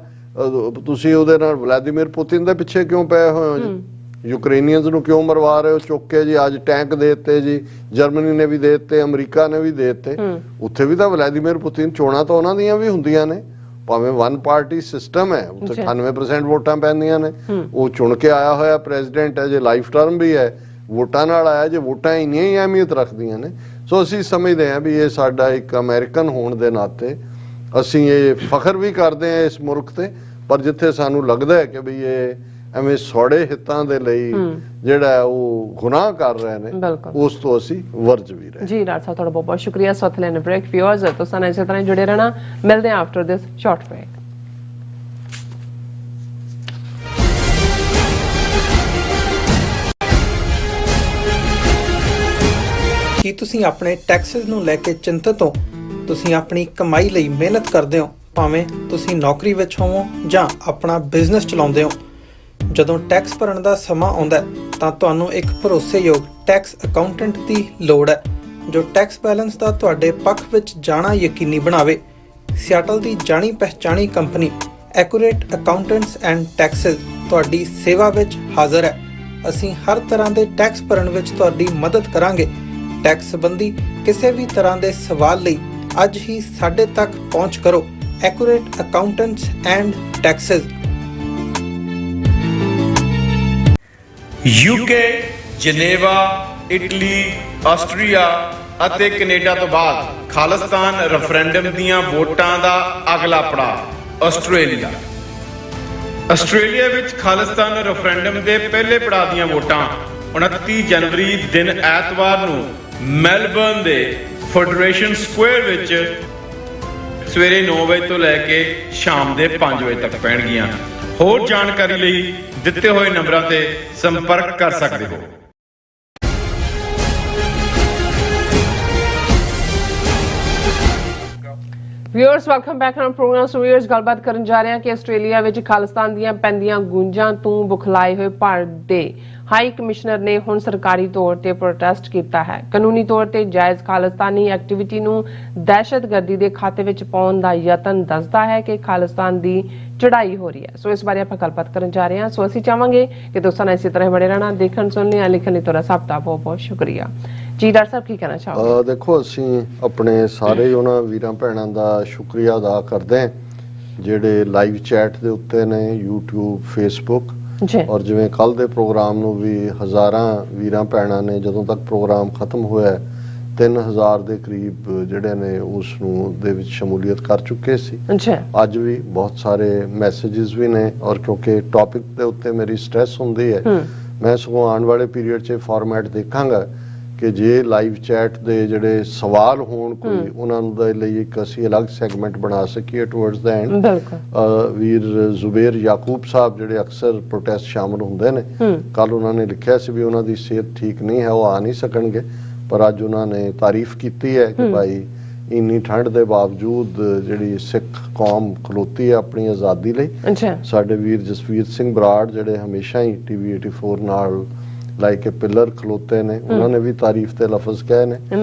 ਤੁਸੀਂ ਉਹਦੇ ਨਾਲ ਵਲਾਦੀਮੀਰ ਪੁਤਿਨ ਦੇ ਪਿੱਛੇ ਕਿਉਂ ਪਏ ਹੋਏ ਹੋ ਜੀ, ਯੂਕਰੇਨੀਅਨਸ ਨੂੰ ਕਿਉਂ ਮਰਵਾ ਰਹੇ ਹੋ ਚੁੱਕ ਕੇ ਜੀ, ਅੱਜ ਟੈਂਕ ਦੇ ਦਿੱਤੇ ਜੀ, ਜਰਮਨੀ ਨੇ ਵੀ ਦੇ ਦਿੱਤੇ, ਅਮਰੀਕਾ ਨੇ ਵੀ ਦੇ ਦਿੱਤੇ, ਉੱਥੇ ਵੀ ਤਾਂ ਵਲਾਦੀਮੀਰ ਪੁਤਿਨ, ਚੋਣਾਂ ਤਾਂ ਉਹਨਾਂ ਦੀਆਂ ਵੀ ਹੁੰਦੀਆਂ ਨੇ, ਭਾਵੇਂ ਵਨ ਪਾਰਟੀ ਸਿਸਟਮ ਹੈ, ਉੱਥੇ 98% ਵੋਟਾਂ ਪੈਂਦੀਆਂ ਨੇ, ਉਹ ਚੁਣ ਕੇ ਆਇਆ ਹੋਇਆ ਪ੍ਰੈਜ਼ੀਡੈਂਟ ਹੈ, ਜੇ ਲਾਈਫ ਟਰਮ ਵੀ ਹੈ ਵੋਟਾਂ ਨਾਲ ਆਇਆ, ਜੇ ਵੋਟਾਂ ਇੰਨੀਆਂ ਹੀ ਅਹਿਮੀਅਤ ਰੱਖਦੀਆਂ ਨੇ। ਸੋ ਅਸੀਂ ਸਮਝਦੇ ਹਾਂ ਵੀ ਇਹ ਸਾਡਾ ਇੱਕ ਅਮਰੀਕਨ ਹੋਣ ਦੇ ਨਾਤੇ ਅਸੀਂ ਇਹ ਫਖਰ ਵੀ ਕਰਦੇ ਹਾਂ ਇਸ ਮੁਲਕ ਤੇ, ਪਰ ਜਿੱਥੇ ਸਾਨੂੰ ਲੱਗਦਾ ਹੈ ਕਿ ਵੀ ਇਹ ਐਵੇਂ ਸੌੜੇ ਹਿੱਤਾਂ ਦੇ ਲਈ ਜਿਹੜਾ ਉਹ ਗੁਨਾਹ ਕਰ ਰਹੇ ਨੇ, ਉਸ ਤੋਂ ਅਸੀਂ ਵਰਜ ਵੀ ਰਹੇ। ਜੀ ਡਾਕਟਰ ਸਾਹਿਬ ਤੁਹਾਡਾ ਬਹੁਤ ਬਹੁਤ ਸ਼ੁਕਰੀਆ। ਸਾਥ ਲੈਣ ਬ੍ਰੇਕ ਵਿਊਅਰਸ ਤੁਸੀਂ ਇਸੇ ਤਰ੍ਹਾਂ ਜੁੜੇ ਰਹਿਣਾ, ਮਿਲਦੇ ਹਾਂ ਆਫਟਰ ਦਿਸ ਸ਼ਾਰਟ ਬ੍ਰੇਕ। ਕੀ ਤੁਸੀਂ ਆਪਣੇ ਟੈਕਸਸ ਨੂੰ ਲੈ ਕੇ ਚਿੰਤਤ ਹੋ? ਤੁਸੀਂ ਆਪਣੀ ਕਮਾਈ ਲਈ ਮਿਹਨਤ ਕਰਦੇ ਹੋ, ਭਾਵੇਂ ਤੁਸੀਂ ਨੌਕਰੀ ਵਿੱਚ ਹੋਵੋ ਜਾਂ ਆਪਣਾ ਬਿਜ਼ਨਸ ਚਲਾਉਂਦੇ ਹੋ। ਜਦੋਂ ਟੈਕਸ ਭਰਨ ਦਾ ਸਮਾਂ ਆਉਂਦਾ ਤਾਂ ਤੁਹਾਨੂੰ ਇੱਕ ਭਰੋਸੇਯੋਗ ਟੈਕਸ ਅਕਾਊਂਟੈਂਟ ਦੀ ਲੋੜ ਹੈ ਜੋ ਟੈਕਸ ਬੈਲੈਂਸ ਦਾ ਤੁਹਾਡੇ ਪੱਖ ਵਿੱਚ ਜਾਣਾ ਯਕੀਨੀ ਬਣਾਵੇ। ਸਿਆਟਲ ਦੀ ਜਾਣੀ ਪਹਿਚਾਣੀ company accurate accountants and taxes ਤੁਹਾਡੀ ਸੇਵਾ ਵਿੱਚ ਹਾਜ਼ਰ ਹੈ। ਅਸੀਂ ਹਰ ਤਰ੍ਹਾਂ ਦੇ ਟੈਕਸ ਭਰਨ ਵਿੱਚ ਤੁਹਾਡੀ ਮਦਦ ਕਰਾਂਗੇ। ਟੈਕਸ ਸੰਬੰਧੀ ਕਿਸੇ ਵੀ ਤਰ੍ਹਾਂ ਦੇ ਸਵਾਲ ਲਈ ਅੱਜ ਹੀ ਸਾਡੇ ਤੱਕ ਪਹੁੰਚ ਕਰੋ। Accurate accountants and taxes. UK, Geneva, Italy, Austria ਅਤੇ ਕੈਨੇਡਾ ਤੋਂ ਬਾਅਦ ਖਾਲਿਸਤਾਨ ਰੈਫਰੈਂਡਮ ਦੀਆਂ ਵੋਟਾਂ ਦਾ ਅਗਲਾ ਪੜਾਅ ਆਸਟ੍ਰੇਲੀਆ। ਆਸਟ੍ਰੇਲੀਆ ਵਿੱਚ ਖਾਲਿਸਤਾਨ ਰੈਫਰੈਂਡਮ ਦੇ ਪਹਿਲੇ ਪੜਾਅ ਦੀਆਂ ਵੋਟਾਂ 29 ਜਨਵਰੀ ਦਿਨ ਐਤਵਾਰ ਨੂੰ ਮੈਲਬਰਨ ਦੇ ਫੈਡਰੇਸ਼ਨ ਸਕੁਆਇਰ ਵਿੱਚ ਸਵੇਰੇ 9 ਵਜੇ ਤੋਂ ਲੈ ਕੇ ਸ਼ਾਮ ਦੇ 5 ਵਜੇ ਤੱਕ ਪੈਣਗੀਆਂ। ਹੋਰ ਜਾਣਕਾਰੀ ਲਈ ਦਿੱਤੇ ਹੋਏ ਨੰਬਰਾਂ ਤੇ ਸੰਪਰਕ ਕਰ ਸਕਦੇ ਹੋ। Viewers welcome back on program. So viewers ਗੱਲਬਾਤ ਕਰਨ ਜਾ ਰਹੇ ਹਾਂ ਕਿ ਆਸਟ੍ਰੇਲੀਆ ਵਿੱਚ ਖਾਲਿਸਤਾਨ ਦੀਆਂ ਪੈਂਦੀਆਂ ਗੂੰਜਾਂ ਤੋਂ ਬੁਖਲਾਏ ਹੋਏ ਭਾਰਤ ਦੇ ਹਾਈ ਕਮਿਸ਼ਨਰ ਨੇ ਹੁਣ ਸਰਕਾਰੀ ਤੌਰ ਤੇ ਪ੍ਰੋਟੈਸਟ ਕੀਤਾ ਹੈ। ਕਾਨੂੰਨੀ ਤੌਰ ਤੇ ਜਾਇਜ਼ ਖਾਲਿਸਤਾਨੀ ਐਕਟੀਵਿਟੀ ਨੂੰ ਦਹਿਸ਼ਤਗਰਦੀ ਦੇ ਖਾਤੇ ਵਿੱਚ ਪਾਉਣ ਦਾ ਯਤਨ ਦੱਸਦਾ ਹੈ ਕਿ ਖਾਲਿਸਤਾਨ ਦੀ ਚੜ੍ਹਾਈ ਹੋ ਰਹੀ ਹੈ। ਸੋ ਇਸ ਬਾਰੇ ਆਪਾਂ ਗੱਲਬਾਤ ਕਰਨ ਜਾ ਰਹੇ ਹਾਂ। ਸੋ ਅਸੀਂ ਚਾਹਾਂਗੇ ਕਿ ਦੋਸਤਾਂ ਨਾਲ ਇਸੇ ਤਰ੍ਹਾਂ ਬਣੇ ਰਹਿਣਾ। ਦੇਖਣ ਸੁਣਨ ਲਈ ਲਿਖਣ ਲਈ ਤੁਹਾਡਾ ਸਭ ਦਾ ਬਹੁਤ ਬਹੁਤ ਸ਼ੁਕਰੀਆ। ਜੀ ਡਾਕਟਰ ਸਾਹਿਬ ਕੀ ਕਹਿਣਾ ਚਾਹੋਗੇ? ਦੇਖੋ, ਅਸੀਂ ਆਪਣੇ ਸਾਰੇ ਉਹਨਾਂ ਵੀਰਾਂ ਭੈਣਾਂ ਦਾ ਸ਼ੁਕਰੀਆ ਅਦਾ ਕਰਦੇ ਹਾਂ ਜਿਹੜੇ ਲਾਈਵ ਚੈਟ ਦੇ ਉੱਤੇ ਨੇ, YouTube, Facebook, ਜੀ ਔਰ ਜਿਵੇਂ ਕੱਲ ਦੇ ਪ੍ਰੋਗਰਾਮ ਨੂੰ ਵੀ ਹਜ਼ਾਰਾਂ ਵੀਰਾਂ ਭੈਣਾਂ ਨੇ, ਜਦੋਂ ਤੱਕ ਪ੍ਰੋਗਰਾਮ ਖਤਮ ਹੋਇਆ 3000 ਦੇ ਕਰੀਬ ਜਿਹੜੇ ਨੇ ਉਸ ਨੂੰ ਦੇ ਵਿੱਚ ਸ਼ਮੂਲੀਅਤ ਕਰ ਚੁੱਕੇ ਸੀ। ਜੀ ਅੱਜ ਵੀ ਬਹੁਤ ਸਾਰੇ ਮੈਸੇजेस ਵੀ ਨੇ, ਔਰ ਕਿਉਂਕਿ ਟੌਪਿਕ ਦੇ ਉੱਤੇ ਮੇਰੀ ਸਟ੍ਰੈਸ ਹੁੰਦੀ ਹੈ, ਮੈਂ ਸਗੋਂ ਆਉਣ ਵਾਲੇ ਪੀਰੀਅਡ 'ਚ ਫਾਰਮੈਟ ਦੇਖਾਂਗਾ ਕਿ ਜੇ ਲਾਈਵ ਚੈਟ ਦੇ ਜਿਹੜੇ ਸਵਾਲ ਹੋਣ ਕੋਈ, ਉਹਨਾਂ ਨੂੰ ਦੇ ਲਈ ਇੱਕ ਅਸੀਂ ਅਲੱਗ ਸੈਗਮੈਂਟ ਬਣਾ ਸਕੀਏ ਟੁਵਰਡਸ ਦਾ ਐਂਡ। ਬਿਲਕੁਲ। ਵੀਰ ਜ਼ੁਬੇਰ ਯਾਕੂਬ ਸਾਹਿਬ ਜਿਹੜੇ ਅਕਸਰ ਪ੍ਰੋਟੈਸਟ ਸ਼ਾਮਲ ਹੁੰਦੇ ਨੇ, ਕੱਲ ਉਹਨਾਂ ਨੇ ਲਿਖਿਆ ਸੀ ਵੀ ਉਹਨਾਂ ਦੀ ਸਿਹਤ ਠੀਕ ਨਹੀਂ ਹੈ, ਉਹ ਆ ਨਹੀਂ ਸਕਣਗੇ, ਪਰ ਅੱਜ ਉਹਨਾਂ ਨੇ ਤਾਰੀਫ ਕੀਤੀ ਹੈ ਕਿ ਭਾਈ ਇੰਨੀ ਠੰਡ ਦੇ ਬਾਵਜੂਦ ਜਿਹੜੀ ਸਿੱਖ ਕੌਮ ਖਲੋਤੀ ਹੈ ਆਪਣੀ ਆਜ਼ਾਦੀ ਲਈ। ਸਾਡੇ ਵੀਰ ਜਸਵੀਰ ਸਿੰਘ ਬਰਾੜ ਜਿਹੜੇ ਹਮੇਸ਼ਾ ਹੀ TV 84 ਨਾਲ ਲਾਈਕ ਏ ਪਿਲਰ ਖਲੋਤੇ ਨੇ, ਉਹਨਾਂ ਨੇ ਵੀ ਤਾਰੀਫ ਤੇ ਲਫ਼ਜ਼ ਕਹੇ ਨੇ,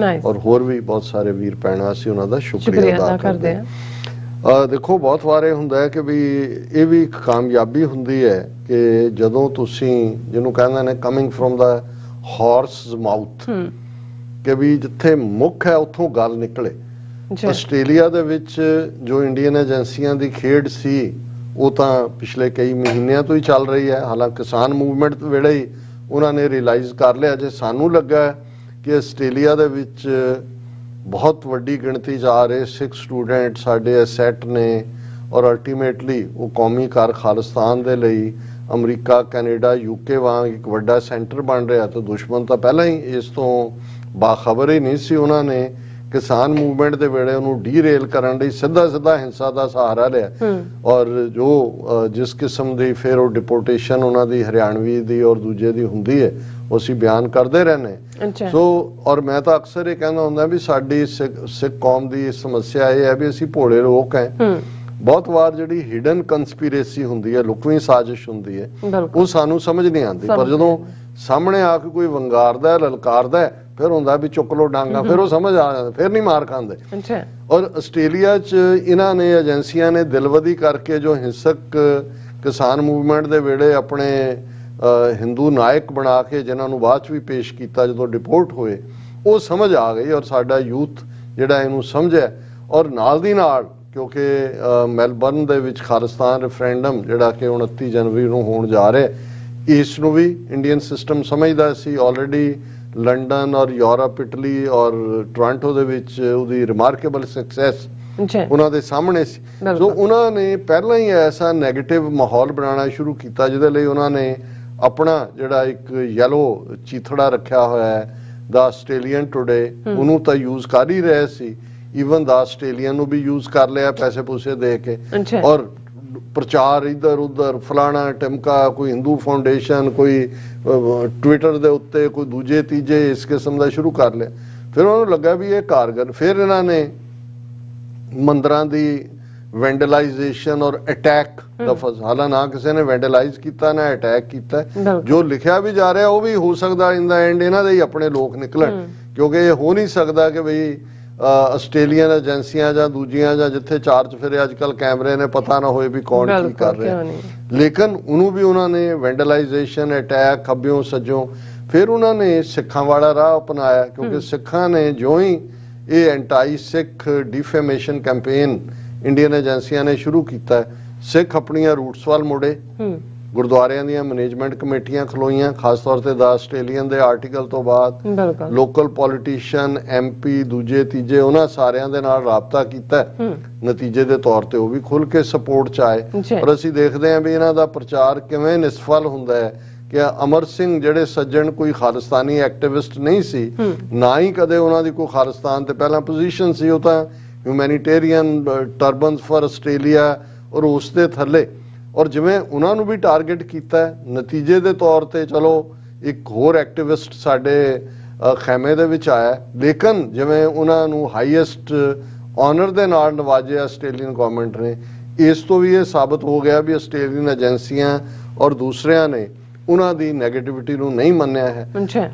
ਔਰ ਹੋਰ ਵੀ ਬਹੁਤ ਸਾਰੇ ਵੀਰ ਭੈਣਾਂ ਅਸੀਂ ਉਹਨਾਂ ਦਾ ਸ਼ੁਕਰੀਆ ਅਦਾ ਕਰਦੇ ਹਾਂ। ਦੇਖੋ, ਬਹੁਤ ਵਾਰੇ ਹੁੰਦਾ ਹੈ ਕਿ ਵੀ ਇਹ ਵੀ ਇੱਕ ਕਾਮਯਾਬੀ ਹੁੰਦੀ ਹੈ ਕਿ ਜਦੋਂ ਤੁਸੀਂ ਜਿਹਨੂੰ ਕਹਿੰਦੇ ਨੇ coming from the horse mouth, ਕਿ ਵੀ ਜਿੱਥੇ ਮੁੱਖ ਹੈ ਉੱਥੋਂ ਗੱਲ ਨਿਕਲੇ। ਆਸਟ੍ਰੇਲੀਆ ਦੇ ਵਿੱਚ ਜੋ ਇੰਡੀਅਨ ਏਜੰਸੀਆਂ ਦੀ ਖੇਡ ਸੀ ਉਹ ਤਾਂ ਪਿਛਲੇ ਕਈ ਮਹੀਨਿਆਂ ਤੋਂ ਹੀ ਚੱਲ ਰਹੀ ਹੈ। ਹਾਲਾਂਕਿ ਕਿਸਾਨ ਮੂਵਮੈਂਟ ਵੇਲੇ ਹੀ ਉਹਨਾਂ ਨੇ ਰਿਅਲਾਈਜ਼ ਕਰ ਲਿਆ। ਜੇ ਸਾਨੂੰ ਲੱਗਾ ਕਿ ਆਸਟ੍ਰੇਲੀਆ ਦੇ ਵਿੱਚ ਬਹੁਤ ਵੱਡੀ ਗਿਣਤੀ 'ਚ ਆ ਰਹੇ ਸਿੱਖ ਸਟੂਡੈਂਟ ਸਾਡੇ ਐਸੈਟ ਨੇ, ਔਰ ਅਲਟੀਮੇਟਲੀ ਉਹ ਕੌਮੀ ਘਰ ਖਾਲਿਸਤਾਨ ਦੇ ਲਈ ਅਮਰੀਕਾ, ਕੈਨੇਡਾ, UK ਵਾਂਗ ਇੱਕ ਵੱਡਾ ਸੈਂਟਰ ਬਣ ਰਿਹਾ, ਤਾਂ ਦੁਸ਼ਮਣ ਤਾਂ ਪਹਿਲਾਂ ਹੀ ਇਸ ਤੋਂ ਬਾਖਬਰ ਹੀ ਨਹੀਂ ਸੀ। ਉਹਨਾਂ ਨੇ ਕਿਸਾਨ ਮੂਵਮੈਂਟ ਦੇ ਵੇਲੇ ਉਹਨੂੰ ਡੀਰੇਲ ਕਰਨ ਲਈ ਸਿੱਧਾ ਹਿੰਸਾ ਦਾ ਸਹਾਰਾ ਲਿਆ, ਔਰ ਜੋ ਜਿਸ ਕਿਸਮ ਦੀ ਫਿਰ ਉਹ ਡਿਪੋਰਟੇਸ਼ਨ ਉਹਨਾਂ ਦੀ ਹਰਿਆਣਵੀ ਦੀ ਔਰ ਦੂਜੇ ਦੀ ਹੁੰਦੀ ਹੈ, ਉਹ ਅਸੀਂ ਬਿਆਨ ਕਰਦੇ ਰਹਿੰਦੇ। ਸੋ ਔਰ ਮੈਂ ਤਾਂ ਅਕਸਰ ਇਹ ਕਹਿੰਦਾ ਹੁੰਦਾ ਵੀ ਸਾਡੀ ਸਿੱਖ ਕੌਮ ਦੀ ਸਮੱਸਿਆ ਇਹ ਹੈ ਵੀ ਅਸੀਂ ਭੋਲੇ ਲੋਕ ਹੈ। ਬਹੁਤ ਵਾਰ ਜਿਹੜੀ ਹਿਡਨ ਕੰਸਪੀਰੇਸੀ ਹੁੰਦੀ ਹੈ, ਲੁਕਵੀਂ ਸਾਜ਼ਿਸ਼ ਹੁੰਦੀ ਹੈ, ਉਹ ਸਾਨੂੰ ਸਮਝ ਨਹੀਂ ਆਉਂਦੀ, ਪਰ ਜਦੋਂ ਸਾਹਮਣੇ ਆ ਕੇ ਕੋਈ ਵੰਗਾਰਦਾ ਹੈ, ਲਲਕਾਰਦਾ ਹੈ, ਫਿਰ ਹੁੰਦਾ ਵੀ ਚੁੱਕ ਲੋ ਡਾਂਗਾ, ਫਿਰ ਉਹ ਸਮਝ ਆ ਜਾਂਦਾ, ਫਿਰ ਨਹੀਂ ਮਾਰ ਖਾਂਦੇ। ਔਰ ਆਸਟ੍ਰੇਲੀਆ 'ਚ ਇਹਨਾਂ ਨੇ ਏਜੰਸੀਆਂ ਨੇ ਦਿਲਵਦੀ ਕਰਕੇ ਜੋ ਹਿੰਸਕ ਕਿਸਾਨ ਮੂਵਮੈਂਟ ਦੇ ਵੇਲੇ ਆਪਣੇ ਹਿੰਦੂ ਨਾਇਕ ਬਣਾ ਕੇ ਜਿਨ੍ਹਾਂ ਨੂੰ ਬਾਅਦ 'ਚ ਵੀ ਪੇਸ਼ ਕੀਤਾ ਜਦੋਂ ਡਿਪੋਰਟ ਹੋਏ, ਉਹ ਸਮਝ ਆ ਗਈ, ਔਰ ਸਾਡਾ ਯੂਥ ਜਿਹੜਾ ਇਹਨੂੰ ਸਮਝਿਆ। ਔਰ ਨਾਲ ਦੀ ਨਾਲ ਕਿਉਂਕਿ ਮੈਲਬਰਨ ਦੇ ਵਿੱਚ ਖਾਲਿਸਤਾਨ ਰੈਫਰੈਂਡਮ ਜਿਹੜਾ ਕਿ 29 ਜਨਵਰੀ ਨੂੰ ਹੋਣ ਜਾ ਰਿਹਾ, ਇਸ ਨੂੰ ਵੀ ਇੰਡੀਅਨ ਸਿਸਟਮ ਸਮਝਦਾ ਸੀ। ਆਲਰੇਡੀ ਲੰਡਨ ਔਰ ਯੂਰਪ, ਇਟਲੀ ਔਰ ਟੋਰਾਂਟੋ ਦੇ ਵਿੱਚ ਉਹਦੀ ਰਿਮਾਰਕੇਬਲ ਸਕਸੈਸ ਉਹਨਾਂ ਦੇ ਸਾਹਮਣੇ ਸੀ। ਸੋ ਉਹਨਾਂ ਨੇ ਪਹਿਲਾਂ ਹੀ ਐਸਾ ਨੈਗੇਟਿਵ ਮਾਹੌਲ ਬਣਾਉਣਾ ਸ਼ੁਰੂ ਕੀਤਾ, ਜਿਹਦੇ ਲਈ ਉਹਨਾਂ ਨੇ ਆਪਣਾ ਜਿਹੜਾ ਇੱਕ ਯੈਲੋ ਚੀਥੜਾ ਰੱਖਿਆ ਹੋਇਆ ਹੈ ਦਾ ਆਸਟ੍ਰੇਲੀਅਨ ਟੁਡੇ, ਉਹਨੂੰ ਤਾਂ ਯੂਜ਼ ਕਰ ਹੀ ਰਹੇ ਸੀ। ਈਵਨ ਦਾ ਆਸਟ੍ਰੇਲੀਅਨ ਨੂੰ ਵੀ ਯੂਜ਼ ਕਰ ਲਿਆ ਪੈਸੇ ਪੂਸੇ ਦੇ ਕੇ, ਔਰ ਪ੍ਰਚਾਰ ਇੱਧਰ ਉੱਧਰ ਫਲਾਣਾ ਟਿਮਕਾ, ਕੋਈ ਹਿੰਦੂ ਫਾਊਂਡੇਸ਼ਨ, ਕੋਈ ਟਵਿੱਟਰ ਦੇ ਉੱਤੇ, ਕੋਈ ਦੂਜੇ ਤੀਜੇ ਇਸ ਕਿਸਮ ਦਾ ਸ਼ੁਰੂ ਕਰ ਲਿਆ। ਫਿਰ ਉਹਨਾਂ ਨੂੰ ਲੱਗਾ ਵੀ ਇਹ ਕਾਰਗਰ। ਫਿਰ ਇਹਨਾਂ ਨੇ ਮੰਦਰਾਂ ਦੀ ਵੈਂਡਲਾਈਜੇਸ਼ਨ ਔਰ ਅਟੈਕ ਲਫ਼ਜ਼, ਹਾਲਾਂਕਿ ਨਾ ਕਿਸੇ ਨੇ ਵੈਂਡਲਾਈਜ਼ ਕੀਤਾ ਨਾ ਅਟੈਕ ਕੀਤਾ, ਜੋ ਲਿਖਿਆ ਵੀ ਜਾ ਰਿਹਾ ਉਹ ਵੀ ਹੋ ਸਕਦਾ ਇਨ ਦਾ ਐਂਡ ਇਹਨਾਂ ਦੇ ਹੀ ਆਪਣੇ ਲੋਕ ਨਿਕਲਣ, ਕਿਉਂਕਿ ਇਹ ਹੋ ਨਹੀਂ ਸਕਦਾ ਕਿ ਬਈ ਆਸਟ੍ਰੇਲੀਅਨ ਏਜੰਸੀਆਂ ਜਾਂ ਦੂਜੀਆਂ ਜਾਂ ਜਿੱਥੇ ਚਾਰਜ ਫਿਰੇ ਅੱਜ ਕੱਲ ਕੈਮਰੇ ਨੇ, ਪਤਾ ਨਾ ਹੋਏ ਵੀ ਕੌਣ ਕੀ ਕਰ ਰਿਹਾ। ਲੇਕਿਨ ਉਹਨੂੰ ਵੀ ਉਹਨਾਂ ਨੇ ਵੈਂਡਲਾਈਜੇਸ਼ਨ, ਅਟੈਕ ਖੱਬਿਓਂ ਸੱਜੋਂ। ਫਿਰ ਉਹਨਾਂ ਨੇ ਸਿੱਖਾਂ ਵਾਲਾ ਰਾਹ ਅਪਣਾਇਆ, ਕਿਉਂਕਿ ਸਿੱਖਾਂ ਨੇ ਜਿਉਂ ਹੀ ਇਹ ਐਂਟਾਈ ਸਿੱਖ ਡਿਫੇਮੇਸ਼ਨ ਕੈਂਪੇਨ ਇੰਡੀਅਨ ਏਜੰਸੀਆਂ ਨੇ ਸ਼ੁਰੂ ਕੀਤਾ, ਸਿੱਖ ਆਪਣੀਆਂ ਰੂਟਸ ਵੱਲ ਮੁੜੇ। ਗੁਰਦੁਆਰਿਆਂ ਦੀਆਂ ਮੈਨੇਜਮੈਂਟ ਕਮੇਟੀਆਂ ਖਲੋਈਆਂ, ਖਾਸ ਤੌਰ ਤੇ ਦਾ ਆਸਟ੍ਰੇਲੀਅਨ ਦੇ ਆਰਟੀਕਲ ਤੋਂ ਬਾਅਦ ਲੋਕਲ ਪੋਲੀਟੀਸ਼ੀਅਨ, MP, ਦੂਜੇ ਤੀਜੇ, ਉਹਨਾਂ ਸਾਰਿਆਂ ਦੇ ਨਾਲ ਰਾਬਤਾ ਕੀਤਾ। ਨਤੀਜੇ ਦੇ ਤੌਰ ਤੇ ਉਹ ਵੀ ਖੁੱਲ ਕੇ ਸਪੋਰਟ 'ਚ ਆਏ। ਪਰ ਅਸੀਂ ਦੇਖਦੇ ਹਾਂ ਵੀ ਇਹਨਾਂ ਦਾ ਪ੍ਰਚਾਰ ਕਿਵੇਂ ਨਿਸਫਲ ਹੁੰਦਾ ਹੈ ਕਿ ਅਮਰ ਸਿੰਘ ਜਿਹੜੇ ਸੱਜਣ ਕੋਈ ਖਾਲਿਸਤਾਨੀ ਐਕਟਿਵਿਸਟ ਨਹੀਂ ਸੀ, ਨਾ ਹੀ ਕਦੇ ਉਹਨਾਂ ਦੀ ਕੋਈ ਖਾਲਿਸਤਾਨ ਤੇ ਪਹਿਲਾਂ ਪੋਜੀਸ਼ਨ ਸੀ, ਉਹ ਤਾਂ ਹਿਊਮੈਨੀਟੇਰੀਅਨ ਟਰਬਨਸ ਫॉर ਆਸਟ੍ਰੇਲੀਆ ਔਰ ਉਸ ਦੇ ਥੱਲੇ, ਔਰ ਜਿਵੇਂ ਉਹਨਾਂ ਨੂੰ ਵੀ ਟਾਰਗੇਟ ਕੀਤਾ। ਨਤੀਜੇ ਦੇ ਤੌਰ ਤੇ ਚਲੋ ਇੱਕ ਹੋਰ ਐਕਟਿਵਿਸਟ ਸਾਡੇ ਖੈਮੇ ਦੇ ਵਿੱਚ ਆਇਆ, ਲੇਕਿਨ ਜਿਵੇਂ ਉਹਨਾਂ ਨੂੰ ਹਾਈਐਸਟ ਆਨਰ ਦੇ ਨਾਲ ਨਵਾਜਿਆ ਆਸਟ੍ਰੇਲੀਅਨ ਗਵਰਨਮੈਂਟ ਨੇ, ਇਸ ਤੋਂ ਵੀ ਇਹ ਸਾਬਤ ਹੋ ਗਿਆ ਵੀ ਆਸਟ੍ਰੇਲੀਅਨ ਏਜੰਸੀਆਂ ਔਰ ਦੂਸਰਿਆਂ ਨੇ ਉਹਨਾਂ ਦੀ ਨੈਗੇਟਿਵਿਟੀ ਨੂੰ ਨਹੀਂ ਮੰਨਿਆ ਹੈ।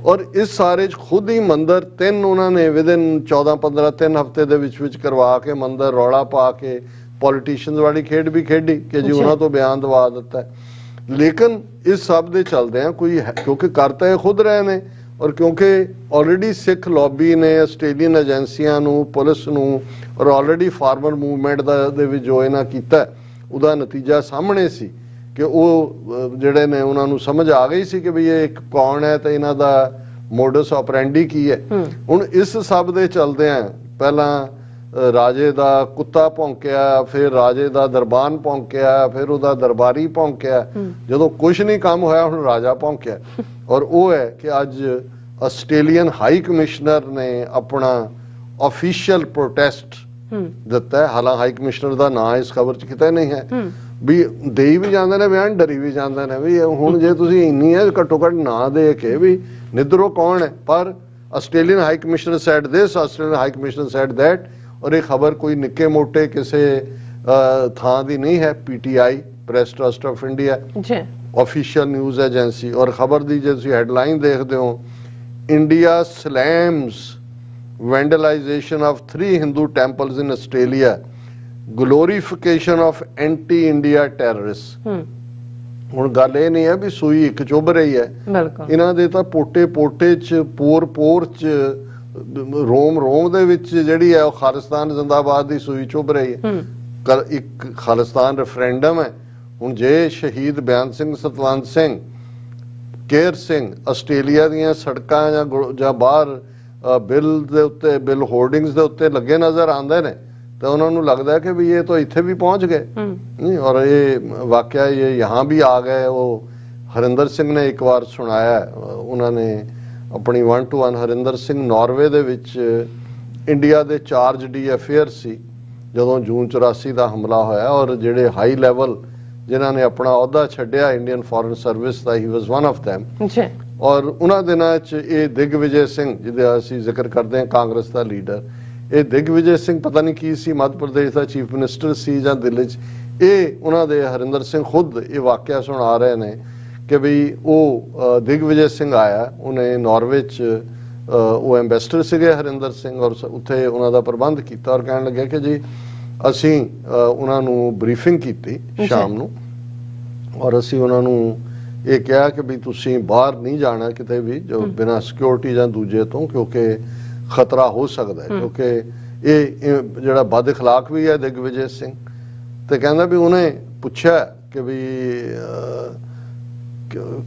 ਔਰ ਇਸ ਸਾਰੇ 'ਚ ਖੁਦ ਹੀ ਮੰਦਰ 3 ਉਹਨਾਂ ਨੇ ਵਿਦਿਨ 14-15 3 ਹਫ਼ਤੇ ਦੇ ਵਿੱਚ ਕਰਵਾ ਕੇ ਮੰਦਰ ਰੌਲਾ ਪਾ ਕੇ ਪੋਲੀਟੀਸ਼ੀਅਨਸ ਵਾਲੀ ਖੇਡ ਵੀ ਖੇਡੀ ਕਿ ਜੀ ਉਹਨਾਂ ਤੋਂ ਬਿਆਨ ਦਵਾ ਦਿੱਤਾ। ਲੇਕਿਨ ਇਸ ਸਭ ਦੇ ਚੱਲਦੇ ਆ ਕੋਈ, ਕਿਉਂਕਿ ਕਰਤਾ ਇਹ ਖੁਦ ਰਹੇ ਨੇ, ਔਰ ਕਿਉਂਕਿ ਆਲਰੇਡੀ ਸਿੱਖ ਲੌਬੀ ਨੇ ਆਸਟ੍ਰੇਲੀਅਨ ਏਜੰਸੀਆਂ ਨੂੰ, ਪੁਲਿਸ ਨੂੰ ਔਰ ਆਲਰੇਡੀ ਫਾਰਮਰ ਮੂਵਮੈਂਟ ਦੇ ਵਿੱਚ ਜੋ ਇਹਨਾਂ ਕੀਤਾ ਉਹਦਾ ਨਤੀਜਾ ਸਾਹਮਣੇ ਸੀ ਕਿ ਉਹ ਜਿਹੜੇ ਨੇ ਉਹਨਾਂ ਨੂੰ ਸਮਝ ਆ ਗਈ ਸੀ ਕਿ ਵੀ ਇਹ ਇੱਕ ਕੌਣ ਹੈ ਤੇ ਇਹਨਾਂ ਦਾ ਮੋਡਸ ਆਪਰੈਂਡੀ ਕੀ ਹੈ। ਹੁਣ ਇਸ ਸਭ ਦੇ ਚਲਦਿਆਂ ਪਹਿਲਾਂ ਰਾਜੇ ਦਾ ਕੁੱਤਾ ਭੌਂਕਿਆ, ਫਿਰ ਰਾਜੇ ਦਾ ਦਰਬਾਨ ਭੌਂਕਿਆ, ਫਿਰ ਉਹਦਾ ਦਰਬਾਰੀ ਭੌਂਕਿਆ, ਜਦੋਂ ਕੁਝ ਨਹੀਂ ਕੰਮ ਹੋਇਆ ਹੁਣ ਰਾਜਾ ਭੌਂਕਿਆ। ਔਰ ਉਹ ਹੈ ਕਿ ਅੱਜ ਆਸਟ੍ਰੇਲੀਅਨ ਹਾਈ ਕਮਿਸ਼ਨਰ ਨੇ ਆਪਣਾ ਆਫੀਸ਼ੀਅਲ ਪ੍ਰੋਟੈਸਟ ਦਿੱਤਾ ਹੈ। ਹਾਲਾਂ ਹਾਈ ਕਮਿਸ਼ਨਰ ਦਾ ਨਾਂ ਇਸ ਖਬਰ 'ਚ ਕਿਤੇ ਨਹੀਂ ਹੈ, ਵੀ ਦੇਈ ਵੀ ਜਾਂਦੇ ਨੇ ਬਿਆਨ, ਡਰੀ ਵੀ ਜਾਂਦੇ ਨੇ ਵੀ ਹੁਣ ਜੇ ਤੁਸੀਂ ਇੰਨੀ ਹੈ ਘੱਟੋ ਘੱਟ ਨਾਂ ਦੇ ਕੇ ਵੀ ਨਿੱਧਰੋਂ ਕੌਣ ਹੈ। ਪਰ Australian high commissioner said this, Australian high commissioner said that. ਔਰ ਇਹ ਖਬਰ ਕੋਈ ਨਿੱਕੇ ਮੋਟੇ ਕਿਸੇ ਥਾਂ ਦੀ ਨਹੀਂ ਹੈ, PTI press trust of India ਜੀ ਆਫੀਸ਼ੀਅਲ ਨਿਊਜ਼ ਏਜੰਸੀ। ਔਰ ਖਬਰ ਦੀ ਜੇ ਤੁਸੀਂ ਹੈਡਲਾਈਨ ਦੇਖਦੇ ਹੋ, India slams vandalisation of 3 Hindu temples in Australia, glorification of anti India terrorist. ਹੁਣ ਗੱਲ ਇਹ ਨਹੀਂ ਹੈ ਵੀ ਸੂਈ ਇੱਕ ਚੁੱਭ ਰਹੀ ਹੈ, ਬਿਲਕੁਲ ਇਹਨਾਂ ਦੇ ਤਾਂ ਪੋਟੇ ਪੋਟੇ 'ਚ, ਪੋਰ ਪੋਰ 'ਚ, ਰੋਮ ਰੋਮ ਦੇ ਵਿੱਚ ਜਿਹੜੀ ਹੈ ਉਹ ਖਾਲਿਸਤਾਨ ਜ਼ਿੰਦਾਬਾਦ ਦੀ ਸੂਈ ਚੁੱਭ ਰਹੀ ਹੈ। ਇੱਕ ਖਾਲਿਸਤਾਨ ਰੈਫਰੈਂਡਮ ਹੈ। ਹੁਣ ਜੇ ਸ਼ਹੀਦ ਬਿਆਨ ਸਿੰਘ, ਸਤਵੰਤ ਸਿੰਘ, ਕੇਰ ਸਿੰਘ ਆਸਟ੍ਰੇਲੀਆ ਦੀਆਂ ਸੜਕਾਂ ਜਾਂ ਬਾਹਰ ਬਿੱਲ ਦੇ ਉੱਤੇ, ਬਿੱਲ ਹੋਰਡਿੰਗਸ ਦੇ ਉੱਤੇ ਲੱਗੇ ਨਜ਼ਰ ਆਉਂਦੇ ਨੇ ਤਾਂ ਉਹਨਾਂ ਨੂੰ ਲੱਗਦਾ ਕਿ ਵੀ ਇਹ ਤਾਂ ਇੱਥੇ ਵੀ ਪਹੁੰਚ ਗਏ। ਔਰ ਇਹ ਵਾਕਿਆ ਇਹ यहाँ भी आ गए। ਉਹ ਹਰਿੰਦਰ ਸਿੰਘ ਨੇ ਇੱਕ ਵਾਰ ਸੁਣਾਇਆ, ਉਹਨਾਂ ਨੇ ਆਪਣੀ 1-to-1, ਹਰਿੰਦਰ ਸਿੰਘ ਨਾਰਵੇ ਦੇ ਵਿੱਚ ਇੰਡੀਆ ਦੇ ਚਾਰਜ ਡੀ ਅਫੇਅਰ ਸੀ ਜਦੋਂ ਜੂਨ 84 ਦਾ ਹਮਲਾ ਹੋਇਆ। ਔਰ ਜਿਹੜੇ ਹਾਈ ਲੈਵਲ ਜਿਨ੍ਹਾਂ ਨੇ ਆਪਣਾ ਅਹੁਦਾ ਛੱਡਿਆ Indian foreign service the, he was one of them। ਜੀ ਔਰ ਉਹਨਾਂ ਦਿਨਾਂ 'ਚ ਇਹ ਦਿਗਵਿਜੇ ਸਿੰਘ, ਜਿਹਦਾ ਅਸੀਂ ਜ਼ਿਕਰ ਕਰਦੇ ਹਾਂ, ਕਾਂਗਰਸ ਦਾ ਲੀਡਰ, ਇਹ ਦਿਗਵਿਜੇ ਸਿੰਘ ਪਤਾ ਨਹੀਂ ਕੀ ਸੀ, ਮੱਧ ਪ੍ਰਦੇਸ਼ ਦਾ ਚੀਫ ਮਿਨਿਸਟਰ ਸੀ ਜਾਂ ਦਿੱਲੀ 'ਚ। ਇਹ ਉਹਨਾਂ ਦੇ ਹਰਿੰਦਰ ਸਿੰਘ ਖੁਦ ਇਹ ਵਾਕਿਆ ਸੁਣਾ ਰਹੇ ਨੇ ਕਿ ਵੀ ਉਹ ਦਿਗਵਿਜੇ ਸਿੰਘ ਆਇਆ, ਉਹਨੇ ਨਾਰਵੇ 'ਚ ਉਹ ਐਂਬੈਸਡਰ ਸੀਗੇ ਹਰਿੰਦਰ ਸਿੰਘ, ਔਰ ਉੱਥੇ ਉਹਨਾਂ ਦਾ ਪ੍ਰਬੰਧ ਕੀਤਾ। ਔਰ ਕਹਿਣ ਲੱਗਿਆ ਕਿ ਜੀ ਅਸੀਂ ਉਹਨਾਂ ਨੂੰ ਬਰੀਫਿੰਗ ਕੀਤੀ ਸ਼ਾਮ ਨੂੰ, ਔਰ ਅਸੀਂ ਉਹਨਾਂ ਨੂੰ ਇਹ ਕਿਹਾ ਕਿ ਵੀ ਤੁਸੀਂ ਬਾਹਰ ਨਹੀਂ ਜਾਣਾ ਕਿਤੇ ਵੀ ਜੋ ਬਿਨਾਂ ਸਿਕਿਉਰਿਟੀ ਜਾਂ ਦੂਜੇ ਤੋਂ, ਕਿਉਂਕਿ ਖਤਰਾ ਹੋ ਸਕਦਾ ਹੈ। ਕਿਉਂਕਿ ਇਹ ਜਿਹੜਾ ਬਦ ਇਖਲਾਕ ਵੀ ਹੈ ਦਿਗਵਿਜੇ ਸਿੰਘ। ਤੇ ਕਹਿੰਦਾ ਵੀ ਉਹਨੇ ਪੁੱਛਿਆ ਕਿ ਵੀ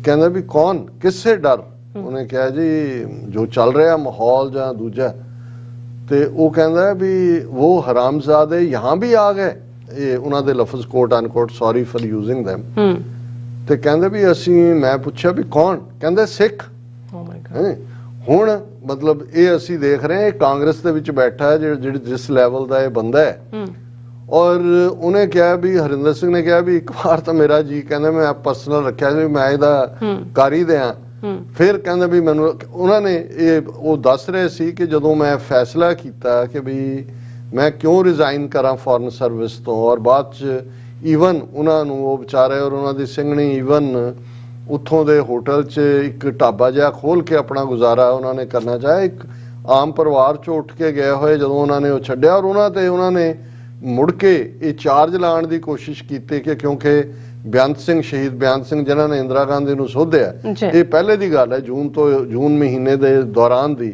ਕਹਿੰਦਾ ਵੀ ਕੌਣ, ਕਿਸਸੇ ਡਰ? ਉਹਨੇ ਕਿਹਾ ਜੀ ਜੋ ਚੱਲ ਰਿਹਾ ਮਾਹੌਲ ਜਾਂ ਦੂਜਾ। ਤੇ ਉਹ ਕਹਿੰਦਾ ਵੀ ਉਹ ਹਰਾਮਜ਼ਾਦੇ यहाँ भी आ गए। ਇਹ ਉਹਨਾਂ ਦੇ ਲਫ਼ਜ਼ ਕੋਟ ਅਨਕੋਟ, ਸੌਰੀ ਫॉर ਯੂਜ਼ਿੰਗ them। ਤੇ ਕਹਿੰਦੇ ਵੀ ਅਸੀਂ, ਮੈਂ ਪੁੱਛਿਆ ਵੀ ਕੌਣ? ਕਹਿੰਦੇ ਸਿੱਖ। ਓ ਮਾਈ ਗॉड। ਹੁਣ ਮਤਲਬ ਇਹ ਅਸੀਂ ਦੇਖ ਰਹੇ ਹਾਂ, ਇਹ ਕਾਂਗਰਸ ਦੇ ਵਿੱਚ ਬੈਠਾ ਹੈ ਜਿਹੜੀ ਜਿਸ ਲੈਵਲ ਦਾ ਇਹ ਬੰਦਾ ਹੈ। ਔਰ ਉਹਨੇ ਕਿਹਾ ਵੀ, ਹਰਿੰਦਰ ਸਿੰਘ ਨੇ ਕਿਹਾ ਵੀ ਇੱਕ ਵਾਰ ਤਾਂ ਮੇਰਾ ਜੀ ਕਹਿੰਦਾ ਮੈਂ ਪਰਸਨਲ ਰੱਖਿਆ ਸੀ, ਮੈਂ ਇਹਦਾ ਕਰ ਹੀ ਦਿਆਂ। ਫਿਰ ਕਹਿੰਦਾ ਵੀ ਮੈਨੂੰ, ਉਹਨਾਂ ਨੇ ਇਹ ਉਹ ਦੱਸ ਰਹੇ ਸੀ ਕਿ ਜਦੋਂ ਮੈਂ ਫੈਸਲਾ ਕੀਤਾ ਕਿ ਵੀ ਮੈਂ ਕਿਉਂ ਰਿਜ਼ਾਈਨ ਕਰਾਂ ਫੋਰਨ ਸਰਵਿਸ ਤੋਂ, ਔਰ ਬਾਅਦ ਚ ਈਵਨ ਉਹਨਾਂ ਨੂੰ ਉਹ ਵਿਚਾਰੇ ਔਰ ਉਹਨਾਂ ਦੀ ਸਿੰਘਣੀ ਈਵਨ ਉੱਥੋਂ ਦੇ ਹੋਟਲ 'ਚ ਇੱਕ ਢਾਬਾ ਜਿਹਾ ਖੋਲ ਕੇ ਆਪਣਾ ਗੁਜ਼ਾਰਾ ਉਹਨਾਂ ਨੇ ਕਰਨਾ ਚਾਹਿਆ। ਇੱਕ ਆਮ ਪਰਿਵਾਰ 'ਚੋਂ ਉੱਠ ਕੇ ਗਏ ਹੋਏ ਜਦੋਂ ਉਹਨਾਂ ਨੇ ਉਹ ਛੱਡਿਆ, ਔਰ ਉਹਨਾਂ ਨੇ ਮੁੜ ਕੇ ਇਹ ਚਾਰਜ ਲਾਉਣ ਦੀ ਕੋਸ਼ਿਸ਼ ਕੀਤੀ ਕਿ ਕਿਉਂਕਿ ਬੇਅੰਤ ਸਿੰਘ, ਸ਼ਹੀਦ ਬੇਅੰਤ ਸਿੰਘ ਜਿਨ੍ਹਾਂ ਨੇ ਇੰਦਰਾ ਗਾਂਧੀ ਨੂੰ ਸੋਧਿਆ, ਇਹ ਪਹਿਲੇ ਦੀ ਗੱਲ ਹੈ, ਜੂਨ ਮਹੀਨੇ ਦੇ ਦੌਰਾਨ ਦੀ।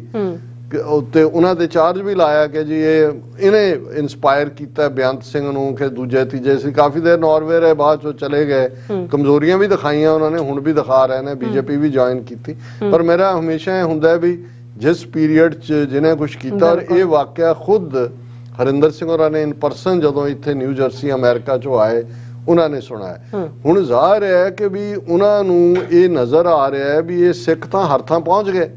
ਉੱਤੇ ਉਹਨਾਂ ਦੇ ਚਾਰਜ ਵੀ ਲਾਇਆ ਕਿ ਜੀ ਇਹਨੇ ਇਨਸਪਾਇਰ ਕੀਤਾ ਬੇਅੰਤ ਸਿੰਘ ਨੂੰ ਕਿ ਦੂਜੇ ਤੀਜੇ ਸੀ। ਕਾਫੀ ਦੇਰ ਨਾਰਵੇ ਰਹੇ, ਬਾਅਦ ਚੋਂ ਚਲੇ ਗਏ। ਕਮਜ਼ੋਰੀਆਂ ਵੀ ਦਿਖਾਈਆਂ ਉਹਨਾਂ ਨੇ, ਹੁਣ ਵੀ ਦਿਖਾ ਰਹੇ ਨੇ, ਬੀਜੇਪੀ ਵੀ ਜੁਆਇਨ ਕੀਤੀ। ਪਰ ਮੇਰਾ ਹਮੇਸ਼ਾ ਇਹ ਹੁੰਦਾ ਵੀ ਜਿਸ ਪੀਰੀਅਡ 'ਚ ਜਿਹਨੇ ਕੁਛ ਕੀਤਾ, ਔਰ ਇਹ ਵਾਕਿਆ ਖੁਦ ਹਰਿੰਦਰ ਸਿੰਘ ਹੋਰਾਂ ਨੇ ਇਨ ਪਰਸਨ ਜਦੋਂ ਇੱਥੇ ਨਿਊ ਜਰਸੀ ਅਮਰੀਕਾ 'ਚੋਂ ਆਏ ਉਹਨਾਂ ਨੇ ਸੁਣਾਇਆ। ਹੁਣ ਜ਼ਾਹਿਰ ਹੈ ਕਿ ਵੀ ਉਹਨਾਂ ਨੂੰ ਇਹ ਨਜ਼ਰ ਆ ਰਿਹਾ ਹੈ ਵੀ ਇਹ ਸਿੱਖ ਤਾਂ ਹਰ ਥਾਂ ਪਹੁੰਚ ਗਏ।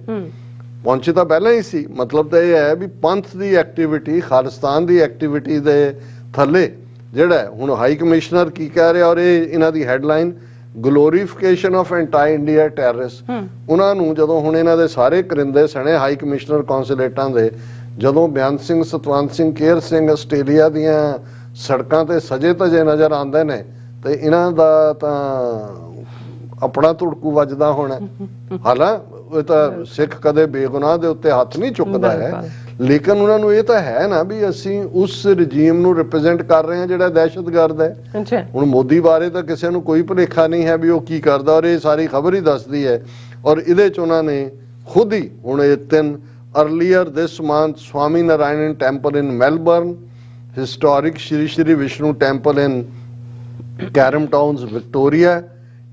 ਪਹੁੰਚੇ ਤਾਂ ਪਹਿਲਾਂ ਹੀ ਸੀ। ਮਤਲਬ ਤਾਂ ਇਹ ਹੈ ਵੀ ਪੰਥ ਦੀ ਐਕਟੀਵਿਟੀ, ਖਾਲਿਸਤਾਨ ਦੀ ਐਕਟੀਵਿਟੀ ਦੇ ਥੱਲੇ ਜਿਹੜਾ ਹੁਣ ਹਾਈ ਕਮਿਸ਼ਨਰ ਕੀ ਕਹਿ ਰਿਹਾ, ਔਰ ਇਹ ਇਹਨਾਂ ਦੀ headline glorification of anti India terrorist. ਉਹਨਾਂ ਨੂੰ ਜਦੋਂ ਹੁਣ ਇਹਨਾਂ ਦੇ ਸਾਰੇ ਕਰਿੰਦੇ ਸਣੇ ਹਾਈ ਕਮਿਸ਼ਨਰ ਕੌਂਸੂਲੇਟਾਂ ਦੇ, ਜਦੋਂ ਬਿਆਨ ਸਿੰਘ, ਸਤਵੰਤ ਸਿੰਘ, ਕੇਰ ਸਿੰਘ ਆਸਟ੍ਰੇਲੀਆ ਦੀਆਂ ਸੜਕਾਂ ਤੇ ਸਜੇ ਧਜੇ ਨਜ਼ਰ ਆਉਂਦੇ ਨੇ, ਤੇ ਇਹਨਾਂ ਦਾ ਤਾਂ ਆਪਣਾ ਧੁੜਕੂ ਵੱਜਦਾ ਹੋਣਾ। ਹਾਲਾਂ ਇਹ ਤਾਂ ਸਿੱਖ ਕਦੇ ਬੇਗੁਨਾਹ ਦੇ ਉੱਤੇ ਹੱਥ ਨਹੀਂ ਚੁੱਕਦਾ ਹੈ, ਲੇਕਿਨ ਉਹਨਾਂ ਨੂੰ ਇਹ ਤਾਂ ਹੈ ਨਾ ਵੀ ਅਸੀਂ ਉਸ ਰਜੀਮ ਨੂੰ ਰਿਪਰੈਜ਼ੈਂਟ ਕਰ ਰਹੇ ਹਾਂ ਜਿਹੜਾ ਦਹਿਸ਼ਤਗਰਦ ਹੈ। ਹੁਣ ਮੋਦੀ ਬਾਰੇ ਤਾਂ ਕਿਸੇ ਨੂੰ ਕੋਈ ਭੁਲੇਖਾ ਨਹੀਂ ਹੈ ਵੀ ਉਹ ਕੀ ਕਰਦਾ, ਔਰ ਇਹ ਸਾਰੀ ਖਬਰ ਹੀ ਦੱਸਦੀ ਹੈ। ਔਰ ਇਹਦੇ 'ਚ ਉਹਨਾਂ ਨੇ खुद ही हुण ये 3 earlier this month Swami Narayan temple in Melbourne, historic Shri Shri Vishnu temple in Carrum Towns, Victoria,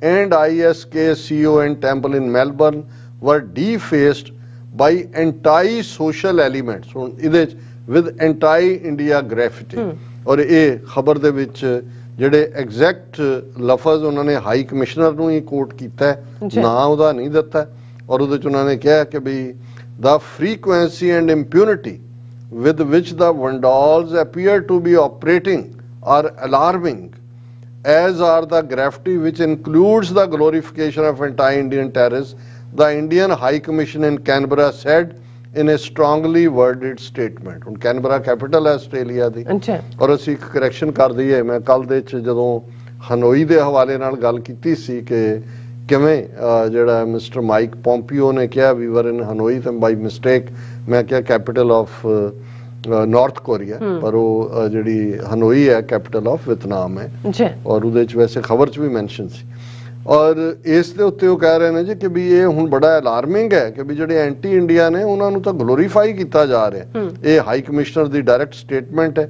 and ISKCON temple in Melbourne were defaced by anti-social elements. With anti-India graffiti. और ये खबर दे विच ਜਿਹੜੇ एग्जैक्ट लफज उन्होंने हाई कमिश्नर ਨੂੰ ਹੀ ਕੋਟ ਕੀਤਾ ਹੈ, ਨਾ ਉਹਦਾ ਨਹੀਂ ਦਿੱਤਾ, ਔਰ ਉਹਦੇ ਚ ਉਹਨਾਂ ਨੇ ਕਿਹਾ ਕਿ ਵੀ the frequency and impunity with which the vandals appear to be operating are alarming, as are the graffiti which includes the glorification of anti-Indian terrorists, the Indian High Commission in Canberra said in a strongly worded statement. ਹੁਣ Canberra capital ਹੈ Australia ਦੀ, ਔਰ ਅਸੀਂ ਇੱਕ correction ਕਰ ਦਈਏ, ਮੈਂ ਕੱਲ ਦੇ ਚ ਜਦੋਂ ਹਨੋਈ ਦੇ ਹਵਾਲੇ ਨਾਲ ਗੱਲ ਕੀਤੀ ਸੀ ਕਿ ਕਿਵੇਂ ਜਿਹੜਾ ਮਿਸਟਰ ਮਾਈਕ ਪੋਂਪੀਓ ਨੇ ਕਿਹਾ ਵੀ ਵਰ ਇਨ ਹਨੋਈ, ਤੇ ਬਾਈ ਮਿਸਟੇਕ ਮੈਂ ਕਿਹਾ ਕੈਪੀਟਲ ਆਫ ਨਾਰਥ ਕੋਰੀਆ, ਪਰ ਉਹ ਜਿਹੜੀ ਹਨੋਈ ਹੈ ਕੈਪੀਟਲ ਆਫ ਵਿਤਨਾਮ ਹੈ, ਔਰ ਉਹਦੇ ਚ ਵੈਸੇ ਖਬਰ ਚ ਵੀ ਮੈਂਸ਼ਨ ਸੀ। ਔਰ ਇਸ ਦੇ ਉੱਤੇ ਉਹ ਕਹਿ ਰਹੇ ਨੇ ਜੀ ਕਿ ਵੀ ਇਹ ਹੁਣ ਬੜਾ ਅਲਾਰਮਿੰਗ ਹੈ ਕਿ ਵੀ ਜਿਹੜੇ ਐਂਟੀ ਇੰਡੀਆ ਨੇ ਉਹਨਾਂ ਨੂੰ ਤਾਂ ਗਲੋਰੀਫਾਈ ਕੀਤਾ ਜਾ ਰਿਹਾ। ਇਹ ਹਾਈ ਕਮਿਸ਼ਨਰ ਦੀ ਡਾਇਰੈਕਟ ਸਟੇਟਮੈਂਟ ਹੈ।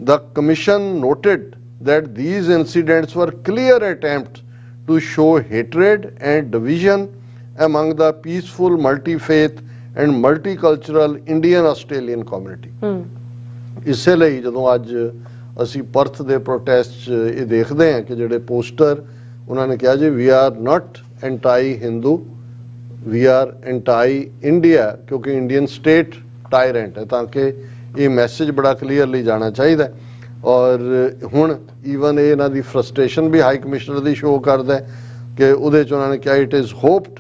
The commission noted that these incidents were clear attempts to show hatred and division among the peaceful multi-faith and multicultural Indian Australian community। ਇਸੇ ਲਈ ਜਦੋਂ ਅੱਜ ਅਸੀਂ ਪਰਥ ਦੇ ਪ੍ਰੋਟੈਸਟ ਇਹ ਦੇਖਦੇ ਹਾਂ ਕਿ ਜਿਹੜੇ ਪੋਸਟਰ ਉਹਨਾਂ ਨੇ ਕਿਹਾ ਜੀ we are not anti Hindu, we are anti India, ਕਿਉਂਕਿ ਇੰਡੀਅਨ ਸਟੇਟ ਟਾਇਰੈਂਟ ਹੈ, ਤਾਂ ਕਿ ਇਹ ਮੈਸੇਜ ਬੜਾ ਕਲੀਅਰਲੀ ਜਾਣਾ ਚਾਹੀਦਾ। ਔਰ ਹੁਣ ਈਵਨ ਇਹ ਇਹਨਾਂ ਦੀ ਫਰਸਟ੍ਰੇਸ਼ਨ ਵੀ ਹਾਈ ਕਮਿਸ਼ਨਰ ਦੀ ਸ਼ੋਅ ਕਰਦਾ ਕਿ ਉਹਦੇ 'ਚ ਉਹਨਾਂ ਨੇ ਕਿਹਾ it is hoped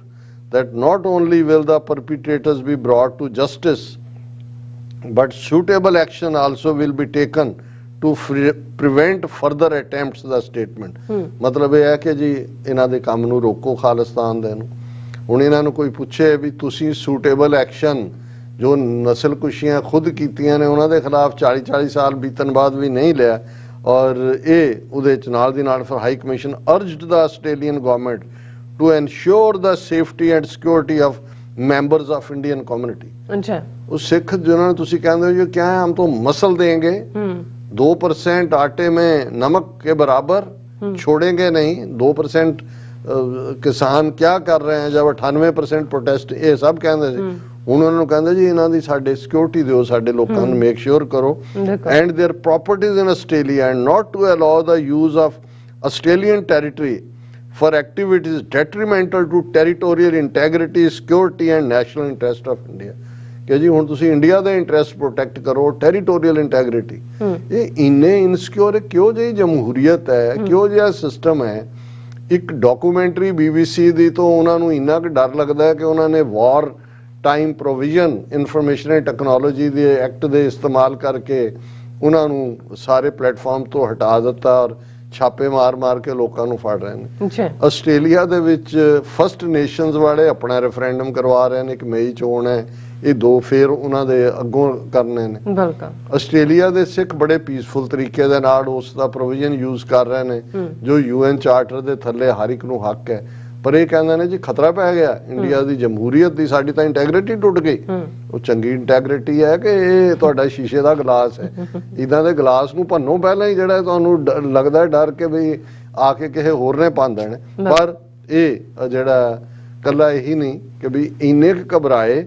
that not only will the perpetrators be brought to justice, but suitable action also will be taken to prevent further attempts, the statement। मतलब ਇਹ ਹੈ ਕਿ ਜੀ ਇਹਨਾਂ ਦੇ ਕੰਮ ਨੂੰ ਰੋਕੋ ਖਾਲਿਸਤਾਨ ਦੇ ਨੂੰ। ਹੁਣ ਇਹਨਾਂ ਨੂੰ ਕੋਈ ਪੁੱਛੇ ਵੀ ਤੁਸੀਂ suitable action ਜੋ ਨਸਲਕੁਸ਼ੀਆਂ ਖੁਦ ਕੀਤੀਆਂ ਨੇ ਉਹਨਾਂ ਦੇ ਖਿਲਾਫ 40 ਸਾਲ ਬੀਤਣ ਬਾਅਦ ਵੀ ਨਹੀਂ ਲਿਆ, ਔਰ ਇਹ ਉਹਦੇ 'ਚ ਨਾਲ ਦੀ ਨਾਲ ਫਿਰ high commission urged the Australian government to ensure the safety and security of members of Indian community। अच्छा, उस सिख जिन्होंने तुसी कहते हो क्या है, हम तो मसल देंगे 2% आटे में नमक के बराबर छोड़ेंगे नहीं। 2% किसान क्या कर रहे हैं जब 98% प्रोटेस्ट ये सब कहते थे, उन्होंने कहते जी इन्हों की साडे सिक्योरिटी दो, साडे लोगों को मेक श्योर करो and their properties in Australia and not to allow the use of Australian territory for activities detrimental to territorial integrity, security and national interest of India। कि जी हुण तुसी इंडिया दे इंटरेस्ट प्रोटेक्ट करो, territorial इंटैग्रिटी। ये इन्ने insecure क्यों जी जमहूरीयत है, क्यों जिहा सिस्टम है। एक डॉक्यूमेंटरी BBC दी तो उन्होंने इन्ना क डर लगता है कि उन्होंने war time provision information and technology दे एक्ट दे इस्तेमाल करके उन्होंने सारे प्लेटफॉर्म तो हटा दिता और छापे मार मार के लोगों को फड़ रहे हैं। Australia they which first Nations वाले अपना रेफरेंडम करवा रहे हैं, एक मई चोण है, ये 2 फेर उन्हां दे अगों करने ने। आस्ट्रेलिया दे सिख बड़े पीसफुल तरीके दे नाल उस दा प्रोविजन यूज कर रहे हैं जो UN चार्टर दे थल्ले हर एक नूं हक है, पर ये कहंदे ने जी खतरा पै गया इंडिया दी जमहूरीयत दी, साडी तां इंटैग्रिटी टुट गई। वो चंगी इंटैग्रिटी है कि ये तुहाडा शीशे दा गिलास है, इदां दे गिलास नूं भन्नो पहलां ही जिहड़ा तुहानूं लगदा डर के बई आके किसे होर ने भंन देणे। पर ये जिहड़ा कल्ला यही नहीं कि भी इन्ने घबराए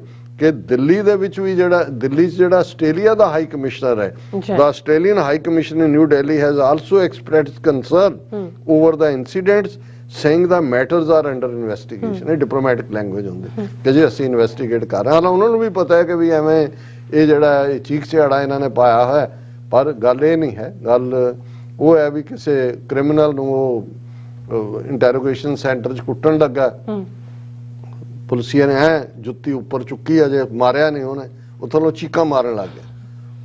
कि दिल्ली दे विच भी जिहड़ा दिल्ली च जिहड़ा आस्ट्रेलिया दा हाई कमिश्नर है, the Australian high commission in new Delhi has also expressed concern over the incidents saying the matters are under investigation। ये डिप्लोमैटिक लैंग्वेज होंदी कि जी ਅਸੀਂ ਇਨਵੈਸਟੀਗੇਟ ਕਰ ਰਹੇ ਹਾਂ। ਹਾਲਾਂ ਉਹਨਾਂ ਨੂੰ ਵੀ ਪਤਾ ਹੈ ਕਿ ਵੀ ਐਵੇਂ ਇਹ ਜਿਹੜਾ ਇਹ ਚੀਕ ਝਾੜਾ ਇਹਨਾਂ ਨੇ ਪਾਇਆ ਹੋਇਆ, ਪਰ ਗੱਲ ਇਹ ਨਹੀਂ ਹੈ। ਗੱਲ ਉਹ ਹੈ ਵੀ ਕਿਸੇ ਕ੍ਰਿਮੀਨਲ ਨੂੰ ਉਹ ਇੰਟਰੋਗੇਸ਼ਨ ਸੈਂਟਰ 'ਚ ਕੁੱਟਣ ਲੱਗਾ, ਪੁਲਿਸੀਆ ਨੇ ਜੁੱਤੀ ਉੱਪਰ ਚੁੱਕੀ, ਅਜੇ ਮਾਰਿਆ ਨਹੀਂ ਉਹਨੇ, ਉੱਥੋਂ ਲੋ ਚੀਕਾਂ ਮਾਰਨ ਲੱਗ ਗਿਆ।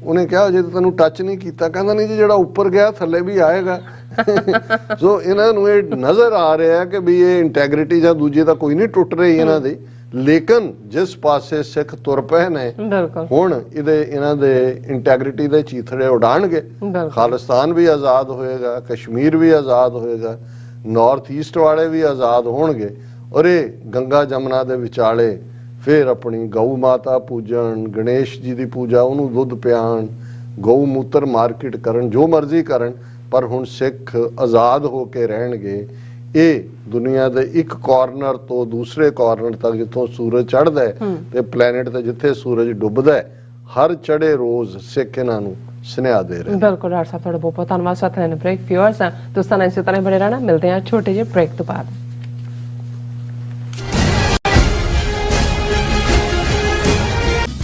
ਉਹਨੇ ਕਿਹਾ ਅਜੇ ਤਾਂ ਤੈਨੂੰ ਟੱਚ ਨਹੀਂ ਕੀਤਾ, ਕਹਿੰਦਾ ਨਹੀਂ ਜੀ ਜਿਹੜਾ ਉੱਪਰ ਗਿਆ ਥੱਲੇ ਵੀ ਆਏਗਾ। ਸੋ ਇਹਨਾਂ ਨੂੰ ਇਹ ਨਜ਼ਰ ਆ ਰਿਹਾ ਕਿ ਵੀ ਇਹ ਇੰਟੈਗਰਿਟੀ ਜਾਂ ਦੂਜੇ ਦਾ ਕੋਈ ਨਹੀਂ ਟੁੱਟ ਰਹੀ ਇਹਨਾਂ ਦੀ, ਲੇਕਿਨ ਜਿਸ ਪਾਸੇ ਸਿੱਖ ਤੁਰ ਪਏ ਨੇ ਹੁਣ ਇਹਨਾਂ ਦੇ ਇੰਟੈਗਰਿਟੀ ਦੇ ਚੀਥੜੇ ਉਡਾਣਗੇ। ਖਾਲਿਸਤਾਨ ਵੀ ਆਜ਼ਾਦ ਹੋਏਗਾ, ਕਸ਼ਮੀਰ ਵੀ ਆਜ਼ਾਦ ਹੋਏਗਾ, ਨਾਰਥ ਈਸਟ ਵਾਲੇ ਵੀ ਆਜ਼ਾਦ ਹੋਣਗੇ, ਔਰ ਇਹ ਗੰਗਾ ਜਮਨਾ ਦੇ ਵਿਚਾਲੇ ਫਿਰ ਆਪਣੀ ਗਊ ਮਾਤਾ ਪੂਜਣ, ਗਣੇਸ਼ ਜੀ ਦੀ ਪੂਜਾ, ਉਹਨੂੰ ਦੁੱਧ ਪਿਆਣ, ਗਊ ਮੂਤਰ ਮਾਰਕੀਟ ਕਰਨ, ਜੋ ਮਰਜ਼ੀ ਕਰਨ, ਪਰ ਹੁਣ ਸਿੱਖ ਆਜ਼ਾਦ ਹੋ ਕੇ ਰਹਿਣਗੇ। ਇਹ ਦੁਨੀਆ ਦੇ ਇੱਕ ਕਾਰਨਰ ਤੋਂ ਦੂਸਰੇ ਕਾਰਨਰ ਤੱਕ, ਜਿੱਥੋਂ ਸੂਰਜ ਚੜ੍ਹਦਾ ਹੈ ਤੇ ਪਲੈਨਟ ਤੇ ਜਿੱਥੇ ਸੂਰਜ ਡੁੱਬਦਾ ਹੈ, ਹਰ ਚੜ੍ਹੇ ਰੋਜ਼ ਸਿੱਖ ਇਹਨਾਂ ਨੂੰ ਸੁਨੇਹਾ ਦੇ ਰਹੇ। ਬਿਲਕੁਲ ਡਾਕਟਰ ਸਾਹਿਬ, ਤੁਹਾਡਾ ਬਹੁਤ ਬਹੁਤ ਧੰਨਵਾਦ। ਸਾਥ ਲੈਣ ਬ੍ਰੇਕ ਵਿਊਅਰਸ ਦੋਸਤਾਂ ਨਾਲ ਇਸੇ ਤਰ੍ਹਾਂ ਬਣੇ ਰਹਿਣਾ। ਮਿਲਦੇ ਹਾਂ ਛੋਟੇ ਜਿਹੇ ਬ੍ਰੇਕ ਤੋਂ ਬਾਅਦ।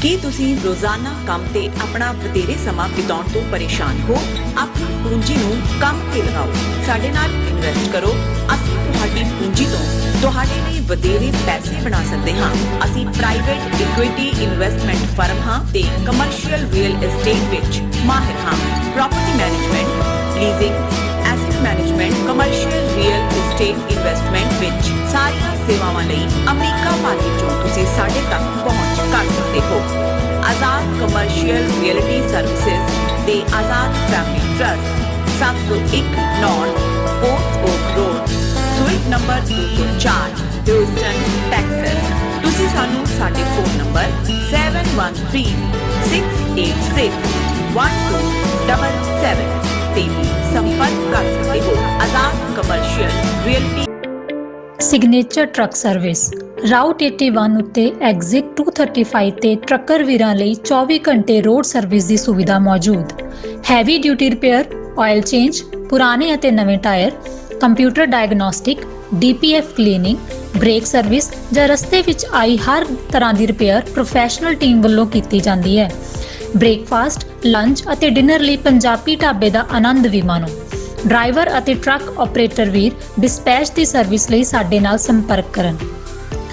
ਕੀ ਤੁਸੀਂ ਰੋਜ਼ਾਨਾ ਕੰਮ ਤੇ ਆਪਣਾ ਵਧੇਰੇ ਸਮਾਂ ਬਿਤਾਉਣ ਤੋਂ ਪਰੇਸ਼ਾਨ ਹੋ? ਆਪਣੀ ਪੂੰਜੀ ਨੂੰ ਕੰਮ ਤੇ ਲਗਾਓ, ਸਾਡੇ ਨਾਲ ਇਨਵੈਸਟ ਕਰੋ। ਅਸੀਂ ਤੁਹਾਡੀ ਪੂੰਜੀ ਤੋਂ ਤੁਹਾਡੇ ਲਈ ਵਧੇਰੇ ਪੈਸੇ ਬਣਾ ਸਕਦੇ ਹਾਂ। ਅਸੀਂ ਪ੍ਰਾਈਵੇਟ ਇਕੁਇਟੀ ਇਨਵੈਸਟਮੈਂਟ ਫਰਮ ਹਾਂ ਤੇ ਕਮਰਸ਼ੀਅਲ ਰੀਅਲ ਏਸਟੇਟ ਵਿੱਚ ਮਾਹਿਰ ਹਾਂ। Property management, leasing, asset management, commercial real estate investment ਵਿੱਚ ਸਾਰੀਆਂ ਸੇਵਾਵਾਂ ਲਈ ਅਮਰੀਕਾ ਭਰ ਵਿੱਚੋਂ ਤੁਸੀਂ ਸਾਡੇ ਤੱਕ ਪਹੁੰਚ ਕਰ ਸਕਦੇ ਹੋ। ਆਜ਼ਾਦ ਕਮਰਸ਼ੀਅਲ ਰੀਅਲਟੀ ਸਰਵਿਸਿਜ਼ ਤੇ Azad family trust, 701 north port oak road, suite number 204, Houston, Texas. ਤੁਸੀਂ ਸਾਨੂੰ ਸਾਡੇ ਫੋਨ ਨੰਬਰ 7136861277 ਤੇ ਵੀ ਸੰਪਰਕ ਕਰ ਸਕਦੇ ਹੋ। Azad commercial realty signature truck service route 81 ਉੱਤੇ ਐਗਜ਼ਿਟ 235 ਤੇ ਟਰੱਕਰ ਵੀਰਾਂ ਲਈ 24 ਘੰਟੇ ਰੋਡ ਸਰਵਿਸ ਦੀ ਸੁਵਿਧਾ ਮੌਜੂਦ। Heavy duty repair, oil change, ਪੁਰਾਣੇ ਅਤੇ ਨਵੇਂ tyres, computer diagnostic, DPF cleaning, brake service ਜਾਂ ਰਸਤੇ ਵਿੱਚ ਆਈ ਹਰ ਤਰ੍ਹਾਂ ਦੀ ਰਿਪੇਅਰ ਪ੍ਰੋਫੈਸ਼ਨਲ ਟੀਮ ਵੱਲੋਂ ਕੀਤੀ ਜਾਂਦੀ ਹੈ। ਬ੍ਰੇਕਫਾਸਟ, ਲੰਚ ਅਤੇ ਡਿਨਰ ਲਈ ਪੰਜਾਬੀ ਢਾਬੇ ਦਾ ਆਨੰਦ ਵੀ ਮਾਣੋ। ਡਰਾਈਵਰ ਅਤੇ ਟਰੱਕ ਆਪਰੇਟਰ ਵੀਰ ਡਿਸਪੈਚ ਦੀ ਸਰਵਿਸ ਲਈ ਸਾਡੇ ਨਾਲ ਸੰਪਰਕ ਕਰਨ।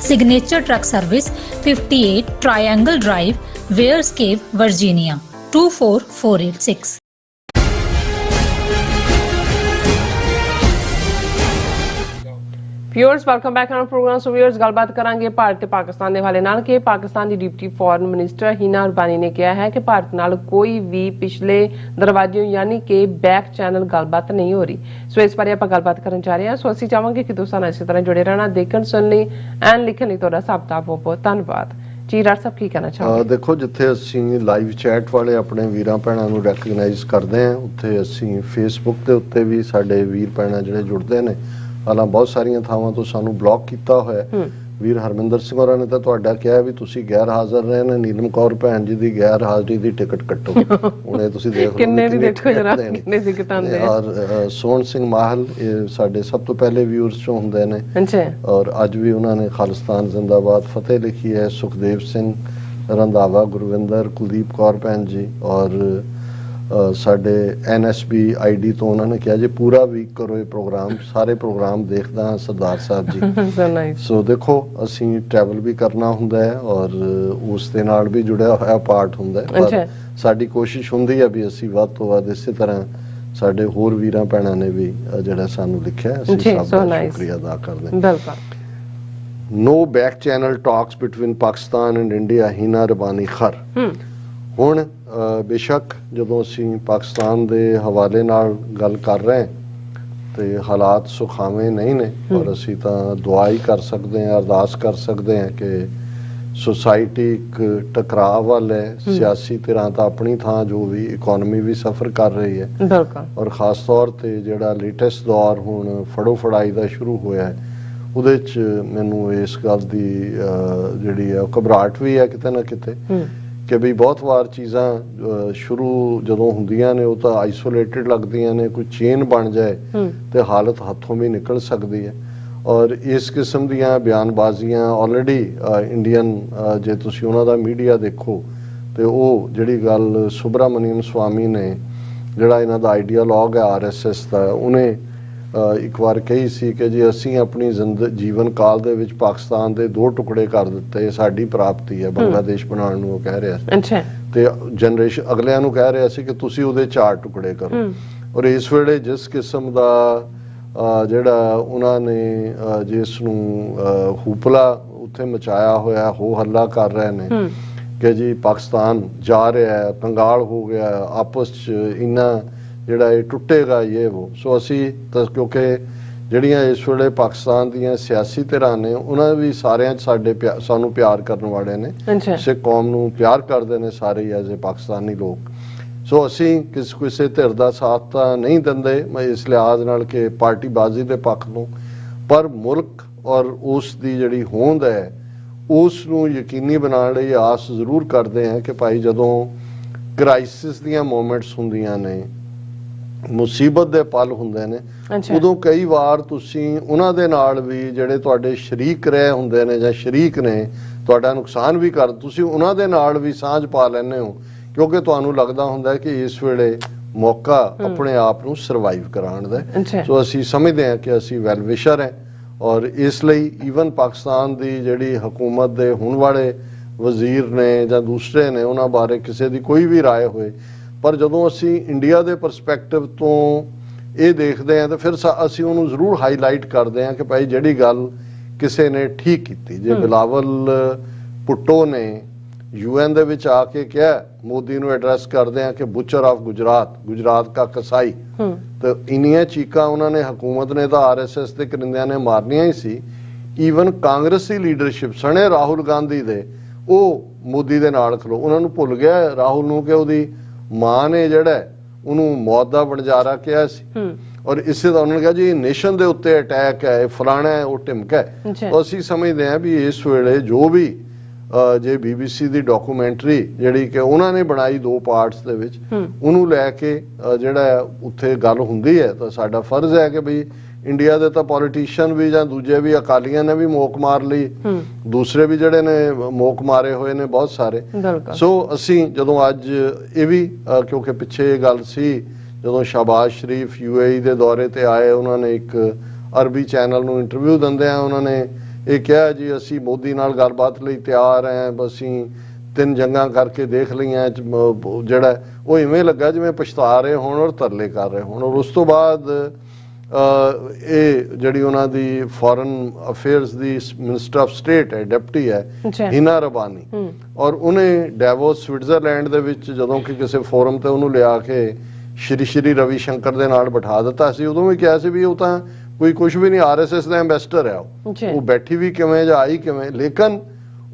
Signature truck service 58 triangle drive, ਵੇਅਰਸਕੇਪ, Virginia 24486। Viewers welcome back on program. So viewers ਗੱਲਬਾਤ ਕਰਾਂਗੇ ਭਾਰਤ ਤੇ ਪਾਕਿਸਤਾਨ ਦੇ ਹਵਾਲੇ ਨਾਲ ਕਿ ਪਾਕਿਸਤਾਨ ਦੀ deputy foreign minister Hina Rabbani ਨੇ ਕਿਹਾ ਹੈ ਕਿ ਭਾਰਤ ਨਾਲ ਕੋਈ ਵੀ ਪਿਛਲੇ ਦਰਵਾਜ਼ੇ ਯਾਨੀ ਕਿ ਬੈਕ ਚੈਨਲ ਗੱਲਬਾਤ ਨਹੀਂ ਹੋ ਰਹੀ। ਸੋ ਇਸ ਬਾਰੇ ਆਪਾਂ ਗੱਲਬਾਤ ਕਰਨ ਜਾ ਰਹੇ ਹਾਂ। ਸੋ ਅਸੀਂ ਚਾਹਾਂਗੇ ਕਿ ਤੁਸੀਂ ਨਾਲ ਇਸੇ ਤਰ੍ਹਾਂ ਜੁੜੇ ਰਹਿਣਾ, ਦੇਖਣ ਸੁਣਨ ਲਈ ਐਂਡ ਲਿਖਣ ਲਈ ਤੁਹਾਡਾ ਸਭ ਦਾ ਬਹੁਤ ਬਹੁਤ ਧੰਨਵਾਦ ਜੀ। ਡਾਕਟਰ ਸਾਹਿਬ ਕੀ ਕਹਿਣਾ ਚਾਹੋਗੇ? ਦੇਖੋ, ਜਿੱਥੇ ਅਸੀਂ ਲਾਈਵ ਚੈਟ ਵਾਲੇ ਆਪਣੇ ਵੀਰਾਂ ਭੈਣਾਂ ਨੂੰ ਰੈਕਗਨਾਈਜ਼ ਕਰਦੇ ਹਾਂ, ਉੱਥੇ ਅਸੀਂ ਫੇਸਬੁੱਕ ਦੇ ਉੱਤੇ ਵੀ ਸਾਡੇ ਵੀਰ ਭੈਣਾਂ ਜਿਹੜੇ ਜੁੜਦੇ ਨੇ। ਹਾਲਾਂ ਬਹੁਤ ਸਾਰੀਆਂ ਥਾਵਾਂ ਤੋਂ ਸਾਨੂੰ ਬਲੌਕ ਕੀਤਾ ਹੋਇਆ। ਵੀਰ ਹਰਮਿੰਦਰ ਸਿੰਘ ਹੋਰਾਂ ਨੇ ਤਾਂ ਤੁਹਾਡਾ ਕਿਹਾ ਵੀ ਤੁਸੀਂ ਗੈਰ ਹਾਜ਼ਰ ਰਹੇ ਨੇ, ਨੀਲਮ ਕੌਰ ਭੈਣ ਜੀ ਦੀ ਗੈਰ ਹਾਜ਼ਰੀ ਦੀ ਟਿਕਟ ਕੱਟੋ। ਹੁਣ ਇਹ ਤੁਸੀਂ ਦੇਖ ਲਓ ਕਿੰਨੇ ਦੀ, ਦੇਖੋ ਜਰਾ ਕਿੰਨੇ ਦੀ ਕਟਾਉਂਦੇ ਆ। ਔਰ ਸੋਹਣ ਸਿੰਘ ਮਾਹਲ ਇਹ ਸਾਡੇ ਸਭ ਤੋਂ ਪਹਿਲੇ ਵਿਊਅਰਸ ਚੋਂ ਹੁੰਦੇ ਨੇ। ਅੱਛਾ। ਔਰ ਅੱਜ ਵੀ ਉਹਨਾਂ ਨੇ ਖਾਲਿਸਤਾਨ ਜ਼ਿੰਦਾਬਾਦ ਫਤਿਹ ਲਿਖੀ ਹੈ। ਸੁਖਦੇਵ ਸਿੰਘ ਰੰਧਾਵਾ, ਗੁਰਵਿੰਦਰ, ਕੁਲਦੀਪ ਕੌਰ ਭੈਣ ਜੀ, ਔਰ ਸਾਡੇ NSB ID ਤੋਂ ਉਹਨਾਂ ਨੇ ਕਿਹਾ ਜੀ ਪੂਰਾ ਵੀਕ ਕਰੋ ਇਹ ਪ੍ਰੋਗਰਾਮ, ਸਾਰੇ ਪ੍ਰੋਗਰਾਮ ਦੇਖਦਾ ਹਾਂ ਸਰਦਾਰ ਸਾਹਿਬ ਜੀ। ਸੋ ਦੇਖੋ, ਅਸੀਂ ਟਰੈਵਲ ਵੀ ਕਰਨਾ ਹੁੰਦਾ ਹੈ ਔਰ ਉਸ ਦੇ ਨਾਲ ਵੀ ਜੁੜਿਆ ਹੋਇਆ ਪਾਰਟ ਹੁੰਦਾ ਹੈ, ਪਰ ਸਾਡੀ ਕੋਸ਼ਿਸ਼ ਹੁੰਦੀ ਹੈ ਵੀ ਅਸੀਂ ਵੱਧ ਤੋਂ ਵੱਧ ਇਸੇ ਤਰ੍ਹਾਂ ਸਾਡੇ ਹੋਰ ਵੀਰਾਂ ਭੈਣਾਂ ਨੇ ਵੀ ਜਿਹੜਾ ਸਾਨੂੰ ਲਿਖਿਆ, ਅਸੀਂ ਸਭ ਦਾ ਸ਼ੁਕਰੀਆ ਅਦਾ ਕਰਦੇ ਹਾਂ। ਬਿਲਕੁਲ। No back channel talks between Pakistan and India, Hina Rabbani Khar. ਹੁਣ ਬੇਸ਼ੱਕ ਜਦੋਂ ਅਸੀਂ ਪਾਕਿਸਤਾਨ ਦੇ ਹਵਾਲੇ ਨਾਲ ਗੱਲ ਕਰ ਰਹੇ ਹਾਂ ਤੇ ਹਾਲਾਤ ਸੁਖਾਵੇਂ ਨਹੀਂ ਨੇ, ਪਰ ਅਸੀਂ ਤਾਂ ਦੁਆ ਹੀ ਕਰ ਸਕਦੇ ਹਾਂ, ਅਰਦਾਸ ਕਰ ਸਕਦੇ ਹਾਂ ਕਿ ਸੋਸਾਇਟੀ ਇੱਕ ਟਕਰਾਅ ਵੱਲ ਹੈ। ਸਿਆਸੀ ਧਿਰਾਂ ਤਾਂ ਆਪਣੀ ਥਾਂ, ਜੋ ਵੀ ਇਕਨੋਮੀ ਵੀ ਸਫਰ ਕਰ ਰਹੀ ਹੈ, ਔਰ ਖਾਸ ਤੌਰ ਤੇ ਜਿਹੜਾ ਲੇਟੈਸਟ ਦੌਰ ਹੁਣ ਫੜੋ ਫੜਾਈ ਦਾ ਸ਼ੁਰੂ ਹੋਇਆ ਹੈ, ਉਹਦੇ 'ਚ ਮੈਨੂੰ ਇਸ ਗੱਲ ਦੀ ਜਿਹੜੀ ਹੈ ਘਬਰਾਹਟ ਵੀ ਹੈ ਕਿਤੇ ਨਾ ਕਿਤੇ ਕਿ ਵੀ ਬਹੁਤ ਵਾਰ ਚੀਜ਼ਾਂ ਸ਼ੁਰੂ ਜਦੋਂ ਹੁੰਦੀਆਂ ਨੇ ਉਹ ਤਾਂ ਆਈਸੋਲੇਟਿਡ ਲੱਗਦੀਆਂ ਨੇ, ਕੋਈ ਚੇਨ ਬਣ ਜਾਏ ਤੇ ਹਾਲਤ ਹੱਥੋਂ ਵੀ ਨਿਕਲ ਸਕਦੀ ਹੈ। ਔਰ ਇਸ ਕਿਸਮ ਦੀਆਂ ਬਿਆਨਬਾਜ਼ੀਆਂ ਆਲਰੇਡੀ ਇੰਡੀਅਨ, ਜੇ ਤੁਸੀਂ ਉਹਨਾਂ ਦਾ ਮੀਡੀਆ ਦੇਖੋ ਤੇ ਉਹ ਜਿਹੜੀ ਗੱਲ ਸੁਬਰਾਮਨੀਅਮ ਸਵਾਮੀ ਨੇ, ਜਿਹੜਾ ਇਹਨਾਂ ਦਾ ਆਈਡੀਆਲੋਗ ਹੈ RSS ਦਾ, ਉਹਨੇ ਇੱਕ ਵਾਰ ਕਹੀ ਸੀ ਕਿ ਜੇ ਅਸੀਂ ਆਪਣੀ ਜੀਵਨ ਕਾਲ ਦੇ ਵਿੱਚ ਪਾਕਿਸਤਾਨ ਦੇ 2 ਟੁਕੜੇ ਕਰ ਦਿੱਤੇ, ਸਾਡੀ ਪ੍ਰਾਪਤੀ ਹੈ ਬੰਗਲਾਦੇਸ਼ ਬਣਾਉਣ ਨੂੰ, ਉਹ ਕਹਿ ਰਿਹਾ ਸੀ। ਤੇ ਜਨਰੇਸ਼ਨ ਅਗਲਿਆਂ ਨੂੰ ਕਹਿ ਰਿਹਾ ਸੀ ਕਿ ਤੁਸੀਂ ਉਹਦੇ 4 ਟੁਕੜੇ ਕਰੋ। ਔਰ ਇਸ ਵੇਲੇ ਜਿਸ ਕਿਸਮ ਦਾ ਜਿਹੜਾ ਉਹਨਾਂ ਨੇ ਜਿਸ ਨੂੰ ਹੂਪਲਾ ਉੱਥੇ ਮਚਾਇਆ ਹੋਇਆ, ਹੋ ਹੱਲਾ ਕਰ ਰਹੇ ਨੇ ਕਿ ਜੀ ਪਾਕਿਸਤਾਨ ਜਾ ਰਿਹਾ ਹੈ, ਕੰਗਾਲ ਹੋ ਗਿਆ, ਆਪਸ 'ਚ ਇੰਨਾ ਜਿਹੜਾ ਇਹ ਟੁੱਟੇਗਾ ਇਹ ਉਹ। ਸੋ ਅਸੀਂ ਤਾਂ ਕਿਉਂਕਿ ਜਿਹੜੀਆਂ ਇਸ ਵੇਲੇ ਪਾਕਿਸਤਾਨ ਦੀਆਂ ਸਿਆਸੀ ਧਿਰਾਂ ਨੇ ਉਹਨਾਂ ਵੀ ਸਾਰਿਆਂ 'ਚ ਸਾਨੂੰ ਪਿਆਰ ਕਰਨ ਵਾਲੇ ਨੇ, ਅੱਛਾ ਸਿੱਖ ਕੌਮ ਨੂੰ ਪਿਆਰ ਕਰਦੇ ਨੇ ਸਾਰੇ ਐਜ਼ ਏ ਪਾਕਿਸਤਾਨੀ ਲੋਕ। ਸੋ ਅਸੀਂ ਕਿਸੇ ਧਿਰ ਦਾ ਸਾਥ ਤਾਂ ਨਹੀਂ ਦਿੰਦੇ ਮੈਂ ਇਸ ਲਿਹਾਜ਼ ਨਾਲ ਕਿ ਪਾਰਟੀਬਾਜ਼ੀ ਦੇ ਪੱਖ ਨੂੰ, ਪਰ ਮੁਲਕ ਔਰ ਉਸ ਦੀ ਜਿਹੜੀ ਹੋਂਦ ਹੈ ਉਸ ਨੂੰ ਯਕੀਨੀ ਬਣਾਉਣ ਲਈ ਆਸ ਜ਼ਰੂਰ ਕਰਦੇ ਹਾਂ ਕਿ ਭਾਈ ਜਦੋਂ ਕ੍ਰਾਈਸਿਸ ਦੀਆਂ ਮੂਮੈਂਟਸ ਹੁੰਦੀਆਂ ਨੇ, ਮੁਸੀਬਤ ਦੇ ਪਲ ਹੁੰਦੇ ਨੇ, ਉਦੋਂ ਕਈ ਵਾਰ ਤੁਸੀਂ ਉਹਨਾਂ ਦੇ ਨਾਲ ਵੀ ਜਿਹੜੇ ਤੁਹਾਡੇ ਸ਼ਰੀਕ ਰਹੇ ਹੁੰਦੇ ਨੇ ਜਾਂ ਸ਼ਰੀਕ ਨੇ ਤੁਹਾਡਾ ਨੁਕਸਾਨ ਵੀ ਕਰ, ਤੁਸੀਂ ਉਹਨਾਂ ਦੇ ਨਾਲ ਵੀ ਸਾਂਝ ਪਾ ਲੈਂਦੇ ਹੋ ਕਿਉਂਕਿ ਤੁਹਾਨੂੰ ਲੱਗਦਾ ਹੁੰਦਾ ਕਿ ਇਸ ਵੇਲੇ ਮੌਕਾ ਆਪਣੇ ਆਪ ਨੂੰ ਸਰਵਾਈਵ ਕਰਾਉਣ ਦਾ। ਸੋ ਅਸੀਂ ਸਮਝਦੇ ਹਾਂ ਕਿ ਅਸੀਂ ਵੈਲ ਵਿਸ਼ਰ ਹੈ ਔਰ ਇਸ ਲਈ ਈਵਨ ਪਾਕਿਸਤਾਨ ਦੀ ਜਿਹੜੀ ਹਕੂਮਤ ਦੇ ਹੁਣ ਵਾਲੇ ਵਜ਼ੀਰ ਨੇ ਜਾਂ ਦੂਸਰੇ ਨੇ ਉਹਨਾਂ ਬਾਰੇ ਕਿਸੇ ਦੀ ਕੋਈ ਵੀ ਰਾਏ ਹੋਏ, ਪਰ ਜਦੋਂ ਅਸੀਂ ਇੰਡੀਆ ਦੇ ਪਰਸਪੈਕਟਿਵ ਤੋਂ ਇਹ ਦੇਖਦੇ ਹਾਂ ਤਾਂ ਫਿਰ ਅਸੀਂ ਉਹਨੂੰ ਜ਼ਰੂਰ ਹਾਈਲਾਈਟ ਕਰਦੇ ਹਾਂ ਕਿ ਭਾਈ ਜਿਹੜੀ ਗੱਲ ਕਿਸੇ ਨੇ ਠੀਕ ਕੀਤੀ। ਜੇ ਬਿਲਾਵਲ ਭੁੱਟੋ ਨੇ UN ਦੇ ਵਿੱਚ ਆ ਕੇ ਕਿਹਾ ਮੋਦੀ ਨੂੰ ਐਡਰੈਸ ਕਰਦੇ ਆ ਕਿ ਬੁਚਰ ਆਫ ਗੁਜਰਾਤ ਕਾ ਕਸਾਈ, ਤੇ ਇੰਨੀਆਂ ਚੀਕਾਂ ਉਹਨਾਂ ਨੇ ਹਕੂਮਤ ਨੇ ਤਾਂ RSS ਦੇ ਕਰਿੰਦਿਆਂ ਨੇ ਮਾਰਨੀਆਂ ਹੀ ਸੀ। ਈਵਨ ਕਾਂਗਰਸੀ ਲੀਡਰਸ਼ਿਪ ਸਣੇ ਰਾਹੁਲ ਗਾਂਧੀ ਦੇ ਉਹ ਮੋਦੀ ਦੇ ਨਾਲ ਖਲੋ, ਉਹਨਾਂ ਨੂੰ ਭੁੱਲ ਗਿਆ ਰਾਹੁਲ ਨੂੰ ਕਿ ਉਹਦੀ ਮਾਂ ਨੇ ਜਿਹੜਾ ਉਹਨੂੰ ਮੌਤ ਦਾ ਵਣਜਾਰਾ ਕਿਹਾ ਸੀ ਔਰ ਇਸੇ ਦਾ ਉਹਨਾਂ ਨੇ ਕਿਹਾ ਜੀ ਨੇਸ਼ਨ ਦੇ ਉੱਤੇ ਅਟੈਕ ਹੈ, ਇਹ ਫਲਾਣਾ ਹੈ, ਉਹ ਢਿਮਕਾ ਹੈ। ਤਾਂ ਅਸੀਂ ਸਮਝਦੇ ਹਾਂ ਵੀ ਇਸ ਵੇਲੇ ਜੋ ਵੀ ਜੇ BBC ਦੀ ਡਾਕੂਮੈਂਟਰੀ ਜਿਹੜੀ ਕਿ ਉਹਨਾਂ ਨੇ ਬਣਾਈ 2 ਪਾਰਟਸ ਦੇ ਵਿੱਚ ਉਹਨੂੰ ਲੈ ਕੇ ਜਿਹੜਾ ਉੱਥੇ ਗੱਲ ਹੁੰਦੀ ਹੈ ਤਾਂ ਸਾਡਾ ਫਰਜ਼ ਹੈ ਕਿ ਬਈ ਇੰਡੀਆ ਦੇ ਤਾਂ ਪੋਲੀਟੀਸ਼ੀਅਨ ਵੀ ਜਾਂ ਦੂਜੇ ਵੀ ਅਕਾਲੀਆਂ ਨੇ ਵੀ ਮੋਕ ਮਾਰ ਲਈ, ਦੂਸਰੇ ਵੀ ਜਿਹੜੇ ਨੇ ਮੋਕ ਮਾਰੇ ਹੋਏ ਨੇ ਬਹੁਤ ਸਾਰੇ। ਸੋ ਅਸੀਂ ਜਦੋਂ ਅੱਜ ਇਹ ਵੀ ਕਿਉਂਕਿ ਪਿੱਛੇ ਇਹ ਗੱਲ ਸੀ ਜਦੋਂ ਸ਼ਹਬਾਜ਼ ਸ਼ਰੀਫ UAE ਦੇ ਦੌਰੇ ਤੇ ਆਏ, ਉਹਨਾਂ ਨੇ ਇੱਕ ਅਰਬੀ ਚੈਨਲ ਨੂੰ ਇੰਟਰਵਿਊ ਦਿੰਦੇ ਆ ਉਹਨਾਂ ਨੇ ਇਹ ਕਿਹਾ ਜੀ ਅਸੀਂ ਮੋਦੀ ਨਾਲ ਗੱਲਬਾਤ ਲਈ ਤਿਆਰ ਹਾਂ, ਅਸੀਂ 3 ਜੰਗਾਂ ਕਰਕੇ ਦੇਖ ਲਈਆਂ, ਜਿਹੜਾ ਉਹ ਇਵੇਂ ਲੱਗਾ ਜਿਵੇਂ ਪਛਤਾ ਰਹੇ ਹੋਣ ਔਰ ਤਰਲੇ ਕਰ ਰਹੇ ਹੋਣ। ਔਰ ਉਸ ਤੋਂ ਬਾਅਦ ਇਹ ਜਿਹੜੀ ਉਹਨਾਂ ਦੀ foreign affairs the minister of state ਹੈ, ਡਿਪਟੀ ਹੈ ਹੀਨਾ ਰਬਾਨੀ, ਔਰ ਉਹਨੇ ਡੈਵੋਸ ਸਵਿਟਜ਼ਰਲੈਂਡ ਦੇ ਵਿੱਚ ਜਦੋਂ ਕਿ ਕਿਸੇ ਫੋਰਮ ਤੇ ਉਹਨੂੰ ਲਿਆ ਕੇ ਸ਼੍ਰੀ ਰਵੀ ਸ਼ੰਕਰ ਦੇ ਨਾਲ ਬਿਠਾ ਦਿੱਤਾ ਸੀ, ਉਦੋਂ ਵੀ ਕਿਹਾ ਸੀ ਵੀ ਉਹ ਤਾਂ ਕੋਈ ਕੁਝ ਵੀ ਨਹੀਂ, RSS ਦਾ ਐਂਬੈਸਡਰ ਹੈ ਉਹ ਬੈਠੀ ਵੀ ਕਿਵੇਂ ਜਾਂ ਆਈ ਕਿਵੇਂ, ਲੇਕਿਨ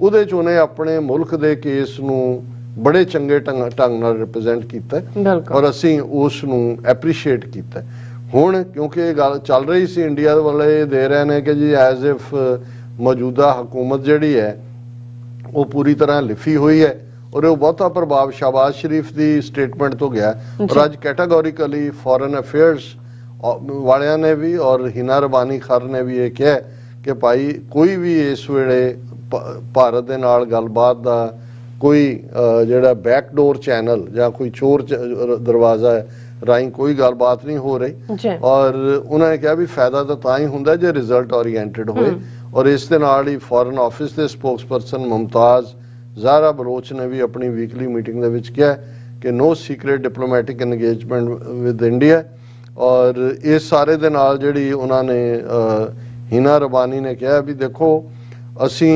ਉਹਦੇ ਚ ਉਹਨੇ ਆਪਣੇ ਮੁਲਕ ਦੇ ਕੇਸ ਨੂੰ ਬੜੇ ਚੰਗੇ ਢੰਗ ਨਾਲ ਰਿਪਰੈਜ਼ੈਂਟ ਕੀਤਾ ਔਰ ਅਸੀਂ ਉਸ ਨੂੰ ਐਪਰੀਸ਼ੀਏਟ ਕੀਤਾ। ਹੁਣ ਕਿਉਂਕਿ ਇਹ ਗੱਲ ਚੱਲ ਰਹੀ ਸੀ ਇੰਡੀਆ ਵਾਲੇ ਦੇ ਰਹੇ ਨੇ ਕਿ ਜੀ ਐਜ਼ ਇਫ ਮੌਜੂਦਾ ਹਕੂਮਤ ਜਿਹੜੀ ਹੈ ਉਹ ਪੂਰੀ ਤਰ੍ਹਾਂ ਲਿਫੀ ਹੋਈ ਹੈ ਔਰ ਉਹ ਬਹੁਤਾ ਪ੍ਰਭਾਵ ਸ਼ਹਬਾਜ਼ ਸ਼ਰੀਫ ਦੀ ਸਟੇਟਮੈਂਟ ਤੋਂ ਗਿਆ ਔਰ ਅੱਜ ਕੈਟਾਗੋਰੀਕਲੀ ਫੋਰਨ ਅਫੇਅਰਸ ਵਾਲਿਆਂ ਨੇ ਵੀ ਔਰ ਹੀਨਾ ਰਬਾਨੀ ਖਰ ਨੇ ਵੀ ਇਹ ਕਿਹਾ ਕਿ ਭਾਈ ਕੋਈ ਵੀ ਇਸ ਵੇਲੇ ਭਾਰਤ ਦੇ ਨਾਲ ਗੱਲਬਾਤ ਦਾ ਕੋਈ ਜਿਹੜਾ ਬੈਕਡੋਰ ਚੈਨਲ ਜਾਂ ਕੋਈ ਚੋਰ ਦਰਵਾਜ਼ਾ ਹੈ ਰਾਹੀਂ ਕੋਈ ਗੱਲਬਾਤ ਨਹੀਂ ਹੋ ਰਹੀ ਔਰ ਉਹਨਾਂ ਨੇ ਕਿਹਾ ਵੀ ਫਾਇਦਾ ਤਾਂ ਹੀ ਹੁੰਦਾ ਜੇ ਰਿਜ਼ਲਟ ਓਰੀਐਂਟਡ ਹੋਏ। ਔਰ ਇਸ ਦੇ ਨਾਲ ਹੀ ਫੋਰਨ ਆਫਿਸ ਦੇ ਸਪੋਕਸਪਰਸਨ ਮੁਮਤਾਜ਼ ਜ਼ਾਹਰਾ ਬਲੋਚ ਨੇ ਵੀ ਆਪਣੀ ਵੀਕਲੀ ਮੀਟਿੰਗ ਦੇ ਵਿੱਚ ਕਿਹਾ ਕਿ no secret diplomatic engagement with India. ਔਰ ਇਸ ਸਾਰੇ ਦੇ ਨਾਲ ਜਿਹੜੀ ਉਹਨਾਂ ਨੇ ਹੀਨਾ ਰਬਾਨੀ ਨੇ ਕਿਹਾ ਵੀ ਦੇਖੋ ਅਸੀਂ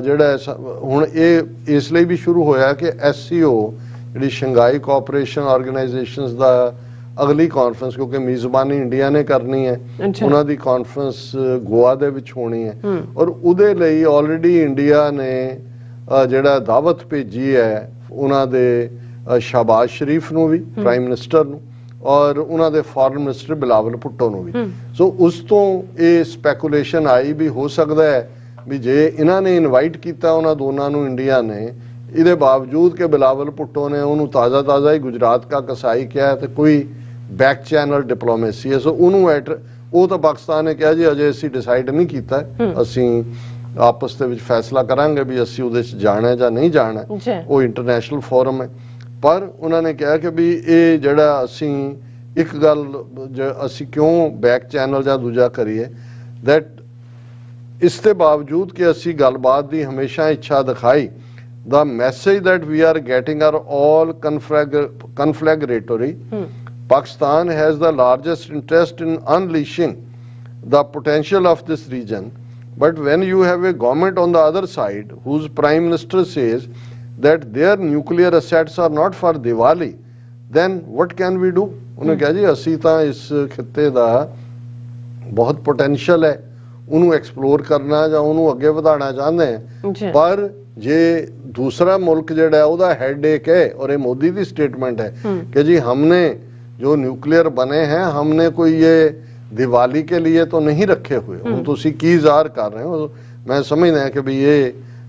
ਜਿਹੜਾ ਹੁਣ ਇਹ ਇਸ ਲਈ ਵੀ ਸ਼ੁਰੂ ਹੋਇਆ ਕਿ SCO ਜਿਹੜੀ ਸ਼ੰਘਾਈ ਕੋਆਪਰੇਸ਼ਨ ਆਰਗੇਨਾਈਜੇਸ਼ਨਸ ਦਾ ਅਗਲੀ ਕਾਨਫਰੰਸ ਕਿਉਂਕਿ ਮੇਜ਼ਬਾਨੀ ਇੰਡੀਆ ਨੇ ਕਰਨੀ ਹੈ, ਉਹਨਾਂ ਦੀ ਕਾਨਫਰੰਸ ਗੋਆ ਦੇ ਵਿੱਚ ਹੋਣੀ ਹੈ ਔਰ ਉਹਦੇ ਲਈ ਆਲਰੇਡੀ ਇੰਡੀਆ ਨੇ ਜਿਹੜਾ ਦਾਵਤ ਭੇਜੀ ਹੈ ਉਹਨਾਂ ਦੇ ਸ਼ਹਬਾਜ਼ ਸ਼ਰੀਫ ਨੂੰ ਵੀ ਪ੍ਰਾਈਮ ਮਿਨਿਸਟਰ ਨੂੰ ਔਰ ਉਹਨਾਂ ਦੇ ਫੋਰਨ ਮਿਨਿਸਟਰ ਬਿਲਾਵਲ ਭੁੱਟੋ ਨੂੰ ਵੀ। ਸੋ ਉਸ ਤੋਂ ਇਹ ਸਪੈਕੂਲੇਸ਼ਨ ਆਈ ਵੀ ਹੋ ਸਕਦਾ ਹੈ ਵੀ ਜੇ ਇਹਨਾਂ ਨੇ ਇਨਵਾਈਟ ਕੀਤਾ ਉਹਨਾਂ ਦੋਨਾਂ ਨੂੰ ਇੰਡੀਆ ਨੇ, ਇਹਦੇ ਬਾਵਜੂਦ ਕਿ ਬਿਲਾਵਲ ਭੁੱਟੋ ਨੇ ਉਹਨੂੰ ਤਾਜ਼ਾ ਹੀ ਗੁਜਰਾਤ ਕਾ ਕਸਾਈ ਕਿਹਾ ਤੇ ਕੋਈ ਬੈਕ ਚੈਨਲ ਡਿਪਲੋਮੇਸੀ ਹੈ, ਸੋ ਉਹਨੂੰ ਉਹ ਤਾਂ ਪਾਕਿਸਤਾਨ ਨੇ ਕਿਹਾ ਜੀ ਅਜੇ ਅਸੀਂ ਡਿਸਾਈਡ ਨਹੀਂ ਕੀਤਾ, ਅਸੀਂ ਆਪਸ ਦੇ ਵਿੱਚ ਫੈਸਲਾ ਕਰਾਂਗੇ ਵੀ ਅਸੀਂ ਉਹਦੇ 'ਚ ਜਾਣਾ ਜਾਂ ਨਹੀਂ ਜਾਣਾ, ਉਹ ਇੰਟਰਨੈਸ਼ਨਲ ਫੋਰਮ ਹੈ। ਪਰ ਉਹਨਾਂ ਨੇ ਕਿਹਾ ਕਿ ਵੀ ਇਹ ਜਿਹੜਾ ਅਸੀਂ ਇੱਕ ਗੱਲ ਅਸੀਂ ਕਿਉਂ ਬੈਕ ਚੈਨਲ ਜਾਂ ਦੂਜਾ ਕਰੀਏ ਦੈਟ ਇਸ ਦੇ ਬਾਵਜੂਦ ਕਿ ਅਸੀਂ ਗੱਲਬਾਤ ਦੀ ਹਮੇਸ਼ਾ ਇੱਛਾ ਦਿਖਾਈ, the message that we are getting are all conflagratory. Pakistan has the largest interest in unleashing the potential of this region, but when you have a government on the other side whose prime minister says that their nuclear assets are not for Diwali, then what can we do? ਉਹਨੇ ਕਿਹਾ ਜੀ ਅਸੀਂ ਤਾਂ ਇਸ ਖਿੱਤੇ ਦਾ ਬਹੁਤ potential ਹੈ, ਉਹਨੂੰ ਐਕਸਪਲੋਰ ਕਰਨਾ ਜਾਂ ਉਹਨੂੰ ਅੱਗੇ ਵਧਾਉਣਾ ਚਾਹੁੰਦੇ ਆ। ਜੀ। ਪਰ ਜੇ दूसरा मुल्क ਜਿਹੜਾ ਉਹਦਾ हेडेक है, और ये मोदी की स्टेटमेंट है कि जी हमने जो न्यूक्लियर बने हैं हमने कोई ये दिवाली के लिए तो नहीं रखे हुए, हम तुसी की ਜ਼ਾਹਰ कर रहे हो। मैं समझदा है कि भी ये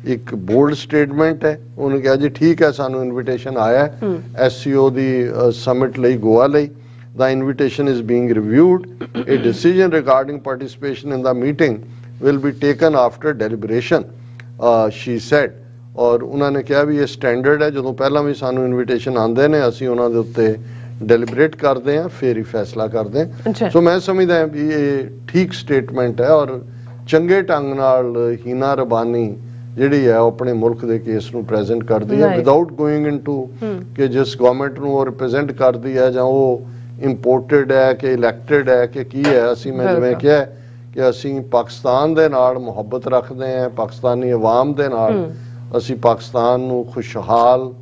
एक बोल्ड स्टेटमेंट है। उन्होंने कहा जी ठीक है, सानू इनविटेशन आया है SCO दी समिट ਲਈ गोवा ਲਈ। The invitation is being reviewed. A decision regarding participation in the meeting will be taken after deliberation, she said. और उन्होंने कहा भी ये स्टैंडर्ड है, जो पहला भी सानू इनविटेशन आते हैं असी उन्होंने उत्ते डेलीबरेट करते हैं, फिर ही फैसला करते हैं। सो मैं समझदा भी ये ठीक स्टेटमेंट है और चंगे ढंग नाल हीना रबानी ਜਿਹੜੀ ਹੈ ਉਹ ਆਪਣੇ ਮੁਲਕ ਦੇ ਕੇਸ ਨੂੰ ਪ੍ਰੈਜ਼ੈਂਟ ਕਰਦੀ ਹੈ ਵਿਦਆਊਟ ਗੋਇੰਗ ਇਨਟੂ ਕਿ ਜਿਸ ਗਵਰਨਮੈਂਟ ਨੂੰ ਉਹ ਰਿਪਰੈਜ਼ੈਂਟ ਕਰਦੀ ਹੈ ਜਾਂ ਉਹ ਇੰਪੋਰਟਡ ਹੈ ਕਿ ਇਲੈਕਟਡ ਹੈ ਕਿ ਕੀ ਹੈ। ਅਸੀਂ ਮੈਂ ਜਿਵੇਂ ਕਿਹਾ ਕਿ ਅਸੀਂ ਪਾਕਿਸਤਾਨ ਦੇ ਨਾਲ ਮੁਹੱਬਤ ਰੱਖਦੇ ਹਾਂ, ਪਾਕਿਸਤਾਨੀ ਆਵਾਮ ਦੇ ਨਾਲ ਅਸੀਂ ਪਾਕਿਸਤਾਨ ਨੂੰ ਖੁਸ਼ਹਾਲ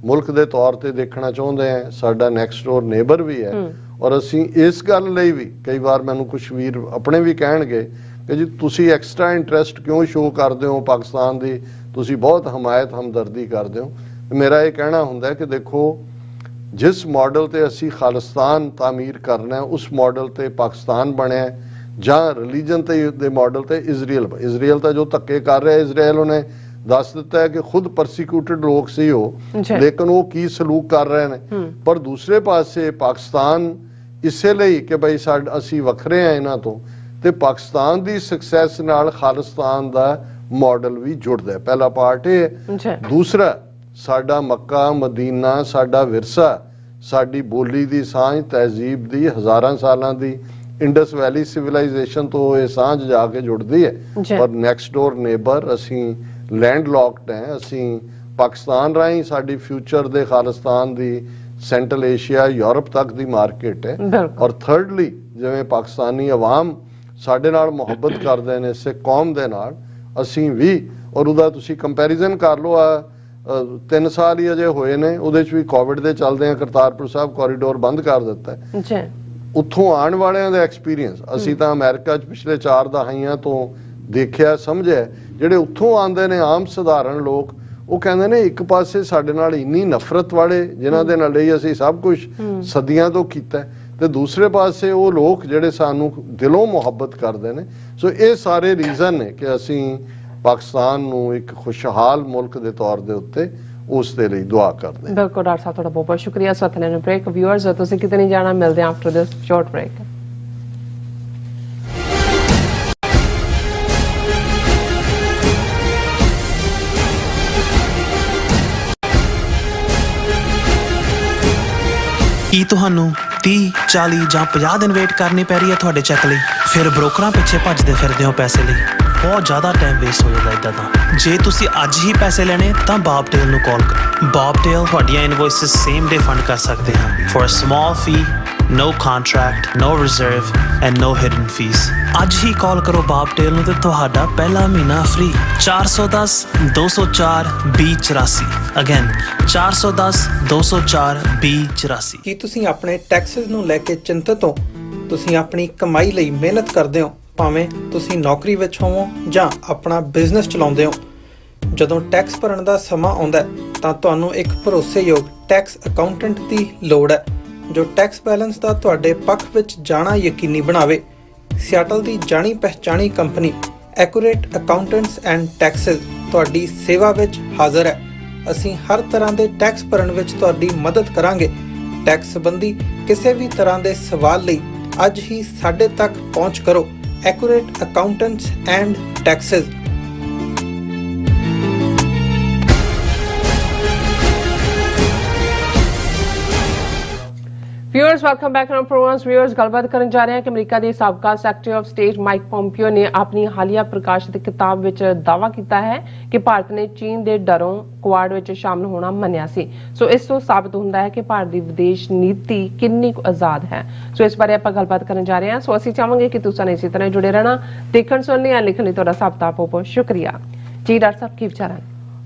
ਮੁਲਕ ਦੇ ਤੌਰ ਤੇ ਦੇਖਣਾ ਚਾਹੁੰਦੇ ਹਾਂ। ਸਾਡਾ ਨੈਕਸਟ ਡੋਰ ਨੇਬਰ ਵੀ ਹੈ ਔਰ ਅਸੀਂ ਇਸ ਗੱਲ ਲਈ ਵੀ ਕਈ ਵਾਰ ਮੈਨੂੰ ਕੁਛ ਵੀਰ ਆਪਣੇ ਵੀ ਕਹਿਣਗੇ कि जी तुसी एक्सट्रा इंटरस्ट क्यों शो करते हो पाकिस्तान की, तुसी बहुत हमायत हमदर्दी करते हो। मेरा ये कहना होंदा है कि देखो जिस मॉडल ते असी खालिस्तान तामीर करना है उस मॉडल ते पाकिस्तान बनया जां रिलीजन ते मॉडल ते इजराइल तो जो धक्के कर रहा है इजराइल उन्हें दस दिता है कि खुद परसिक्यूटेड लोग सी हो, लेकिन वो की सलूक कर रहे हैं। पर दूसरे पासे पाकिस्तान इसे लिए कि भाई असी वखरे हैं इन्हां तो ਤੇ ਪਾਕਿਸਤਾਨ ਦੀ ਸਕਸੈਸ ਨਾਲ ਖਾਲਿਸਤਾਨ ਦਾ ਮਾਡਲ ਵੀ ਜੁੜਦਾ ਹੈ। ਪਹਿਲਾ ਪਾਰਟ ਇਹ ਹੈ। ਦੂਸਰਾ ਸਾਡਾ ਮੱਕਾ ਮਦੀਨਾ, ਸਾਡਾ ਵਿਰਸਾ, ਸਾਡੀ ਬੋਲੀ ਦੀ ਸਾਂਝ, ਤਹਿਜ਼ੀਬ ਦੀ ਹਜ਼ਾਰਾਂ ਸਾਲਾਂ ਦੀ ਇੰਡਸ ਵੈਲੀ ਸਿਵਲਾਈਜੇਸ਼ਨ ਤੋਂ ਇਹ ਸਾਂਝ ਜਾ ਕੇ ਜੁੜਦੀ ਹੈ। ਔਰ ਨੈਕਸਟ ਡੋਰ ਨੇਬਰ ਅਸੀਂ ਲੈਂਡ ਲੌਕਡ ਹੈ। ਅਸੀਂ ਪਾਕਿਸਤਾਨ ਰਾਹੀਂ ਸਾਡੀ ਫਿਊਚਰ ਦੇ ਖਾਲਿਸਤਾਨ ਦੀ ਸੈਂਟਰਲ ਏਸ਼ੀਆ ਯੂਰਪ ਤੱਕ ਦੀ ਮਾਰਕੀਟ ਹੈ। ਔਰ ਥਰਡਲੀ ਜਿਵੇਂ ਪਾਕਿਸਤਾਨੀ ਆਵਾਮ ਸਾਡੇ ਨਾਲ ਮੁਹੱਬਤ ਕਰਦੇ ਨੇ ਸਿੱਖ ਕੌਮ ਦੇ ਨਾਲ, ਅਸੀਂ ਵੀ। ਔਰ ਉਹਦਾ ਤੁਸੀਂ ਕੰਪੈਰੀਜ਼ਨ ਕਰ ਲਓ, 3 ਸਾਲ ਹੀ ਅਜੇ ਹੋਏ ਨੇ, ਉਹਦੇ 'ਚ ਵੀ ਕੋਵਿਡ ਦੇ ਚੱਲਦੇ ਆ ਕਰਤਾਰਪੁਰ ਸਾਹਿਬ ਕੋਰੀਡੋਰ ਬੰਦ ਕਰ ਦਿੱਤਾ ਹੈ। ਉੱਥੋਂ ਆਉਣ ਵਾਲਿਆਂ ਦਾ ਐਕਸਪੀਰੀਅੰਸ ਅਸੀਂ ਤਾਂ ਅਮਰੀਕਾ 'ਚ ਪਿਛਲੇ 4 ਦਹਾਈਆਂ ਤੋਂ ਦੇਖਿਆ ਸਮਝਿਆ। ਜਿਹੜੇ ਉੱਥੋਂ ਆਉਂਦੇ ਨੇ ਆਮ ਸਧਾਰਨ ਲੋਕ, ਉਹ ਕਹਿੰਦੇ ਨੇ ਇੱਕ ਪਾਸੇ ਸਾਡੇ ਨਾਲ ਇੰਨੀ ਨਫ਼ਰਤ ਵਾਲੇ ਜਿਨ੍ਹਾਂ ਦੇ ਨਾਲ ਲਈ ਅਸੀਂ ਸਭ ਕੁਝ ਸਦੀਆਂ ਤੋਂ ਕੀਤਾ, ਤੇ ਦੂਸਰੇ ਪਾਸੇ ਉਹ ਲੋਕ ਜਿਹੜੇ ਸਾਨੂੰ ਦਿਲੋਂ ਮੁਹੱਬਤ ਕਰਦੇ ਨੇ। ਸੋ ਇਹ ਸਾਰੇ ਰੀਜ਼ਨ ਨੇ ਕਿ ਅਸੀਂ ਪਾਕਿਸਤਾਨ ਨੂੰ ਇੱਕ ਖੁਸ਼ਹਾਲ ਮੁਲਕ ਦੇ ਤੌਰ ਦੇ ਉੱਤੇ ਉਸ ਦੇ ਲਈ ਦੁਆ ਕਰਦੇ ਹਾਂ। ਬਿਲਕੁਲ ਡਾਕਟਰ ਸਾਹਿਬ, ਤੁਹਾਡਾ ਬਹੁਤ ਬਹੁਤ ਸ਼ੁਕਰੀਆ। ਸਾਥ ਲੈਣ ਬ੍ਰੇਕ ਵਿਊਅਰਸ, ਤੁਸੀਂ ਕਿਤੇ ਨਹੀਂ ਜਾਣਾ, ਮਿਲਦੇ ਹਾਂ ਆਫਟਰ ਦਿਸ ਸ਼ਾਰਟ ਬ੍ਰੇਕ। ਕੀ ਤੁਹਾਨੂੰ 30, 40 ਜਾਂ 50 ਦਿਨ ਵੇਟ ਕਰਨੀ ਪੈ ਰਹੀ ਹੈ ਤੁਹਾਡੇ ਚੈੱਕ ਲਈ? ਫਿਰ ਬ੍ਰੋਕਰਾਂ ਪਿੱਛੇ ਭੱਜਦੇ ਫਿਰਦੇ ਹੋ ਪੈਸੇ ਲਈ, ਬਹੁਤ ਜ਼ਿਆਦਾ ਟਾਈਮ ਵੇਸਟ ਹੋ ਜਾਂਦਾ ਇੱਦਾਂ ਤਾਂ। ਜੇ ਤੁਸੀਂ ਅੱਜ ਹੀ ਪੈਸੇ ਲੈਣੇ ਤਾਂ ਬੌਬਟੇਲ ਨੂੰ ਕਾਲ ਕਰੋ। ਬੌਬਟੇਲ ਤੁਹਾਡੀਆਂ ਇਨਵੋਇਸਿਸ ਸੇਮ ਡੇ ਫੰਡ ਕਰ ਸਕਦੇ ਹਨ for a small fee, no contract, no reserve and no hidden fees। ਅੱਜ ਹੀ ਕਾਲ ਕਰੋ ਬੌਬਟੇਲ ਨੂੰ ਤੇ ਤੁਹਾਡਾ ਪਹਿਲਾ ਮਹੀਨਾ ਫ੍ਰੀ। 410 204 2084 ਅਗੇਨ 410 204 2084। ਕੀ ਤੁਸੀਂ ਆਪਣੇ ਟੈਕਸਸ ਨੂੰ ਲੈ ਕੇ ਚਿੰਤਤ ਹੋ? ਤੁਸੀਂ ਆਪਣੀ ਕਮਾਈ ਲਈ ਮਿਹਨਤ ਕਰਦੇ ਹੋ, ਭਾਵੇਂ ਤੁਸੀਂ ਨੌਕਰੀ ਵਿੱਚ ਹੋਵੋ ਜਾਂ ਆਪਣਾ ਬਿਜ਼ਨਸ ਚਲਾਉਂਦੇ ਹੋ। ਜਦੋਂ ਟੈਕਸ ਭਰਨ ਦਾ ਸਮਾਂ ਆਉਂਦਾ ਤਾਂ ਤੁਹਾਨੂੰ ਇੱਕ ਭਰੋਸੇਯੋਗ ਟੈਕਸ ਅਕਾਊਂਟੈਂਟ ਦੀ ਲੋੜ ਹੈ ਜੋ ਟੈਕਸ ਬੈਲੈਂਸ ਦਾ ਤੁਹਾਡੇ ਪੱਖ ਵਿੱਚ ਜਾਣਾ ਯਕੀਨੀ ਬਣਾਵੇ। ਸਿਆਟਲ ਦੀ ਜਾਣੀ ਪਹਿਚਾਣੀ company accurate accountants and taxes ਤੁਹਾਡੀ ਸੇਵਾ ਵਿੱਚ ਹਾਜ਼ਰ ਹੈ। ਅਸੀਂ ਹਰ ਤਰ੍ਹਾਂ ਦੇ ਟੈਕਸ ਭਰਨ ਵਿੱਚ ਤੁਹਾਡੀ ਮਦਦ ਕਰਾਂਗੇ। ਟੈਕਸ ਸੰਬੰਧੀ ਕਿਸੇ ਵੀ ਤਰ੍ਹਾਂ ਦੇ ਸਵਾਲ ਲਈ ਅੱਜ ਹੀ ਸਾਡੇ ਤੱਕ ਪਹੁੰਚ ਕਰੋ। Accurate accountants and taxes. Viewers, welcome back to program. Viewers, ਗੱਲਬਾਤ ਕਰਨ ਜਾ ਰਹੇ ਹਾਂ ਕਿ ਅਮਰੀਕਾ ਦੇ ਸਾਬਕਾ secretary of state Mike Pompeo ਨੇ ਆਪਣੀ ਹਾਲੀਆ ਪ੍ਰਕਾਸ਼ਿਤ ਕਿਤਾਬ ਵਿੱਚ ਦਾਅਵਾ ਕੀਤਾ ਹੈ ਕਿ ਭਾਰਤ ਨੇ ਚੀਨ ਦੇ ਡਰੋਂ ਕੁਆਡ ਵਿੱਚ ਸ਼ਾਮਲ ਹੋਣਾ ਮੰਨਿਆ ਸੀ। ਸੋ ਇਸ ਤੋਂ ਸਾਬਤ ਹੁੰਦਾ ਹੈ ਕਿ ਭਾਰਤ ਦੀ ਵਿਦੇਸ਼ ਨੀਤੀ ਕਿੰਨੀ ਕੁ ਆਜ਼ਾਦ ਹੈ। ਸੋ ਇਸ ਬਾਰੇ ਆਪਾਂ ਗੱਲਬਾਤ ਕਰਨ ਜਾ ਰਹੇ ਹਾਂ। ਸੋ ਅਸੀਂ ਚਾਹਾਂਗੇ ਕਿ ਤੁਸੀਂ ਇਸੇ ਤਰ੍ਹਾਂ ਜੁੜੇ ਰਹਿਣਾ। ਦੇਖਣ ਸੁਣਨ ਜਾਂ ਲਿਖਣ ਲਈ ਤੁਹਾਡਾ ਸਭ ਦਾ ਬਹੁਤ ਬਹੁਤ ਸ਼ੁਕਰੀਆ ਜੀ। ਡਾਕਟਰ ਸਾਹਿਬ, ਕੀ ਵਿਚਾਰ ਹਨ?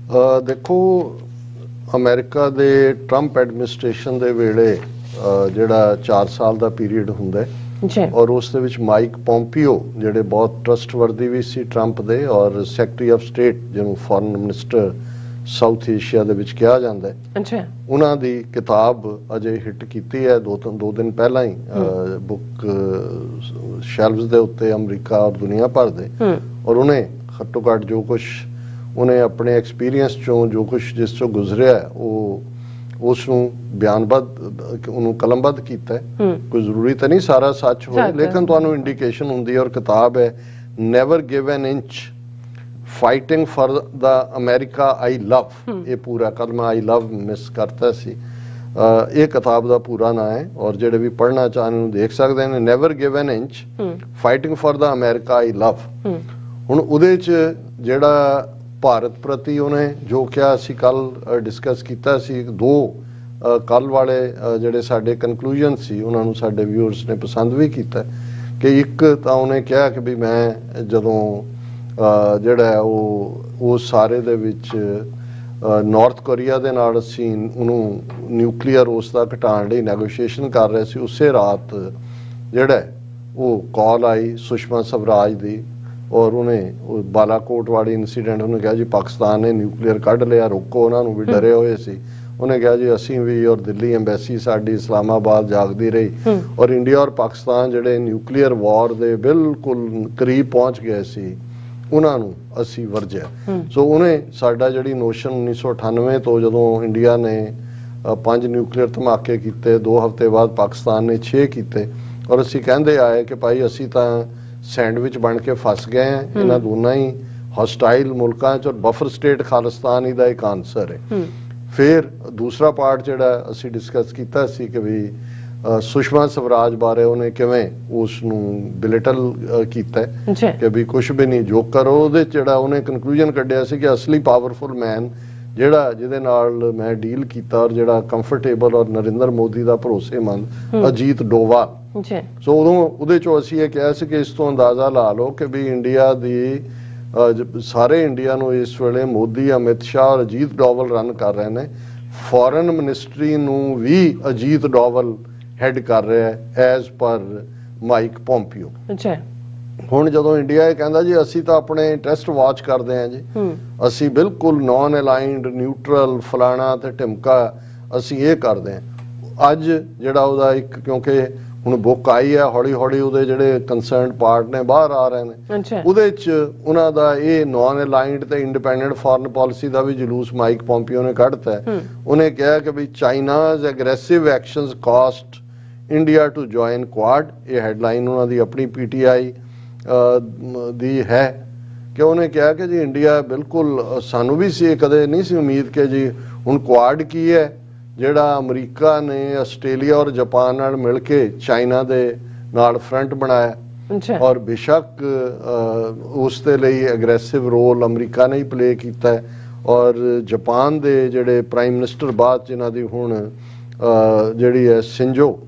ਦੇਖੋ, ਅਮਰੀਕਾ ਦੇ ਟਰੰਪ ਐਡਮਿਨਿਸਟ੍ਰੇਸ਼ਨ ਦੇ ਵੇਲੇ ਜਿਹੜਾ 4 ਸਾਲ ਦਾ ਪੀਰੀਅਡ ਹੁੰਦਾ ਹੈ ਜੀ ਔਰ ਉਸ ਦੇ ਵਿੱਚ ਮਾਈਕ ਪੋਂਪੀਓ ਜਿਹੜੇ ਬਹੁਤ ਟਰਸਟਵਰਦੀ ਵੀ ਸੀ ਟਰੰਪ ਦੇ ਔਰ ਸੈਕਟਰੀ ਆਫ ਸਟੇਟ ਜਿਹਨੂੰ ਫੋਰਨ ਮਿਨਿਸਟਰ ਸਾਊਥ ਏਸ਼ੀਆ ਦੇ ਵਿੱਚ ਕਿਹਾ ਜਾਂਦਾ ਹੈ, ਅੱਛਾ ਉਹਨਾਂ ਦੀ ਕਿਤਾਬ ਅਜੇ ਹਿੱਟ ਕੀਤੀ ਹੈ ਦੋ ਦਿਨ ਪਹਿਲਾਂ ਹੀ ਬੁੱਕ ਸ਼ੈਲਵਸ ਦੇ ਉੱਤੇ ਅਮਰੀਕਾ ਔਰ ਦੁਨੀਆ ਭਰ ਦੇ ਔਰ ਉਹਨੇ ਘੱਟੋ ਘੱਟ ਜੋ ਕੁਝ ਉਹਨੇ ਆਪਣੇ ਐਕਸਪੀਰੀਅੰਸ ਚੋਂ ਜੋ ਕੁਝ ਜਿਸ ਚੋਂ ਗੁਜ਼ਰਿਆ ਹੈ, ਉਹ ਉਸ ਨੂੰ ਬਿਆਨਬੱਧ ਉਹਨੂੰ ਕਲਮਬੱਧ ਕੀਤਾ ਹੈ। ਕੋਈ ਜ਼ਰੂਰੀ ਤਾਂ ਨਹੀਂ ਸਾਰਾ ਸੱਚ ਹੋਵੇ, ਲੇਕਿਨ ਤੁਹਾਨੂੰ ਇੰਡੀਕੇਸ਼ਨ ਹੁੰਦੀ ਹੈ। ਔਰ ਕਿਤਾਬ ਹੈ never give an inch fighting for the America I love. ਇਹ ਪੂਰਾ ਕਲਮਾ ਆਈ ਲਵ ਮਿਸ ਕਰਤਾ ਸੀ। ਇਹ ਕਿਤਾਬ ਦਾ ਪੂਰਾ ਨਾਂ ਹੈ ਔਰ ਜਿਹੜੇ ਵੀ ਪੜ੍ਹਨਾ ਚਾਹਣ ਨੂੰ ਦੇਖ ਸਕਦੇ ਨੇ। Never give an inch fighting for the America I love. ਹੁਣ ਉਹਦੇ 'ਚ ਜਿਹੜਾ ਭਾਰਤ ਪ੍ਰਤੀ ਉਹਨੇ ਜੋ ਕਿਹਾ ਅਸੀਂ ਕੱਲ ਡਿਸਕਸ ਕੀਤਾ ਸੀ, ਦੋ ਕੱਲ ਵਾਲੇ ਜਿਹੜੇ ਸਾਡੇ ਕਨਕਲੂਜਨ ਸੀ ਉਹਨਾਂ ਨੂੰ ਸਾਡੇ ਵਿਊਅਰਸ ਨੇ ਪਸੰਦ ਵੀ ਕੀਤਾ ਕਿ ਇੱਕ ਤਾਂ ਉਹਨੇ ਕਿਹਾ ਕਿ ਵੀ ਮੈਂ ਜਦੋਂ ਜਿਹੜਾ ਉਹ ਸਾਰੇ ਦੇ ਵਿੱਚ ਨਾਰਥ ਕੋਰੀਆ ਦੇ ਨਾਲ ਅਸੀਂ ਉਹਨੂੰ ਨਿਊਕਲੀਅਰ ਉਸ ਦਾ ਘਟਾਉਣ ਲਈ ਨੈਗੋਸ਼ੀਏਸ਼ਨ ਕਰ ਰਹੇ ਸੀ, ਉਸੇ ਰਾਤ ਜਿਹੜਾ ਉਹ ਕਾਲ ਆਈ ਸੁਸ਼ਮਾ ਸਵਰਾਜ ਦੀ ਔਰ ਉਹਨੇ ਉਹ ਬਾਲਾਕੋਟ ਵਾਲੀ ਇਨਸੀਡੈਂਟ ਉਹਨੇ ਕਿਹਾ ਜੀ ਪਾਕਿਸਤਾਨ ਨੇ ਨਿਊਕਲੀਅਰ ਕੱਢ ਲਿਆ, ਰੋਕੋ। ਉਹਨਾਂ ਨੂੰ ਵੀ ਡਰੇ ਹੋਏ ਸੀ। ਉਹਨੇ ਕਿਹਾ ਜੀ ਅਸੀਂ ਵੀ ਔਰ ਦਿੱਲੀ ਐਮਬੈਸੀ ਸਾਡੀ ਇਸਲਾਮਾਬਾਦ ਜਾਗਦੀ ਰਹੀ ਔਰ ਇੰਡੀਆ ਔਰ ਪਾਕਿਸਤਾਨ ਜਿਹੜੇ ਨਿਊਕਲੀਅਰ ਵਾਰ ਦੇ ਬਿਲਕੁਲ ਕਰੀਬ ਪਹੁੰਚ ਗਏ ਸੀ ਉਹਨਾਂ ਨੂੰ ਅਸੀਂ ਵਰਜਿਆ। ਸੋ ਉਹਨੇ ਸਾਡਾ ਜਿਹੜੀ ਨੋਸ਼ਨ 1998 ਤੋਂ ਜਦੋਂ ਇੰਡੀਆ ਨੇ 5 ਨਿਊਕਲੀਅਰ ਧਮਾਕੇ ਕੀਤੇ, 2 ਹਫ਼ਤੇ ਬਾਅਦ ਪਾਕਿਸਤਾਨ ਨੇ 6 ਕੀਤੇ ਔਰ ਅਸੀਂ ਕਹਿੰਦੇ ਆਏ ਕਿ ਭਾਈ ਅਸੀਂ ਤਾਂ ਸੈਂਡਵਿਚ ਬਣ ਕੇ ਫਸ ਗਏ ਆ ਇਹਨਾਂ ਦੋਨਾਂ ਹੀ ਹੌਸਟਾਈਲ ਮੁਲਕਾਂ 'ਚ ਔਰ ਬਫਰ ਸਟੇਟ ਖਾਲਿਸਤਾਨ ਹੀ ਦਾ ਇੱਕ ਆਨਸਰ ਹੈ। ਫਿਰ ਦੂਸਰਾ ਪਾਰਟ ਜਿਹੜਾ ਅਸੀਂ ਡਿਸਕਸ ਕੀਤਾ ਸੀ ਕਿ ਵੀ ਸੁਸ਼ਮਾ ਸਵਰਾਜ ਬਾਰੇ ਉਹਨੇ ਕਿਵੇਂ ਉਸ ਨੂੰ ਬਿਲਿਟਲ ਕੀਤਾ ਕਿ ਵੀ ਕੁਝ ਵੀ ਨਹੀਂ ਜੋ ਕਰੋ। ਉਹਦੇ ਜਿਹੜਾ ਉਹਨੇ ਕਨਕਲੂਜਨ ਕੱਢਿਆ ਸੀ ਕਿ ਅਸਲੀ ਪਾਵਰਫੁਲ ਮੈਨ ਜਿਹੜਾ ਜਿਹਦੇ ਨਾਲ ਮੈਂ ਡੀਲ ਕੀਤਾ ਔਰ ਜਿਹੜਾ ਕੰਫਰਟੇਬਲ ਔਰ ਨਰਿੰਦਰ ਮੋਦੀ ਦਾ ਭਰੋਸੇਮੰਦ ਅਜੀਤ ਡੋਵਾਲ। ਸੋ ਉਦੋਂ ਉਹਦੇ ਚੋਂ ਅਸੀਂ ਇਹ ਕਿਹਾ ਸੀ ਕਿ ਇਸ ਤੋਂ ਅੰਦਾਜ਼ਾ ਲਾ ਲਓ ਕਿ ਵੀ ਇੰਡੀਆ ਦੀ ਸਾਰੇ ਇੰਡੀਆ ਨੂੰ ਇਸ ਵੇਲੇ ਮੋਦੀ, ਅਮਿਤ ਸ਼ਾਹ ਔਰ ਅਜੀਤ ਡੋਵਲ ਰਨ ਕਰ ਰਹੇ ਨੇ। ਫੋਰਨ ਮਿਨਿਸਟਰੀ ਨੂੰ ਵੀ ਅਜੀਤ ਡੋਵਲ ਹੈਡ ਕਰ ਰਿਹਾ ਹੈ ਐਜ਼ ਪਰ ਮਾਈਕ ਪੋਂਪੀਓ। ਹੁਣ ਜਦੋਂ ਇੰਡੀਆ ਇਹ ਕਹਿੰਦਾ ਜੀ ਅਸੀਂ ਤਾਂ ਆਪਣੇ ਇੰਟਰਸਟ ਵਾਚ ਕਰਦੇ ਹਾਂ ਜੀ, ਅਸੀਂ ਬਿਲਕੁਲ ਨਾਨ ਅਲਾਈਨਡ ਨਿਊਟਰਲ ਫਲਾਣਾ ਤੇ ਢਿਮਕਾ ਅਸੀਂ ਇਹ ਕਰਦੇ ਹਾਂ। ਅੱਜ ਜਿਹੜਾ ਉਹਦਾ ਇੱਕ ਕਿਉਂਕਿ ਹੁਣ ਬੁੱਕ ਆਈ ਹੈ ਹੌਲੀ ਹੌਲੀ ਉਹਦੇ ਜਿਹੜੇ ਕੰਸਰਨਡ ਪਾਰਟ ਨੇ ਬਾਹਰ ਆ ਰਹੇ ਨੇ, ਉਹਦੇ 'ਚ ਉਹਨਾਂ ਦਾ ਇਹ ਨਾਨ ਅਲਾਈਨਡ ਤੇ ਇੰਡੀਪੈਂਡੈਂਟ ਫੋਰਨ ਪਾਲਿਸੀ ਦਾ ਵੀ ਜਲੂਸ ਮਾਈਕ ਪੋਂਪੀਓ ਨੇ ਕੱਢਤਾ। ਉਹਨੇ ਕਿਹਾ ਕਿ ਵੀ China's aggressive actions caused India to join Quad. ਇਹ ਹੈਡਲਾਈਨ ਉਹਨਾਂ ਦੀ ਆਪਣੀ ਪੀਟੀਆਈ ਦੀ ਹੈ ਕਿ ਉਹਨੇ ਕਿਹਾ ਕਿ ਜੀ ਇੰਡੀਆ ਬਿਲਕੁਲ ਸਾਨੂੰ ਵੀ ਸੀ ਕਦੇ ਨਹੀਂ ਸੀ ਉਮੀਦ ਕਿ ਜੀ ਹੁਣ ਕੁਆਡ ਕੀ ਹੈ ਜਿਹੜਾ ਅਮਰੀਕਾ ਨੇ ਆਸਟ੍ਰੇਲੀਆ ਔਰ ਜਾਪਾਨ ਨਾਲ ਮਿਲ ਕੇ ਚਾਈਨਾ ਦੇ ਨਾਲ ਫਰੰਟ ਬਣਾਇਆ ਔਰ ਬੇਸ਼ੱਕ ਉਸ ਦੇ ਲਈ ਐਗਰੈਸਿਵ ਰੋਲ ਅਮਰੀਕਾ ਨੇ ਹੀ ਪਲੇ ਕੀਤਾ ਔਰ ਜਾਪਾਨ ਦੇ ਜਿਹੜੇ ਪ੍ਰਾਈਮ ਮਿਨਿਸਟਰ ਬਾਅਦ ਜਿਨ੍ਹਾਂ ਦੀ ਹੁਣ ਜਿਹੜੀ ਹੈ ਸ਼ਿੰਜੋ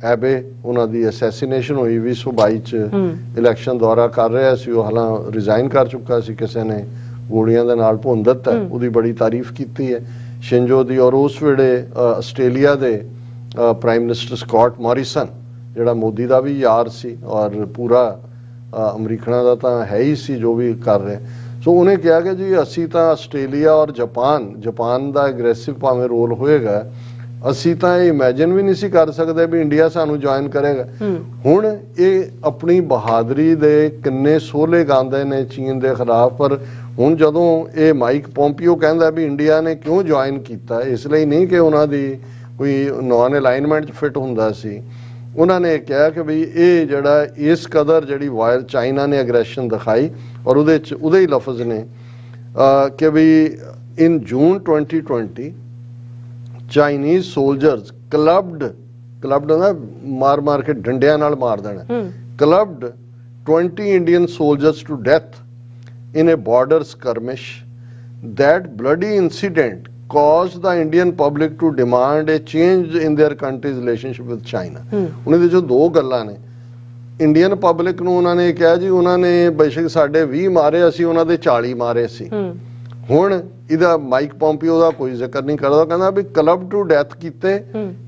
ਐਬੇ ਉਹਨਾਂ ਦੀ ਅਸੈਸੀਨੇਸ਼ਨ ਹੋਈ 2022 ਚ ਇਲੈਕਸ਼ਨ ਦੌਰਾ ਕਰ ਰਿਹਾ ਸੀ, ਉਹ ਹਾਲਾਂ ਰਿਜ਼ਾਈਨ ਕਰ ਚੁੱਕਾ ਸੀ, ਕਿਸੇ ਨੇ ਗੋਲੀਆਂ ਦੇ ਨਾਲ ਭੁੰਨ ਦਿੱਤਾ, ਉਹਦੀ ਬੜੀ ਤਾਰੀਫ ਕੀਤੀ ਹੈ ਸ਼ਿੰਜੋ ਦੀ। ਔਰ ਉਸ ਵੇਲੇ ਆਸਟ੍ਰੇਲੀਆ ਦੇ ਪ੍ਰਾਈਮ ਮਿਨਿਸਟਰ ਸਕਾਟ ਮੋਰਿਸਨ ਜਿਹੜਾ ਮੋਦੀ ਦਾ ਵੀ ਯਾਰ ਸੀ ਔਰ ਪੂਰਾ ਅਮਰੀਕਨਾਂ ਦਾ ਤਾਂ ਹੈ ਹੀ ਸੀ ਜੋ ਵੀ ਕਰ ਰਿਹਾ। ਸੋ ਉਹਨੇ ਕਿਹਾ ਕਿ ਜੀ ਅਸੀਂ ਤਾਂ ਆਸਟ੍ਰੇਲੀਆ ਔਰ ਜਾਪਾਨ ਦਾ ਐਗਰੈਸਿਵ ਭਾਵੇਂ ਰੋਲ ਹੋਏਗਾ, ਅਸੀਂ ਤਾਂ ਇਹ ਇਮੇਜਿਨ ਵੀ ਨਹੀਂ ਸੀ ਕਰ ਸਕਦੇ ਵੀ ਇੰਡੀਆ ਸਾਨੂੰ ਜੁਆਇਨ ਕਰੇਗਾ। ਹੁਣ ਇਹ ਆਪਣੀ ਬਹਾਦਰੀ ਦੇ ਕਿੰਨੇ ਸੋਲੇ ਗਾਉਂਦੇ ਨੇ ਚੀਨ ਦੇ ਖਿਲਾਫ, ਪਰ ਹੁਣ ਜਦੋਂ ਇਹ ਮਾਈਕ ਪੋਂਪੀਓ ਕਹਿੰਦਾ ਵੀ ਇੰਡੀਆ ਨੇ ਕਿਉਂ ਜੁਆਇਨ ਕੀਤਾ, ਇਸ ਲਈ ਨਹੀਂ ਕਿ ਉਹਨਾਂ ਦੀ ਕੋਈ ਨਾਨ ਅਲਾਈਨਮੈਂਟ 'ਚ ਫਿੱਟ ਹੁੰਦਾ ਸੀ। ਉਹਨਾਂ ਨੇ ਕਿਹਾ ਕਿ ਵੀ ਇਹ ਜਿਹੜਾ ਇਸ ਕਦਰ ਜਿਹੜੀ ਵਾਇਲ ਚਾਈਨਾ ਨੇ ਐਗਰੈਸ਼ਨ ਦਿਖਾਈ ਔਰ ਉਹਦੇ 'ਚ ਉਹਦੇ ਹੀ ਲਫ਼ਜ਼ ਨੇ ਕਿ ਵੀ ਇਨ ਜੂਨ 2020 ਚਾਈਨੀਜ਼ ਸੋਲਜਰਸ ਕਲੱਬਡ ਨਾ ਮਾਰ ਕੇ ਡੰਡਿਆਂ ਨਾਲ ਮਾਰ ਦੇਣਾ, clubbed 20 Indian soldiers to death in a border skirmish. That bloody incident caused the Indian public to demand a change in their country's relationship with China. ਉਹਨਾਂ ਦੇ ਜੋ ਦੋ ਗੱਲਾਂ ਨੇ, ਇੰਡੀਅਨ ਪਬਲਿਕ ਨੂੰ ਉਹਨਾਂ ਨੇ ਕਿਹਾ ਜੀ ਉਹਨਾਂ ਨੇ ਬੇਸ਼ੱਕ ਸਾਡੇ 20 ਮਾਰੇ, ਅਸੀਂ ਉਹਨਾਂ ਦੇ 40 ਮਾਰੇ ਸੀ। ਹੁਣ ਇਹਦਾ ਮਾਈਕ ਪੋਂਪੀਓ ਦਾ ਕੋਈ ਜ਼ਿਕਰ ਨਹੀਂ ਕਰਦਾ, ਕਹਿੰਦਾ ਵੀ ਕਲਬ ਟੂ ਡੈਥ ਕੀਤੇ,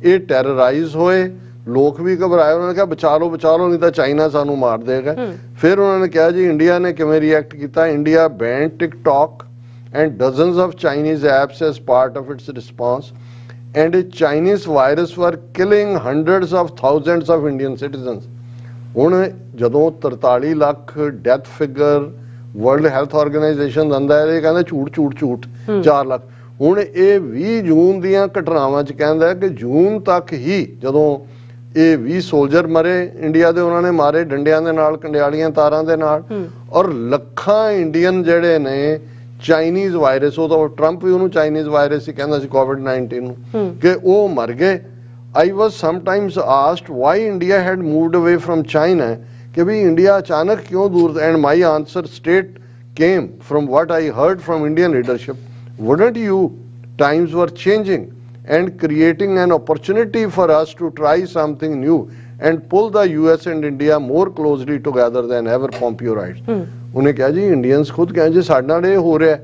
ਇਹ ਟੈਰਰਾਈਜ਼ ਹੋਏ, ਲੋਕ ਵੀ ਘਬਰਾਏ, ਉਹਨਾਂ ਨੇ ਕਿਹਾ ਬਚਾ ਲਓ ਨਹੀਂ ਤਾਂ ਚਾਈਨਾ ਸਾਨੂੰ ਮਾਰ ਦੇਗਾ। ਫਿਰ ਉਹਨਾਂ ਨੇ ਕਿਹਾ ਜੀ ਇੰਡੀਆ ਨੇ ਕਿਵੇਂ ਰਿਐਕਟ ਕੀਤਾ, India ban TikTok and dozens of Chinese apps as part of its response, and a Chinese virus were killing hundreds of thousands of Indian citizens। ਹੁਣ ਜਦੋਂ 43 lakh death figure world health organisation ਦਿੰਦਾ ਹੈ, ਇਹ ਕਹਿੰਦਾ ਝੂਠ 4 ਲੱਖ। ਹੁਣ ਇਹ 20 ਜੂਨ ਦੀਆਂ ਘਟਨਾਵਾਂ 'ਚ ਕਹਿੰਦਾ ਕਿ ਜੂਨ ਤੱਕ ਹੀ ਜਦੋਂ ਇਹ 20 ਸੋਲਜਰ ਮਰੇ ਇੰਡੀਆ ਦੇ, ਉਹਨਾਂ ਨੇ ਮਾਰੇ ਡੰਡਿਆਂ ਦੇ ਨਾਲ, ਕੰਡਿਆਲੀਆਂ ਤਾਰਾਂ ਦੇ ਨਾਲ, ਔਰ ਲੱਖਾਂ ਇੰਡੀਅਨ ਜਿਹੜੇ ਨੇ ਚਾਈਨੀਜ਼ ਵਾਇਰਸ, ਉਹ ਤਾਂ ਟਰੰਪ ਵੀ ਉਹਨੂੰ ਚਾਈਨੀਜ਼ ਵਾਇਰਸ ਹੀ ਕਹਿੰਦਾ ਸੀ COVID-19 ਨੂੰ, ਕਿ ਉਹ ਮਰ ਗਏ। I was sometimes asked why India had moved away from China, कि भी इंडिया अचानक क्यों दूर, and my answer straight came from what I heard from Indian leadership. Wouldn't you? Times were changing and creating an opportunity for us to try something new and pull the US and India more closely together than ever, Pompeo writes. ਉਹਨੇ ਕਿਹਾ ਜੀ Indians ਖੁਦ ਕਹੇ ਜੀ ਸਾਡੇ ਨਾਲ ਇਹ ਹੋ ਰਿਹਾ।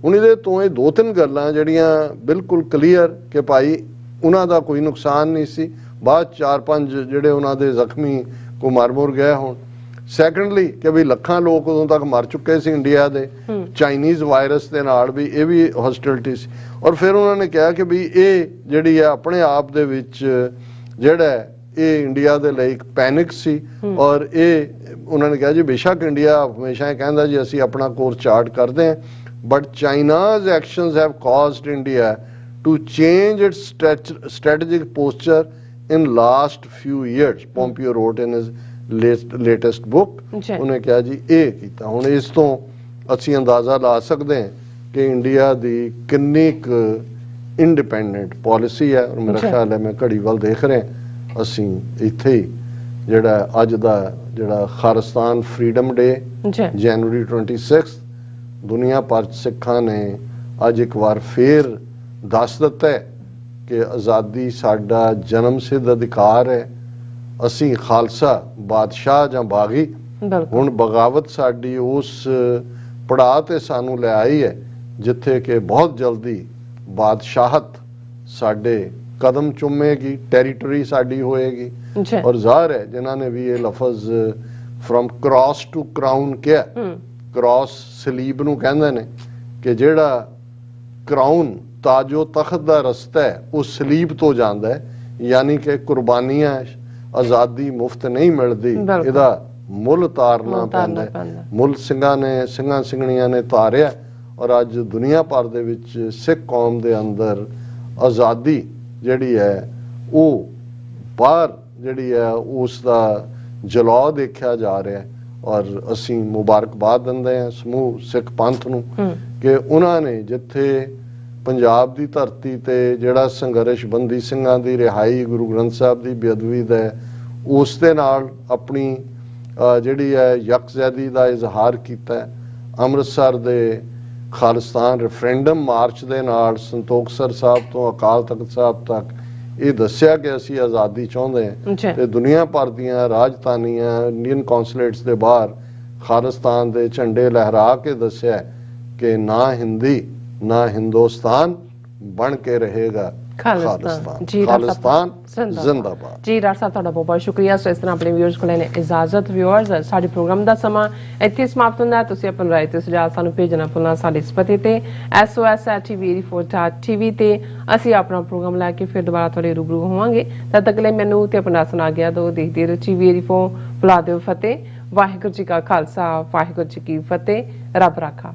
ਹੁਣ ਇਹਦੇ ਤੋਂ ਇਹ 2-3 ਗੱਲਾਂ ਜਿਹੜੀਆਂ ਬਿਲਕੁਲ ਕਲੀਅਰ ਕਿ ਭਾਈ ਉਹਨਾਂ ਦਾ ਕੋਈ ਨੁਕਸਾਨ ਨਹੀਂ ਸੀ, ਬਾਅਦ 4-5 ਜਿਹੜੇ ਉਹਨਾਂ ਦੇ ਜ਼ਖਮੀ ਕੋ ਮਰ ਗਏ ਹੁਣ। ਸੈਕੰਡਲੀ ਕਿ ਵੀ ਲੱਖਾਂ ਲੋਕ ਉਦੋਂ ਤੱਕ ਮਰ ਚੁੱਕੇ ਸੀ ਇੰਡੀਆ ਦੇ ਚਾਈਨੀਜ਼ ਵਾਇਰਸ ਦੇ ਨਾਲ ਵੀ, ਇਹ ਵੀ ਹੌਸਟਿਲਿਟੀ ਸੀ। ਔਰ ਫਿਰ ਉਹਨਾਂ ਨੇ ਕਿਹਾ ਕਿ ਵੀ ਇਹ ਜਿਹੜੀ ਹੈ ਆਪਣੇ ਆਪ ਦੇ ਵਿੱਚ ਜਿਹੜਾ ਇਹ ਇੰਡੀਆ ਦੇ ਲਈ ਇੱਕ ਪੈਨਿਕ ਸੀ। ਔਰ ਇਹ ਉਹਨਾਂ ਨੇ ਕਿਹਾ ਜੀ ਬੇਸ਼ੱਕ ਇੰਡੀਆ ਹਮੇਸ਼ਾ ਇਹ ਕਹਿੰਦਾ ਜੀ ਅਸੀਂ ਆਪਣਾ ਕੋਰਸ ਚਾਰਟ ਕਰਦੇ ਹਾਂ, but China's actions have caused India to change its strategic posture in last few years, Pompeo wrote in his latest book। ਉਹਨੇ ਕਿਹਾ ਜੀ ਇਹ ਕੀਤਾ। ਹੁਣ ਇਸ ਤੋਂ ਅਸੀਂ ਅੰਦਾਜ਼ਾ ਲਾ ਸਕਦੇ ਹਾਂ ਕਿ ਇੰਡੀਆ ਦੀ ਕਿੰਨੀ ਕੁ ਇੰਡੀਪੈਂਡੈਂਟ ਪਾਲਿਸੀ ਹੈ। ਔਰ ਮੇਰਾ ਖਿਆਲ ਹੈ, ਮੈਂ ਘੜੀ ਵੱਲ ਦੇਖ ਰਿਹਾ, ਅਸੀਂ ਇੱਥੇ ਹੀ ਜਿਹੜਾ ਅੱਜ ਦਾ ਜਿਹੜਾ ਖਾਲਿਸਤਾਨ ਫਰੀडम ਡੇ ਜਨਵਰੀ 26 ਦੁਨੀਆ ਭਰ 'ਚ ਸਿੱਖਾਂ ਨੇ ਅੱਜ ਇੱਕ ਵਾਰ ਫੇਰ ਦੱਸ ਦਿੱਤਾ ਹੈ ਕਿ ਆਜ਼ਾਦੀ ਸਾਡਾ ਜਨਮ ਸਿੱਧ ਅਧਿਕਾਰ ਹੈ। ਅਸੀਂ ਖਾਲਸਾ ਬਾਦਸ਼ਾਹ ਜਾਂ ਬਾਗੀ, ਹੁਣ ਬਗਾਵਤ ਸਾਡੀ ਉਸ ਪੜਾਅ ਤੇ ਸਾਨੂੰ ਲੈ ਆਈ ਹੈ ਜਿੱਥੇ ਕਿ ਬਹੁਤ ਜਲਦੀ ਬਾਦਸ਼ਾਹਤ ਸਾਡੇ ਕਦਮ ਚੁੰਮੇਗੀ, ਟੈਰੀਟਰੀ ਸਾਡੀ ਹੋਏਗੀ। ਔਰ ਜ਼ਾਹਰ ਹੈ ਜਿਨ੍ਹਾਂ ਨੇ ਵੀ ਇਹ ਲਫ਼ਜ਼ ਫਰਮ ਕ੍ਰਾਸ ਟੂ ਕਰਾਊਨ ਕਿਹਾ, ਕ੍ਰਾਸ ਸਲੀਬ ਨੂੰ ਕਹਿੰਦੇ ਨੇ ਕਿ ਜਿਹੜਾ ਕਰਾਊਨ ਤਾਜੋ ਤਖਤ ਦਾ ਰਸਤਾ ਹੈ ਉਹ ਸਲੀਬ ਤੋਂ ਜਾਂਦਾ ਹੈ, ਯਾਨੀ ਕਿ ਕੁਰਬਾਨੀਆਂ, ਆਜ਼ਾਦੀ ਮੁਫਤ ਨਹੀਂ ਮਿਲਦੀ, ਇਹਦਾ ਮੁੱਲ ਤਾਰਨਾ ਪੈਂਦਾ ਹੈ। ਮੁੱਲ ਸਿੰਘਾਂ ਸਿੰਘਣੀਆਂ ਨੇ ਤਾਰਿਆ। ਔਰ ਅੱਜ ਦੁਨੀਆ ਭਰ ਦੇ ਵਿੱਚ ਸਿੱਖ ਕੌਮ ਦੇ ਅੰਦਰ ਆਜ਼ਾਦੀ ਜਿਹੜੀ ਹੈ ਉਹ ਬਾਹਰ ਜਿਹੜੀ ਹੈ ਉਸ ਦਾ ਜਲਾਅ ਦੇਖਿਆ ਜਾ ਰਿਹਾ। ਔਰ ਅਸੀਂ ਮੁਬਾਰਕਬਾਦ ਦਿੰਦੇ ਹਾਂ ਸਮੂਹ ਸਿੱਖ ਪੰਥ ਨੂੰ ਕਿ ਉਹਨਾਂ ਨੇ ਜਿੱਥੇ ਪੰਜਾਬ ਦੀ ਧਰਤੀ ਤੇ ਜਿਹੜਾ ਸੰਘਰਸ਼ ਬੰਦੀ ਸਿੰਘਾਂ ਦੀ ਰਿਹਾਈ, ਗੁਰੂ ਗ੍ਰੰਥ ਸਾਹਿਬ ਦੀ ਬੇਅਦਬੀ ਦਾ ਉਸ ਦੇ ਨਾਲ ਆਪਣੀ ਜਿਹੜੀ ਹੈ ਯਕਜ਼ਹਿਦੀ ਦਾ ਇਜ਼ਹਾਰ ਕੀਤਾ। ਅੰਮ੍ਰਿਤਸਰ ਦੇ ਖਾਲਿਸਤਾਨ ਰੈਫਰੈਂਡਮ ਮਾਰਚ ਦੇ ਨਾਲ ਸੰਤੋਖਸਰ ਸਾਹਿਬ ਤੋਂ ਅਕਾਲ ਤਖਤ ਸਾਹਿਬ ਤੱਕ ਇਹ ਦੱਸਿਆ ਕਿ ਅਸੀਂ ਆਜ਼ਾਦੀ ਚਾਹੁੰਦੇ ਹਾਂ। ਤੇ ਦੁਨੀਆ ਭਰ ਦੀਆਂ ਰਾਜਧਾਨੀਆਂ, ਇੰਡੀਅਨ ਕੌਂਸੂਲੇਟਸ ਦੇ ਬਾਹਰ ਖਾਲਿਸਤਾਨ ਦੇ ਝੰਡੇ ਲਹਿਰਾ ਕੇ ਦੱਸਿਆ ਕਿ ਨਾ ਹਿੰਦੀ ਨਾ ਹਿੰਦੁਸਤਾਨ ਬਣ ਕੇ ਰਹੇਗਾ ਖਾਲਿਸਤਾਨ। ਖਾਲਿਸਤਾਨ ਜ਼ਿੰਦਾਬਾਦ। ਜੀ ਡਾਕਟਰ ਸਾਹਿਬ ਤੁਹਾਡਾ ਬਹੁਤ ਬਹੁਤ ਸ਼ੁਕਰੀਆ। ਸੋ ਇਸ ਤਰ੍ਹਾਂ ਆਪਣੇ ਵਿਊਅਰਸ ਕੋਲ ਲੈਣੇ ਇਜਾਜ਼ਤ। ਵਿਊਅਰਸ ਸਾਡੇ ਪ੍ਰੋਗਰਾਮ ਦਾ ਸਮਾਂ ਇੱਥੇ ਸਮਾਪਤ ਹੁੰਦਾ ਹੈ। ਤੁਸੀਂ ਆਪਣੀ ਰਾਏ ਤੇ ਸੁਝਾਅ ਸਾਨੂੰ ਭੇਜਣਾ ਭੁੱਲਣਾ ਸਾਡੇ ਇਸ ਪਤੇ ਤੇ sos@tv84.tv ਤੇ ਅਸੀਂ ਆਪਣਾ ਪ੍ਰੋਗਰਾਮ ਲੈ ਕੇ ਫਿਰ ਦੁਬਾਰਾ ਤੁਹਾਡੇ ਰੂਬਰੂ ਹੋਵਾਂਗੇ। ਤਦ ਤੱਕ ਲਈ ਮੈਨੂੰ ਤੇ ਆਪਣਾ ਸੁਣਾ ਗਿਆ ਦੋ ਦੇਖਦੇ ਰਹੋ। TV84 ਬੁਲਾ ਦਿਓ ਫਤਿਹ। ਵਾਹਿਗੁਰੂ ਜੀ ਕਾ ਖਾਲਸਾ, ਵਾਹਿਗੁਰੂ ਜੀ ਕੀ ਫਤਿਹ। ਰੱਬ ਰਾਖਾ।